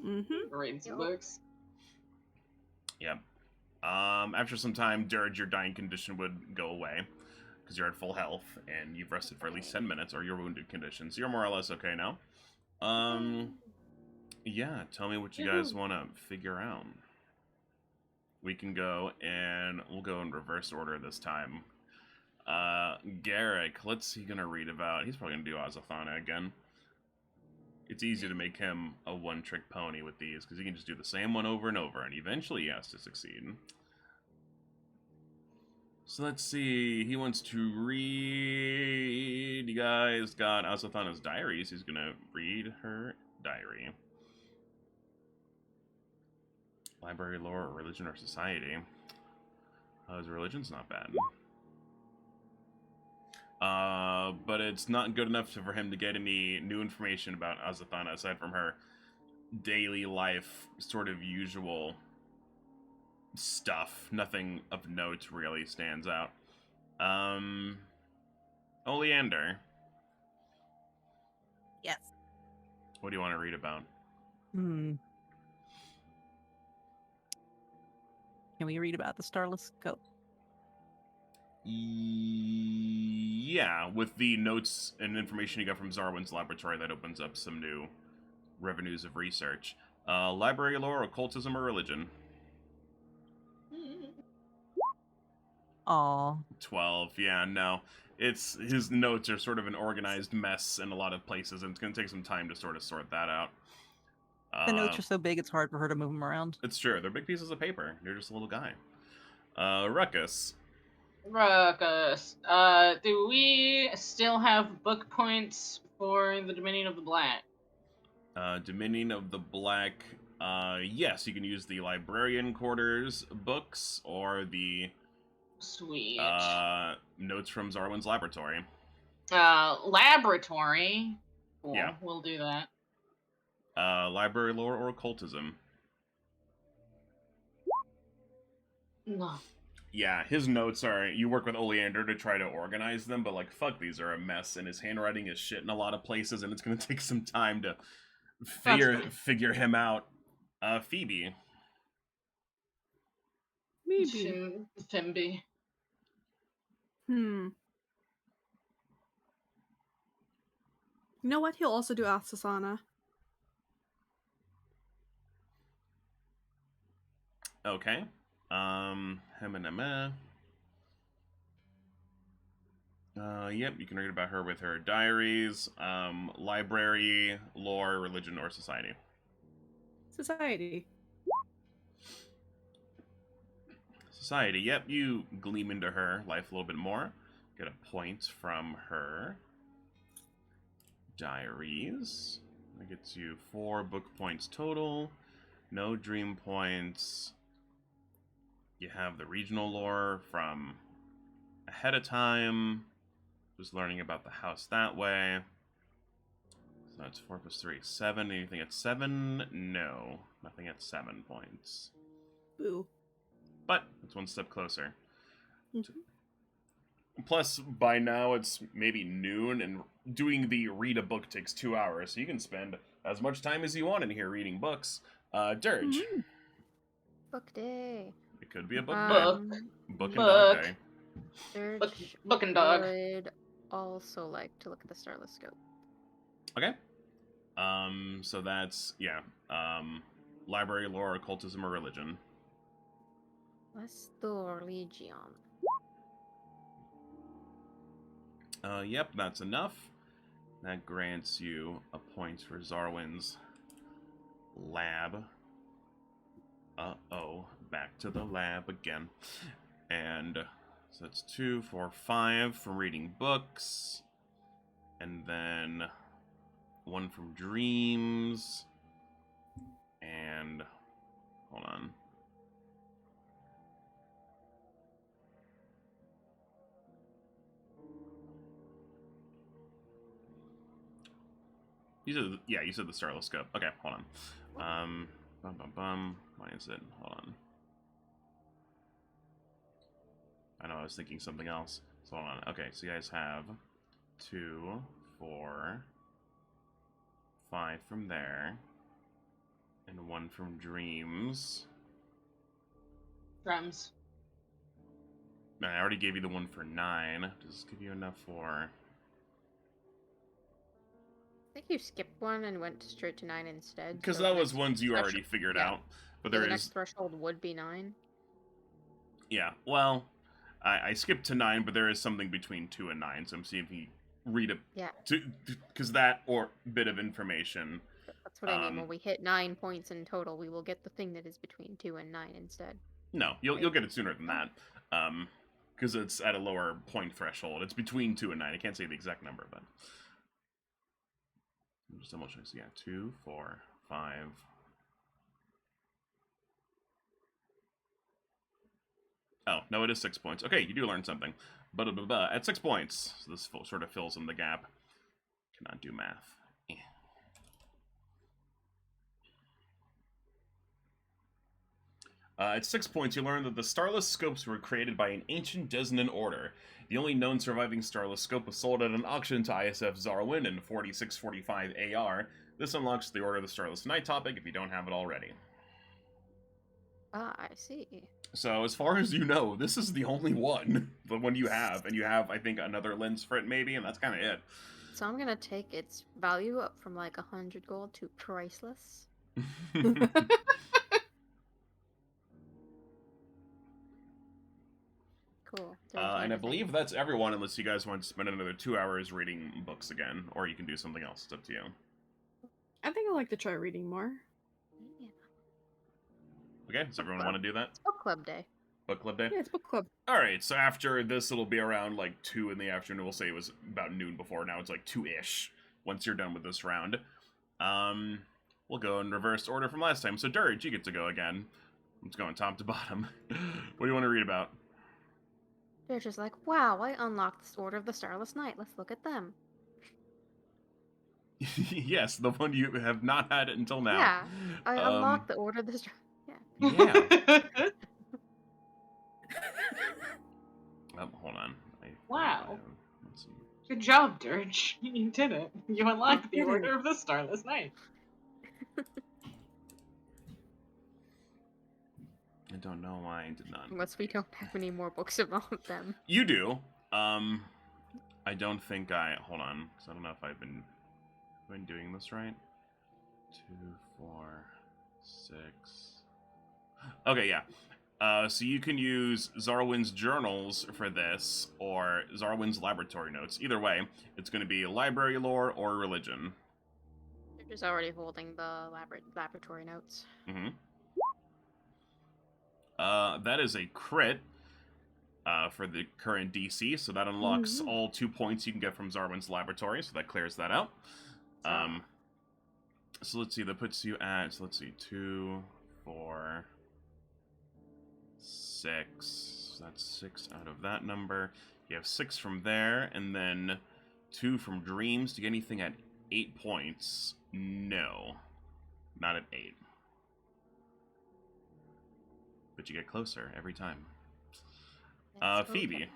Mm-hmm. Read some books. Yep. After some time, Dirge, your dying condition would go away because you're at full health and you've rested for at least 10 minutes, or your wounded condition. So you're more or less okay now. Yeah, tell me what you guys want to figure out. We can go and we'll go in reverse order this time. Garrick, what's he gonna read about? He's probably gonna do Azathana again. It's easy to make him a one-trick pony with these, because he can just do the same one over and over, and eventually he has to succeed. So let's see, he wants to read... You guys got Azathana's diaries. He's gonna read her diary. Library, lore, or religion, or society. His religion's not bad. But it's not good enough for him to get any new information about Azathana aside from her daily life, sort of usual stuff. Nothing of note really stands out. Oleander. Yes. What do you want to read about? Can we read about the Starless Scope? Yeah, with the notes and information you got from Zarwin's laboratory, that opens up some new revenues of research. Library lore, occultism, or religion? Aw. 12, yeah, no. His notes are sort of an organized mess in a lot of places, and it's going to take some time to sort that out. The notes are so big, it's hard for her to move them around. It's true. They're big pieces of paper. You're just a little guy. Ruckus. Ruckus. Do we still have book points for the Dominion of the Black? Dominion of the Black. Yes, you can use the Librarian Quarters books or the Sweet. notes from Zarwin's laboratory. Laboratory. Cool. Yeah. We'll do that. Library lore or occultism. No. Yeah, his notes are, you work with Oleander to try to organize them, but like, fuck, these are a mess, and his handwriting is shit in a lot of places, and it's gonna take some time to figure him out. Phoebe. Maybe. Fimby. You know what? He'll also do Azathana. Okay. Yep, you can read about her with her diaries, library, lore, religion, or society. Society. Society, yep, you gleam into her life a little bit more. Get a point from her diaries. That gets you 4 book points total. No dream points. You have the regional lore from ahead of time. Just learning about the house that way. So that's 4 plus 3, 7. Anything at 7? No. Nothing at 7 points. Boo. But it's one step closer. Plus, by now it's maybe noon, and doing the read a book takes 2 hours, so you can spend as much time as you want in here reading books. Dirge. Mhm. Book day. It could be a book day. Book. Book and dog Book. day. Dirge Book and dog. would also like to look at the Starless Scope. Okay. So that's, yeah. Library, lore, occultism, or religion. Let's do religion. Yep, that's enough. That grants you a point for Zarwin's lab. Uh-oh, back to the lab again. And so that's 2, 4, 5 from reading books. And then 1 from dreams. And, hold on. You said the Starless Scope. Okay, hold on. Why is it? Hold on. I know I was thinking something else. So hold on. Okay, so you guys have 2, 4, 5 from there, and 1 from dreams. Drums. And I already gave you the 1 for 9. Does this give you enough for? I think you skipped one and went straight to 9 instead. Because so that the was next ones you already threshold- figured yeah. out. But So there the is. next threshold would be 9. Yeah. Well, I skipped to 9, but there is something between 2 and 9. So I'm seeing if you read it. Yeah. Because that or bit of information. That's what I mean. When we hit 9 points in total, we will get the thing that is between 2 and 9 instead. No, you'll get it sooner than that. Because it's at a lower point threshold. It's between 2 and 9. I can't say the exact number, but just double check. So yeah, 2, 4, 5. Oh no, it is 6 points. Okay, you do learn something. But at 6 points, so this sort of fills in the gap. Cannot do math. At 6 points, you learn that the Starless Scopes were created by an ancient Desnan order. The only known surviving Starless Scope was sold at an auction to ISF Zarwin in 4645 AR. This unlocks the Order of the Starless Night topic if you don't have it already. Ah, I see. So, as far as you know, this is the only one. The one you have. And you have, I think, another lens for it, maybe, and that's kind of it. So I'm gonna take its value up from like 100 gold to priceless. Cool. And I believe that's everyone, unless you guys want to spend another 2 hours reading books again, or you can do something else. It's up to you. I think I'd like to try reading more. Yeah. Okay, does everyone want to do that? It's book club day. Book club day? Yeah, it's book club. Alright, so after this, it'll be around like 2 in the afternoon. We'll say it was about noon before. Now it's like 2-ish once you're done with this round. We'll go in reverse order from last time. So, Dirge, you get to go again. Let's go on top to bottom. What do you want to read about? They're just like, wow, I unlocked this Order of the Starless Night. Let's look at them. Yes, the one you have not had it until now. Yeah, I unlocked the Order of the Starless. Yeah. Yeah. Hold on. Wow. Let's see. Good job, Dirge. You did it. You unlocked the did it. Order of the Starless Night. I don't know why I did not. Unless we don't have any more books about them. You do. I don't think I. Hold on, because I don't know if I've been doing this right. 2, 4, 6. Okay, yeah. So you can use Zarwin's journals for this, or Zarwin's laboratory notes. Either way, it's going to be library lore or religion. They're just already holding the laboratory notes. Mm-hmm. That is a crit for the current DC, so that unlocks all 2 points you can get from Zarwin's laboratory, so that clears that out. So let's see, that puts you at, so let's see, 2, 4, 6. That's 6 out of that number. You have 6 from there, and then 2 from dreams. Do you get anything at 8 points? No. Not at 8. But you get closer every time. That's Phoebe. okay.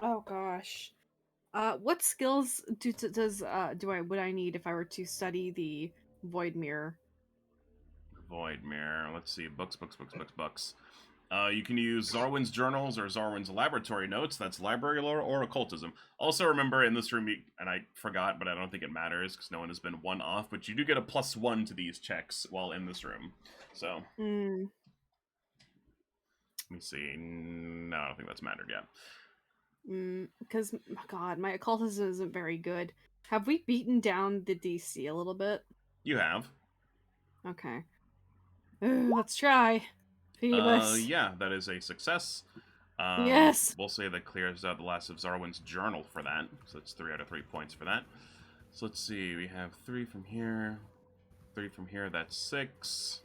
Oh gosh. What skills would I need if I were to study the Void Mirror? Void Mirror. Let's see. Books. You can use Zarwin's journals or Zarwin's laboratory notes. That's library lore or occultism. Also, remember in this room, and I forgot, but I don't think it matters because no one has been one off. But you do get a +1 to these checks while in this room. So let me see. No, I don't think that's mattered yet. Because, God, my occultism isn't very good. Have we beaten down the DC a little bit? You have. Okay. Let's try. Phoebus. Yeah, that is a success. Yes. We'll say that clears out the last of Zarwin's journal for that. So that's 3 out of 3 points for that. So let's see. We have 3 from here. 3 from here. That's 6.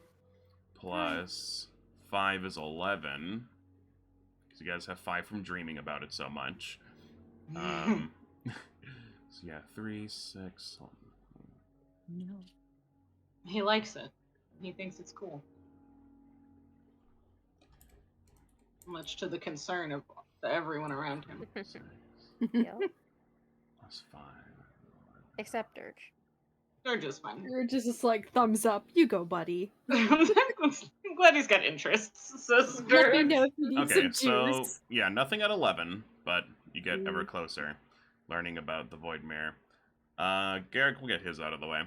Plus 5 is 11. Because you guys have 5 from dreaming about it so much. So yeah, 3, 6. No. He likes it. He thinks it's cool. Much to the concern of everyone around him. 6 Yeah. plus 5. Except Dirge. They're just fine. You're just like, thumbs up. You go, buddy. I'm glad he's got interests, Let me know sister. if you need Okay, some so juice. yeah, nothing at 11, but you get ever closer learning about the Void Mirror. Garrick will get his out of the way.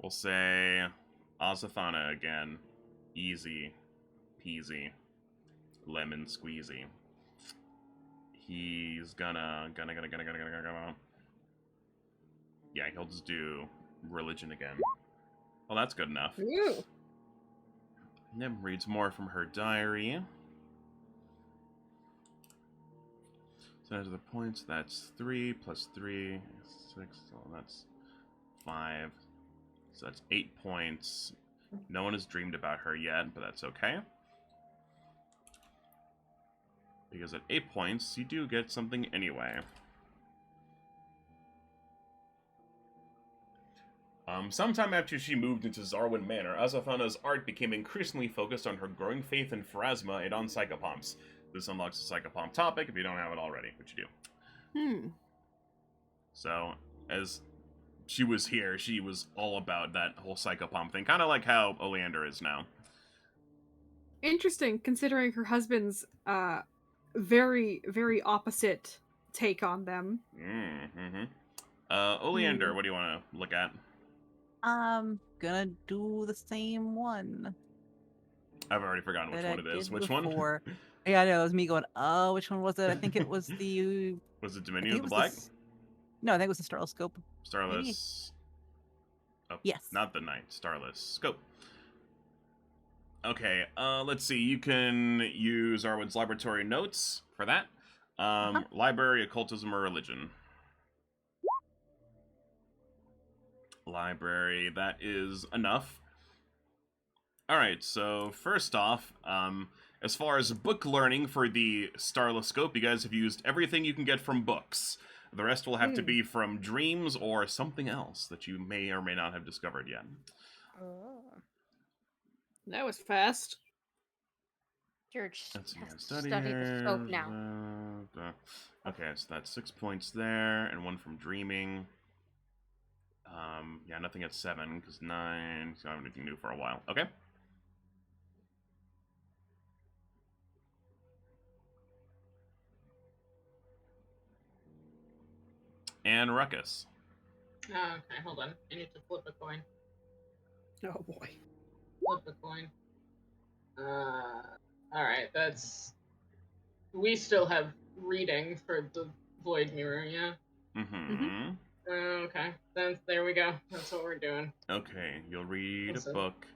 We'll say Azathana again. Easy peasy. Lemon squeezy. He's gonna. Yeah, he'll just do religion again. Well, that's good enough. Ooh. Yep, reads more from her diary. So those are the points. That's 3 plus 3, 6. So that's 5. So that's 8 points. No one has dreamed about her yet, but that's okay. Because at 8 points, you do get something anyway. Sometime after she moved into Zarwin Manor, Azathana's art became increasingly focused on her growing faith in Pharasma and on psychopomps. This unlocks a psychopomp topic if you don't have it already, which you do. So, as she was here, she was all about that whole psychopomp thing, kind of like how Oleander is now. Interesting, considering her husband's very, very opposite take on them. Oleander, what do you want to look at? I'm gonna do the same one. I've already forgotten which one it is. Which one? Yeah, I know. It was me going, oh, which one was it? I think it was the... Was it Dominion of the Black? No, I think it was the Starless Scope. Starless... Oh, yes. Not the Knight. Starless Scope. Okay, let's see. You can use Arwen's laboratory notes for that. Library, occultism, or religion. Library, that is enough. Alright, so first off, as far as book learning for the Starless Scope, you guys have used everything you can get from books. The rest will have to be from dreams or something else that you may or may not have discovered yet. Oh. That was fast. Dirge Let's see, has to study study the here. scope now. Okay, so that's 6 points there, and 1 from dreaming. Yeah, nothing at 7, because 9, so I don't have anything new for a while. Okay. And Ruckus. Oh, okay, hold on. I need to flip a coin. Oh boy. Flip a coin. Alright, that's... We still have reading for the Void Mirror, yeah? Mm-hmm. Okay, then there we go. That's what we're doing. Okay, you'll read Awesome. a book.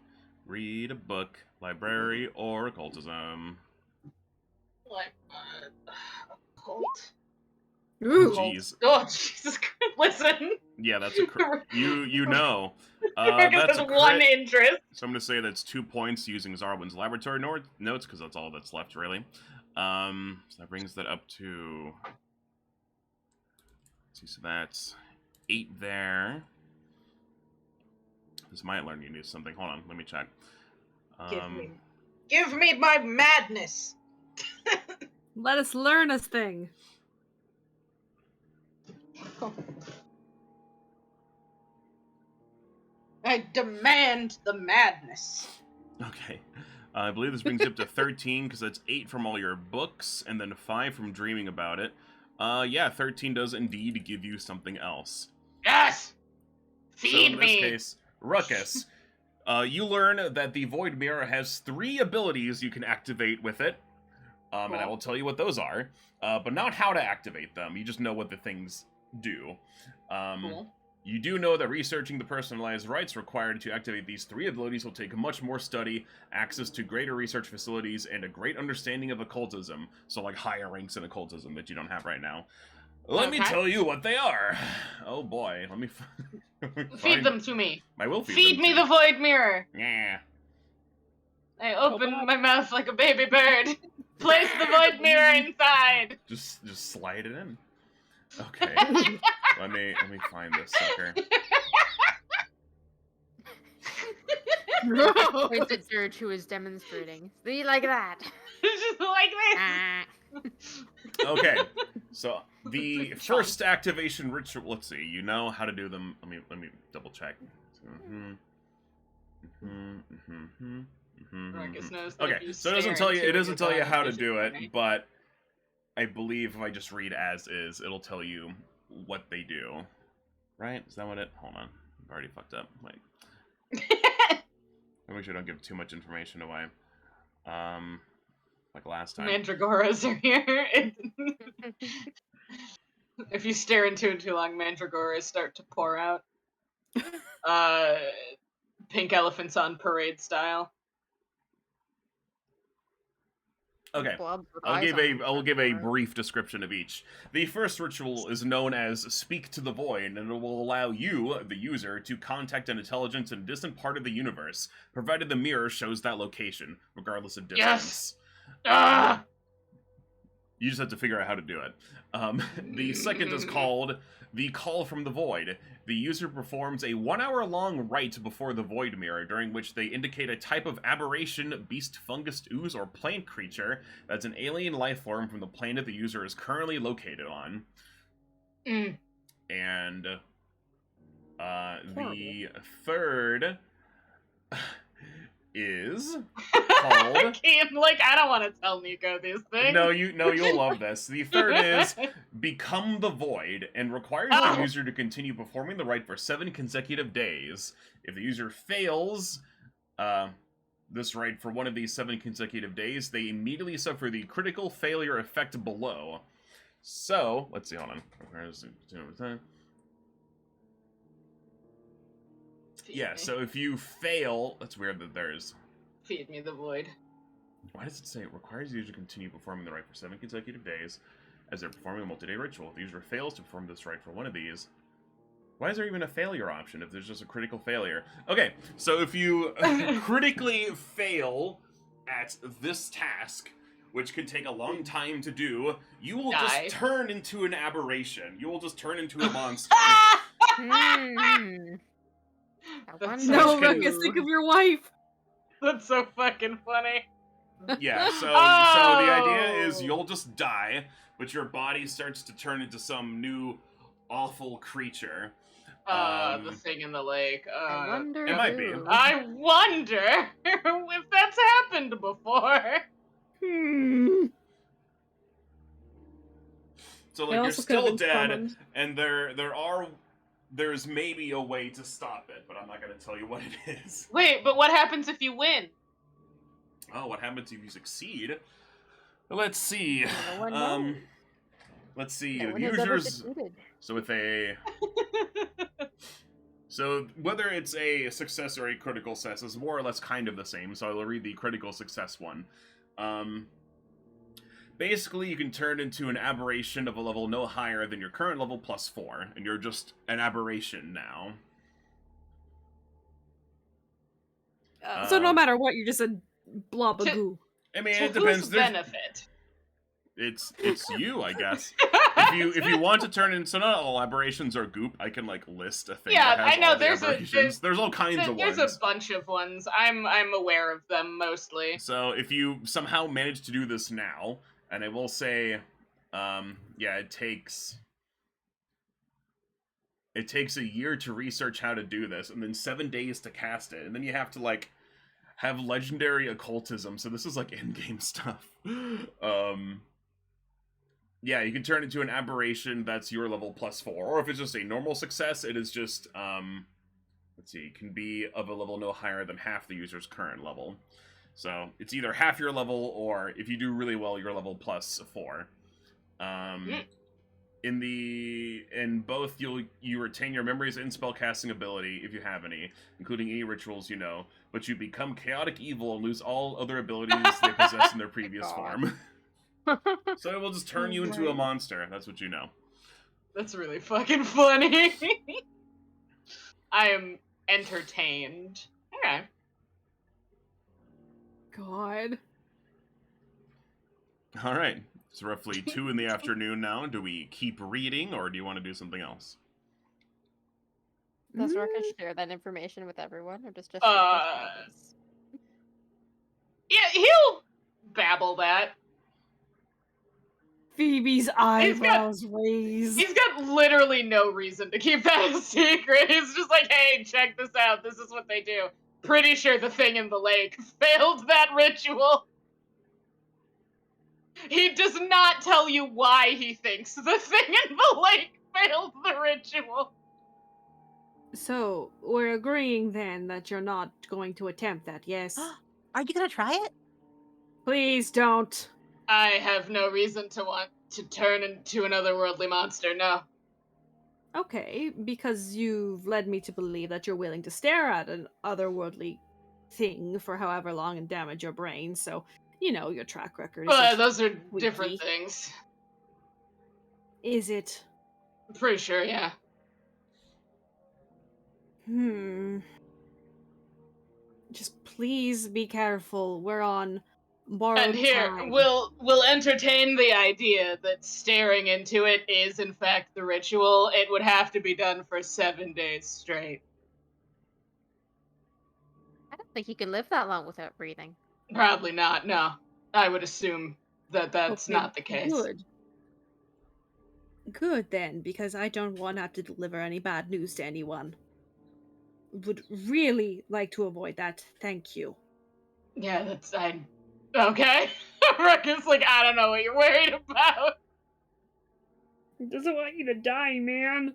Read a book. Library or occultism. Like, occult? Ooh. Jeez. Oh, Jesus Christ, listen! Yeah, that's a you know. That's That's a one crit. interest. So I'm going to say that's 2 points using Zarwin's laboratory notes, because that's all that's left, really. So that brings that up to... Let's see, so that's 8 there. This might learn you to do something. Hold on, let me check. Give me my madness. Let us learn a thing. I demand the madness. Okay. I believe this brings you up to 13, because that's 8 from all your books, and then 5 from dreaming about it. Yeah, 13 does indeed give you something else. Yes! So Feed in this me! case, Ruckus, you learn that the Void Mirror has 3 abilities you can activate with it, and I Cool. will tell you what those are, but not how to activate them. You just know what the things do. Cool. You do know that researching the personalized rights required to activate these 3 abilities will take much more study, access to greater research facilities, and a great understanding of occultism, so like higher ranks in occultism that you don't have right now. Let me Okay. tell you what they are. Oh boy, let me Feed them to me. I will feed Feed them me to the void mirror. Yeah. I open up. my mouth like a baby bird. Place the void mirror inside. Just slide it in. Okay. let me find this sucker. Points at Dirge, who is demonstrating. See, like that. Just like this. Ah. Okay. So the first activation ritual, let's see. You know how to do them. Let me double check. Ruckus knows that Okay, if you so it doesn't stare tell you. into It doesn't you're tell you done how to vision do it, learning. but I believe if I just read as is, it'll tell you what they do. Right? Is that what it? Hold on, I've already fucked up. Like, I make sure I don't give too much information away. Like last time. Mandragoras are here. If you stare into it too long, mandragoras start to pour out. Pink elephants on parade style. Okay. Blobs with I'll eyes give on a them I'll give a somewhere. brief description of each. The first ritual is known as Speak to the Void, and it will allow you, the user, to contact an intelligence in a distant part of the universe, provided the mirror shows that location, regardless of distance. Ah! You just have to figure out how to do it. The second is called the Call from the Void. The user performs a 1-hour-long rite before the Void Mirror, during which they indicate a type of aberration, beast, fungus, ooze, or plant creature that's an alien life form from the planet the user is currently located on. And the third is called... I don't want to tell Nico these things. No, you'll love this. The third is Become the Void, and requires the user to continue performing the rite for 7 consecutive days. If the user fails this rite for one of these 7 consecutive days, they immediately suffer the critical failure effect below. So, let's see, hold on. Yeah, so if you fail... That's weird that there's... Feed me the void. Why does it say it requires the user to continue performing the rite for 7 consecutive days as they're performing a multi-day ritual? If the user fails to perform this rite for one of these, why is there even a failure option if there's just a critical failure? Okay, so if you critically fail at this task, which can take a long time to do, you will Die. just turn into an aberration. You will just turn into a monster. I wonder No, Which can- Ruckus, think of your wife. That's so fucking funny. Yeah, so the idea is Oh. you'll just die, but your body starts to turn into some new awful creature. The thing in the lake. I wonder. it might be. who. I wonder if that's happened before. So It like you're also still could've been dead, summoned. and there's maybe a way to stop it, but I'm not gonna tell you what it is. Wait, but what happens if you win? Oh, what happens if you succeed? Let's see. No one knows. Let's see. No one has ever Users. succeeded. So with a. So whether it's a success or a critical success is more or less kind of the same. So I'll read the critical success one. Basically, you can turn into an aberration of a level no higher than your current level plus 4, and you're just an aberration now. So no matter what, you're just a blob of To- goo. I mean, To it depends. whose There's- benefit? It's you, I guess. If you want to turn in, so not all aberrations are goop. I can like list a thing Yeah, that has I know, all the there's a- aberrations. There's all kinds of There's ones. a bunch of ones. I'm aware of them mostly. So if you somehow manage to do this now, and I will say, yeah, it takes it takes a year to research how to do this, and then 7 days to cast it, and then you have to like have legendary occultism. So this is like in-game stuff. Yeah, you can turn it into an aberration that's your level +4, or if it's just a normal success, it is just let's see, can be of a level no higher than half the user's current level. So it's either half your level, or if you do really well, your level +4. In both, you retain your memories and spellcasting ability if you have any, including any rituals you know, but you become chaotic evil and lose all other abilities they possess in their previous form. So it will just turn you into a monster. That's what you know. That's really fucking funny. I am entertained. Okay. God. All right. It's roughly 2 in the afternoon now. Do we keep reading, or do you want to do something else? Does Ruckus share that information with everyone, or just Yeah, he'll babble that. Phoebe's eyebrows raised. He's got literally no reason to keep that a secret. He's just like, hey, check this out. This is what they do. Pretty sure the thing in the lake failed that ritual. He does not tell you why he thinks the thing in the lake failed the ritual. So, we're agreeing then that you're not going to attempt that, yes? Are you gonna try it? Please don't. I have no reason to want to turn into an otherworldly monster, no. Okay, because you've led me to believe that you're willing to stare at an otherworldly thing for however long and damage your brain, so, you know, your track record is But those are squeaky. different things. Is it? I'm pretty sure, yeah. Just please be careful. We're on borrowed And here, time. we'll entertain the idea that staring into it is in fact the ritual. It would have to be done for 7 days straight. I don't think you can live that long without breathing. Probably not, no. I would assume that that's Okay, not the case. Good. Good then, because I don't want to have to deliver any bad news to anyone. Would really like to avoid that. Thank you. Yeah, okay. Ruckus, like, I don't know what you're worried about. He doesn't want you to die, man.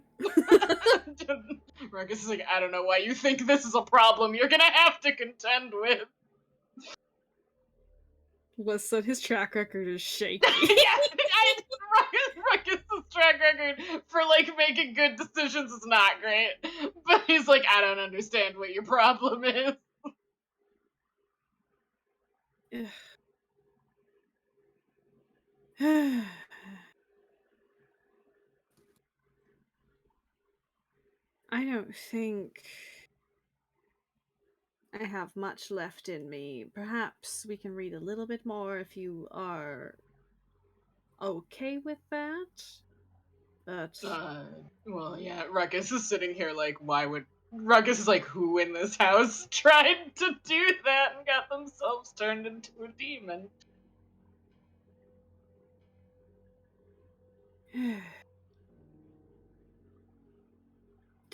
Ruckus is like, I don't know why you think this is a problem you're gonna have to contend with. Listen, his track record is shaky. Yeah, Ruckus' track record for, like, making good decisions is not great. But he's like, I don't understand what your problem is. I don't think I have much left in me. Perhaps we can read a little bit more if you are okay with that. But Well, yeah, Ruckus is sitting here like, Ruckus is like, who in this house tried to do that and got themselves turned into a demon?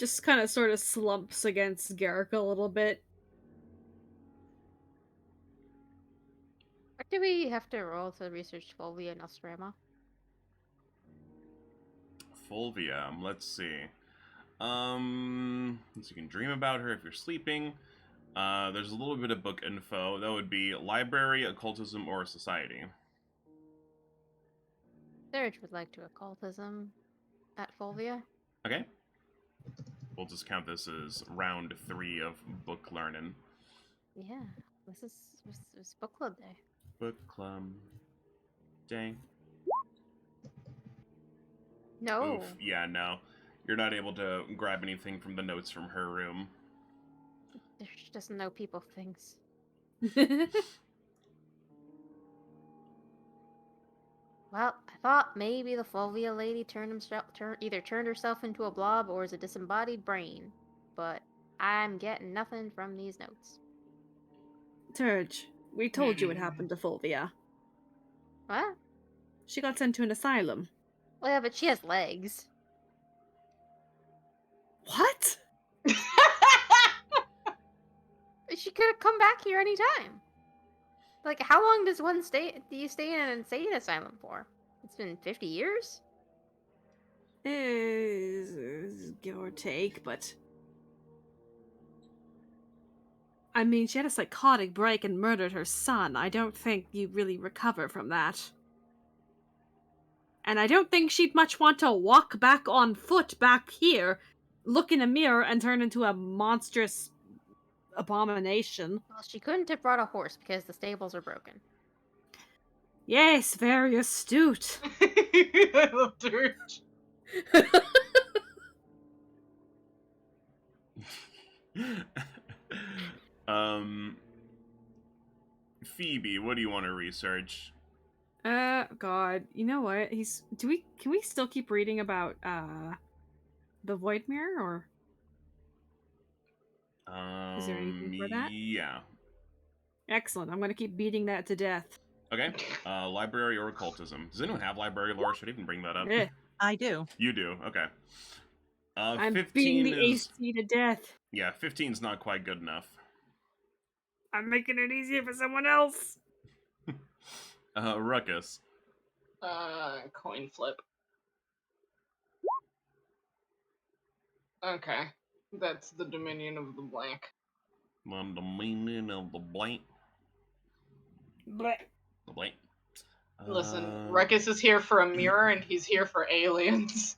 just kind of sort of slumps against Garrick a little bit. What do we have to roll to research Fulvia and Nostrama? Fulvia, let's see. So you can dream about her if you're sleeping. There's a little bit of book info. That would be library, occultism, or society. Dirge would like to occultism at Fulvia. Okay. We'll just count this as round 3 of book learning. Yeah, this is book club day. Book club day. No. Oof. Yeah, no. You're not able to grab anything from the notes from her room. Dirge doesn't know people things. Well, I thought maybe the Fulvia lady either turned herself into a blob or is a disembodied brain, but I'm getting nothing from these notes. Dirge, we told you what happened to Fulvia. What? She got sent to an asylum. Well, yeah, but she has legs. What? She could have come back here anytime. Like, how long does one do you stay in an insane asylum for? It's been 50 years? Give or take, but... I mean, she had a psychotic break and murdered her son. I don't think you really recover from that. And I don't think she'd much want to walk back on foot back here, look in a mirror, and turn into a monstrous abomination. Well, she couldn't have brought a horse because the stables are broken. Yes, very astute. I love Dirge. Phoebe, what do you want to research? God, you know what? Can we still keep reading about, the Void Mirror, or? Is there anything for that? Yeah. Excellent, I'm gonna keep beating that to death. Okay. Library or occultism. Does anyone have library lore? Should I even bring that up? Eh, I do. You do. Okay. I'm 15 beating the is... AC to death. Yeah, 15's not quite good enough. I'm making it easier for someone else. Ruckus. Coin flip. Okay. That's the Dominion of the Blank. The meaning of the blank. Blech. The blank. Listen, Ruckus is here for a mirror and he's here for aliens.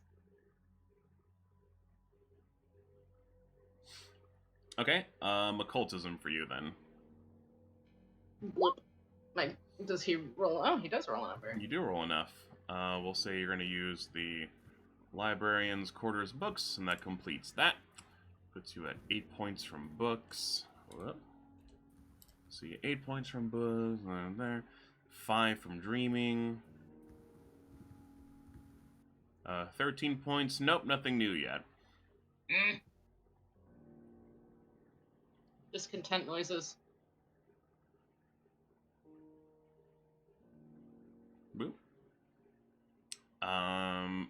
Okay, occultism for you then. Blip. Like, does he roll? Oh, he does roll over. You do roll enough. We'll say you're going to use the librarian's quarters books, and that completes that. Puts you at 8 points from books. Whoop. So you 8 points from books, and there. 5 from dreaming. 13 points. Nope, nothing new yet. Discontent noises. Boop.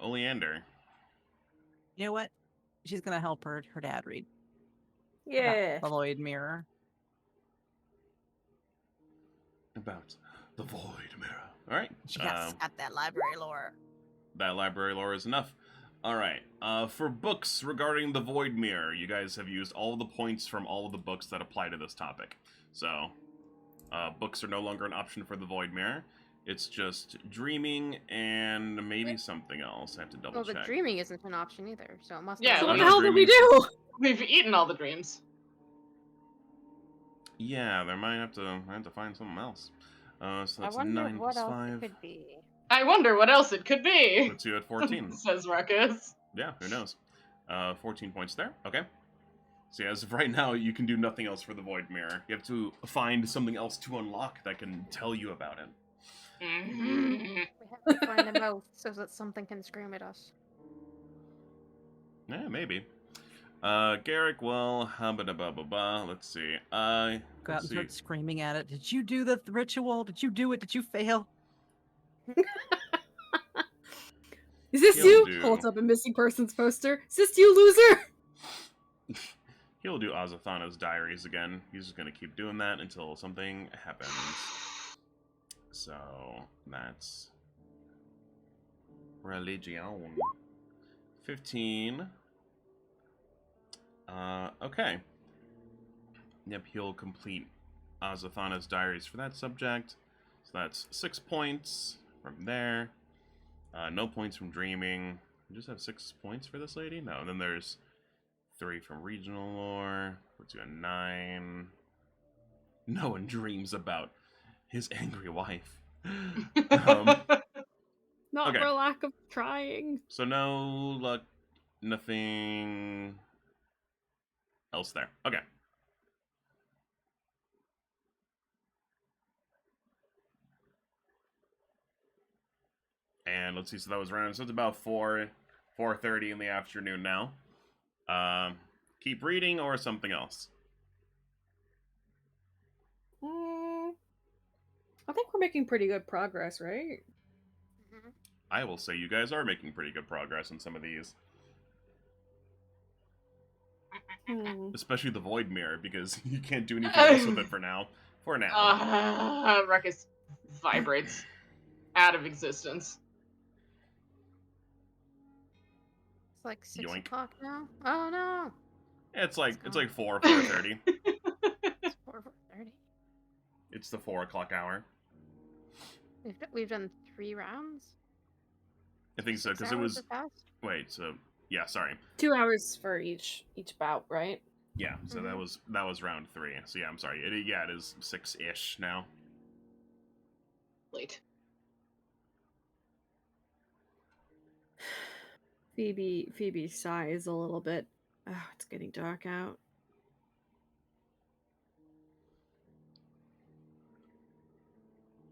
Oleander. You know what? She's gonna help her dad read Yeah. about the Void Mirror. About the Void Mirror. Alright. She got that library lore. That library lore is enough. Alright. For books regarding the Void Mirror, you guys have used all of the points from all of the books that apply to this topic. So, books are no longer an option for the Void Mirror. It's just dreaming and maybe something else. I have to double Well, check. the dreaming isn't an option either, so it must Yeah, So not what we- the hell did we do? We've eaten all the dreams. Yeah, I have to find something else. So I that's wonder 9 what plus else 5. it could be. I wonder what else it could be, Puts you at 14. says Ruckus. Yeah, who knows? 14 points there. Okay. So yeah, as of right now, you can do nothing else for the Void Mirror. You have to find something else to unlock that can tell you about it. Mhm. We have to find a mouth so that something can scream at us. Yeah, maybe. Garrick, well, let's see. Go out and Let's see. start screaming at it. Did you do the ritual? Did you do it? Did you fail? Is this He'll you? do. Holds up a missing persons poster. Is this you, loser? He'll do Azathana's diaries again. He's just gonna keep doing that until something happens. So, that's... Religion. 15. Okay. Yep, he'll complete Azathana's diaries for that subject. So that's 6 points from there. No points from dreaming. You just have 6 points for this lady? No, and then there's 3 from regional lore. Puts you at 9. No one dreams about his angry wife. Not Okay. for lack of trying. So no luck, nothing else there. Okay. And let's see, so that was around, so it's about 4:30 in the afternoon now. Keep reading or something else? I think we're making pretty good progress, right? I will say you guys are making pretty good progress on some of these. Especially the void mirror, because you can't do anything else with it for now. For now. Ruckus vibrates out of existence. It's like 6 Yoink. o'clock now. Oh no! It's like 4:30. It's 4:30. It's the 4 o'clock hour. We've done 3 rounds. I think so, 6 because it hours was. have passed? Wait, so yeah, sorry. 2 hours for each bout, right? Yeah, so that was round 3. So yeah, I'm sorry. It is 6-ish now. Late. Phoebe sighs a little bit. Oh, it's getting dark out.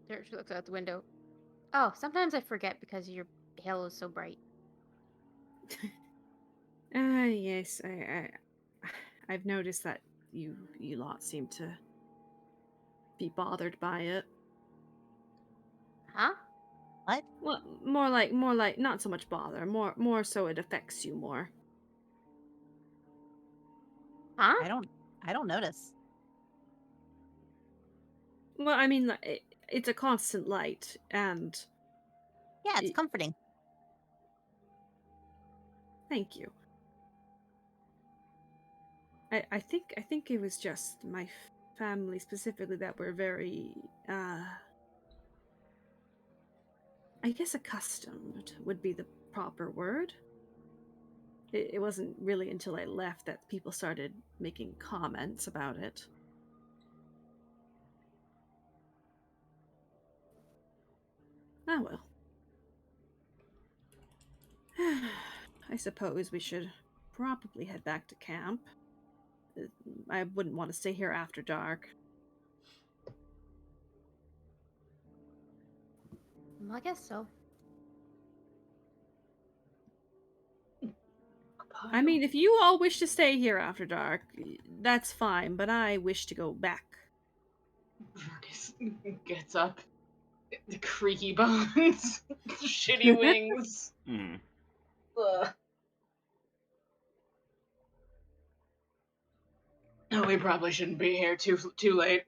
Dirge looks out the window. Oh, sometimes I forget because your halo is so bright. Yes, I've noticed that you lot seem to be bothered by it. Huh? What? Well, more like not so much bother, more so it affects you more. Huh? I don't notice. Well, I mean, it's a constant light, and Yeah, it's comforting. thank you. I think it was just my family specifically that were very, I guess accustomed would be the proper word. It wasn't really until I left that people started making comments about it. Ah, well. I suppose we should probably head back to camp. I wouldn't want to stay here after dark. Well, I guess so. I mean, if you all wish to stay here after dark, that's fine, but I wish to go back. Ruckus gets up. The creaky bones. Shitty wings. Mm. Ugh. Oh, we probably shouldn't be here too late.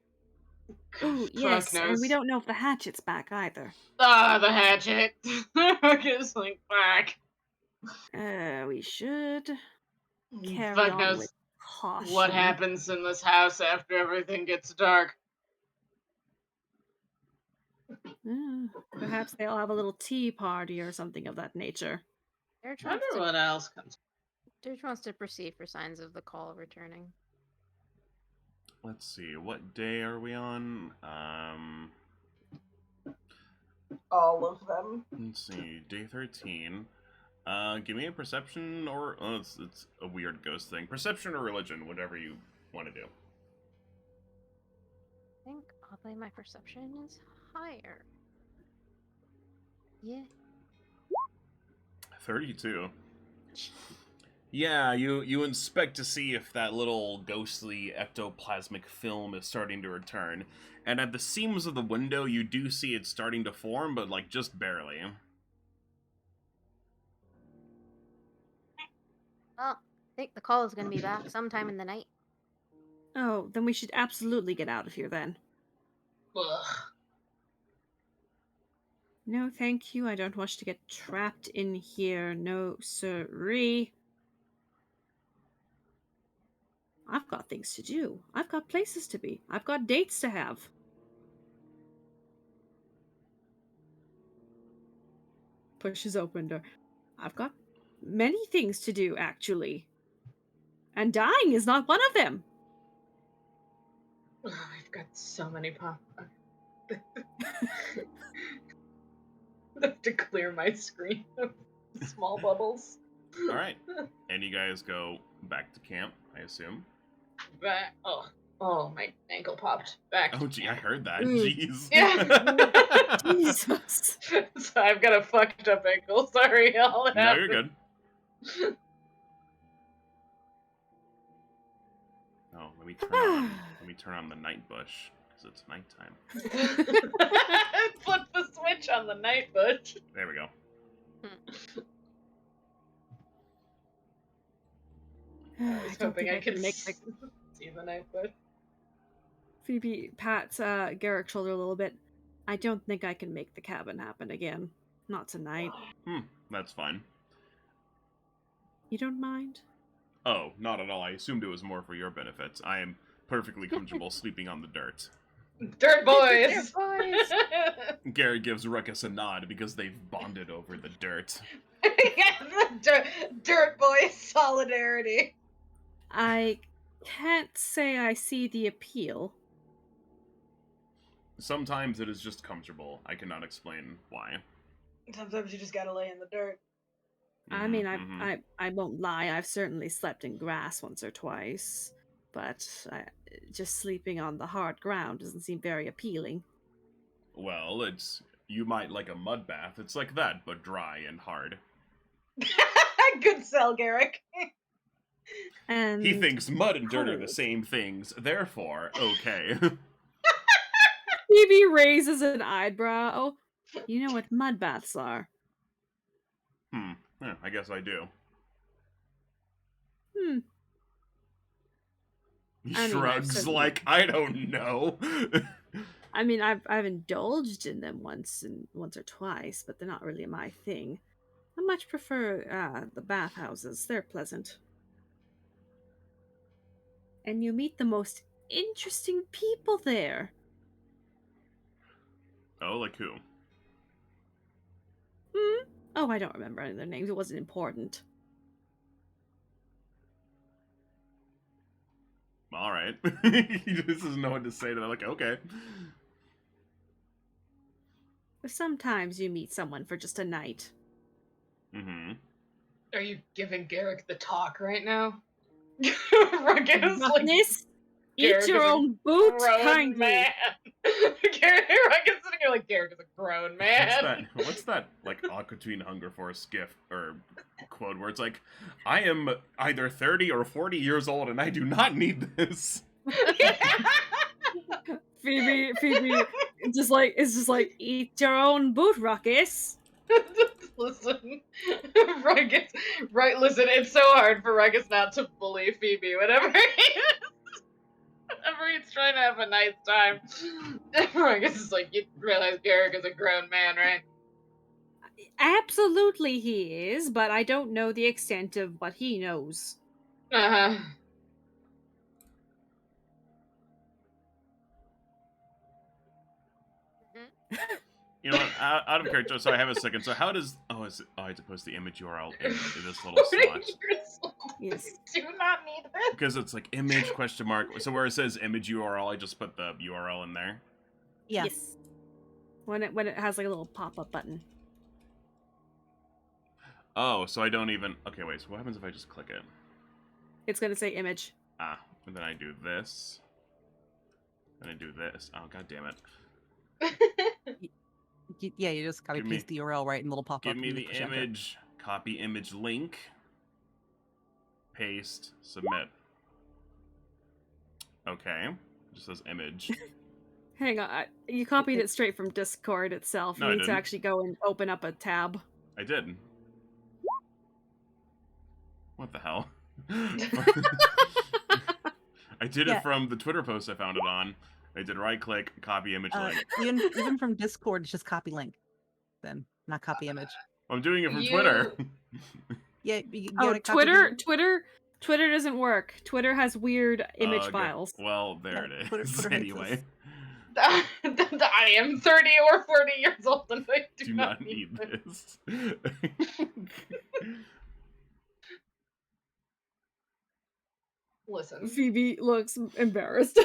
Oh, Fuck yes, and knows. we don't know if the hatchet's back either. Ah, the hatchet. Ruckus like fuck. We should carry Fuck on knows with caution. what happens in this house after everything gets dark. Perhaps they'll have a little tea party or something of that nature. Dirge I wonder wants what else comes. to proceed for signs of the call returning. Let's see, what day are we on? All of them. Let's see, day 13. Give me a perception or it's a weird ghost thing. Perception or religion, whatever you want to do. I think oddly my perception is higher. Yeah. 32. Yeah, you inspect to see if that little ghostly ectoplasmic film is starting to return. And at the seams of the window, you do see it starting to form, but like just barely. Well, I think the call is going to be back sometime in the night. Oh, then we should absolutely get out of here then. Ugh. No, thank you. I don't wish to get trapped in here. No, sirree. I've got things to do. I've got places to be. I've got dates to have. Pushes open door. I've got many things to do, actually. And dying is not one of them. Ugh, I've got so many pop. I have to clear my screen of small bubbles. All right, and you guys go back to camp, I assume. Back. Oh, my ankle popped. Back. Oh, gee, I heard that. Ooh. Jeez. Yeah. Jesus. So I've got a fucked up ankle. Sorry, all it No, happened. you're good. Oh, let me turn on the night bush because it's nighttime. Flip the switch on the night bush. There we go. I was don't hoping think I could can make the... see the knife, but Phoebe pats Garrick's shoulder a little bit. I don't think I can make the cabin happen again. Not tonight. That's fine. You don't mind? Oh, not at all. I assumed it was more for your benefit. I am perfectly comfortable sleeping on the dirt. Dirt boys! Gary gives Ruckus a nod because they've bonded over the dirt. Dirt boys solidarity. I can't say I see the appeal. Sometimes it is just comfortable. I cannot explain why. Sometimes you just gotta lay in the dirt. I mean, Mhm. I won't lie. I've certainly slept in grass once or twice, but just sleeping on the hard ground doesn't seem very appealing. Well, you might like a mud bath. It's like that, but dry and hard. Good sell, Garrick. And He thinks mud and dirt are the cold. same things, therefore, okay. Phoebe raises an eyebrow. You know what mud baths are? Yeah, I guess I do. He I mean, shrugs certainly- like, I don't know. I mean, I've indulged in them once or twice, but they're not really my thing. I much prefer the bathhouses. They're pleasant. And you meet the most interesting people there. Oh, like who? Oh, I don't remember any of their names. It wasn't important. All right. He just doesn't know what to say to them. Like, okay. Sometimes you meet someone for just a night. Mm-hmm. Are you giving Garrick the talk right now? Ruckus, like, Roughness, Garrick eat your is a own boot, grown kindly. man. Ruckus sitting here like Garrick is a grown man. What's that, like, Aquatine Hunger Force gif, or quote, where it's like, I am either 30 or 40 years old and I do not need this. Phoebe it's just like eat your own boot, Ruckus. Listen, Ruckus, right? Listen, it's so hard for Ruckus not to bully Phoebe whenever he's trying to have a nice time. Ruckus is like, you realize Garrick is a grown man, right? Absolutely he is, but I don't know the extent of what he knows. Uh-huh. You know what, out of character, so I have a second. So how does, I had to post the image URL in this little slot. Yes. Do not need this. Because it's like image question mark. So where it says image URL, I just put the URL in there. Yes. When it has like a little pop-up button. Oh, so I don't even, okay, wait, so what happens if I just click it? It's gonna say image. Ah, and then I do this. And I do this. Oh, god damn it. Yeah, you just copy Give me- paste the URL right in the little pop up. Give me the image, copy image link, paste, submit. Okay, just says image. Hang on, you copied it straight from Discord itself. No, You I need to didn't. actually go and open up a tab. I did. What the hell? I did Yeah. it from the Twitter post I found it on. I did right click, copy image link. Even from Discord, it's just copy link. Then, not copy image. I'm doing it from You- Twitter. Yeah. You Oh, gotta copy Twitter doesn't work. Twitter has weird image Okay. files. Well, there Yeah, it is. Twitter hates Anyway, I am 30 or 40 years old and I do do not need this. Listen. Phoebe looks embarrassed.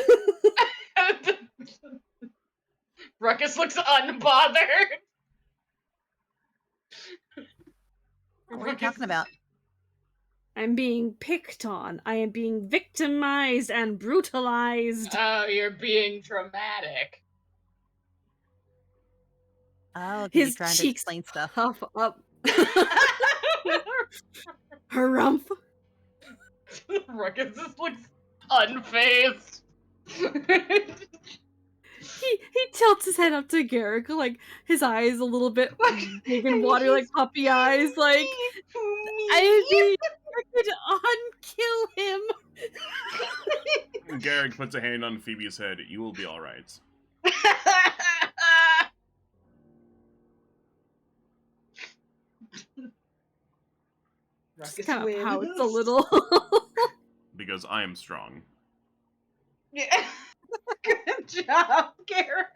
Ruckus looks unbothered. What are you talking about? I'm being picked on. I am being victimized and brutalized. Oh, you're being dramatic. Oh, okay, His you're trying to cheeks explain stuff. puff up. Harumph. Ruckus just looks unfazed. He tilts his head up to Garrick, like his eyes a little bit big and watery, like puppy eyes. Like I am being could unkill him. Garrick puts a hand on Phoebe's head. You will be alright. Just Ruckus kind of wins. pouts a little. Because I am strong. Yeah. Good job, Garrick.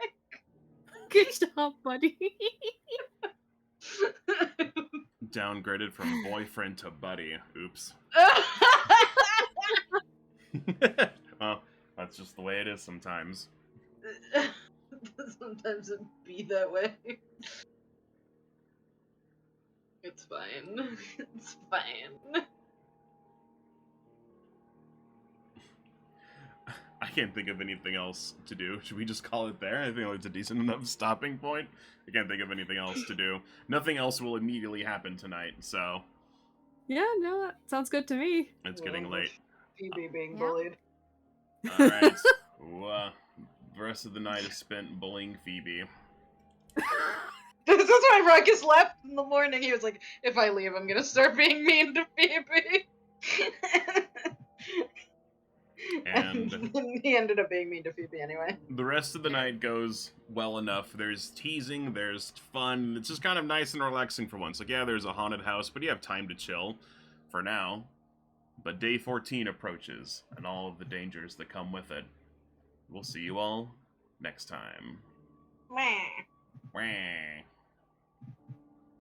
Good job, buddy. Downgraded from boyfriend to buddy. Oops. Well, that's just the way it is sometimes. Sometimes it be that way. It's fine. It's fine. I can't think of anything else to do. Should we just call it there? I think it's a decent enough stopping point. I can't think of anything else to do. Nothing else will immediately happen tonight, so Yeah, no, that sounds good to me. it's getting late. Phoebe being Yeah. bullied. Alright. The rest of the night is spent bullying Phoebe. This is why Ruckus left in the morning. He was like, if I leave, I'm gonna start being mean to Phoebe. And he ended up being mean to Phoebe anyway. the rest of the night goes well enough. There's teasing, there's fun. It's just kind of nice and relaxing for once. Like, yeah, there's a haunted house, but you have time to chill for now. But day 14 approaches, and all of the dangers that come with it. We'll see you all next time. Meh. Wah.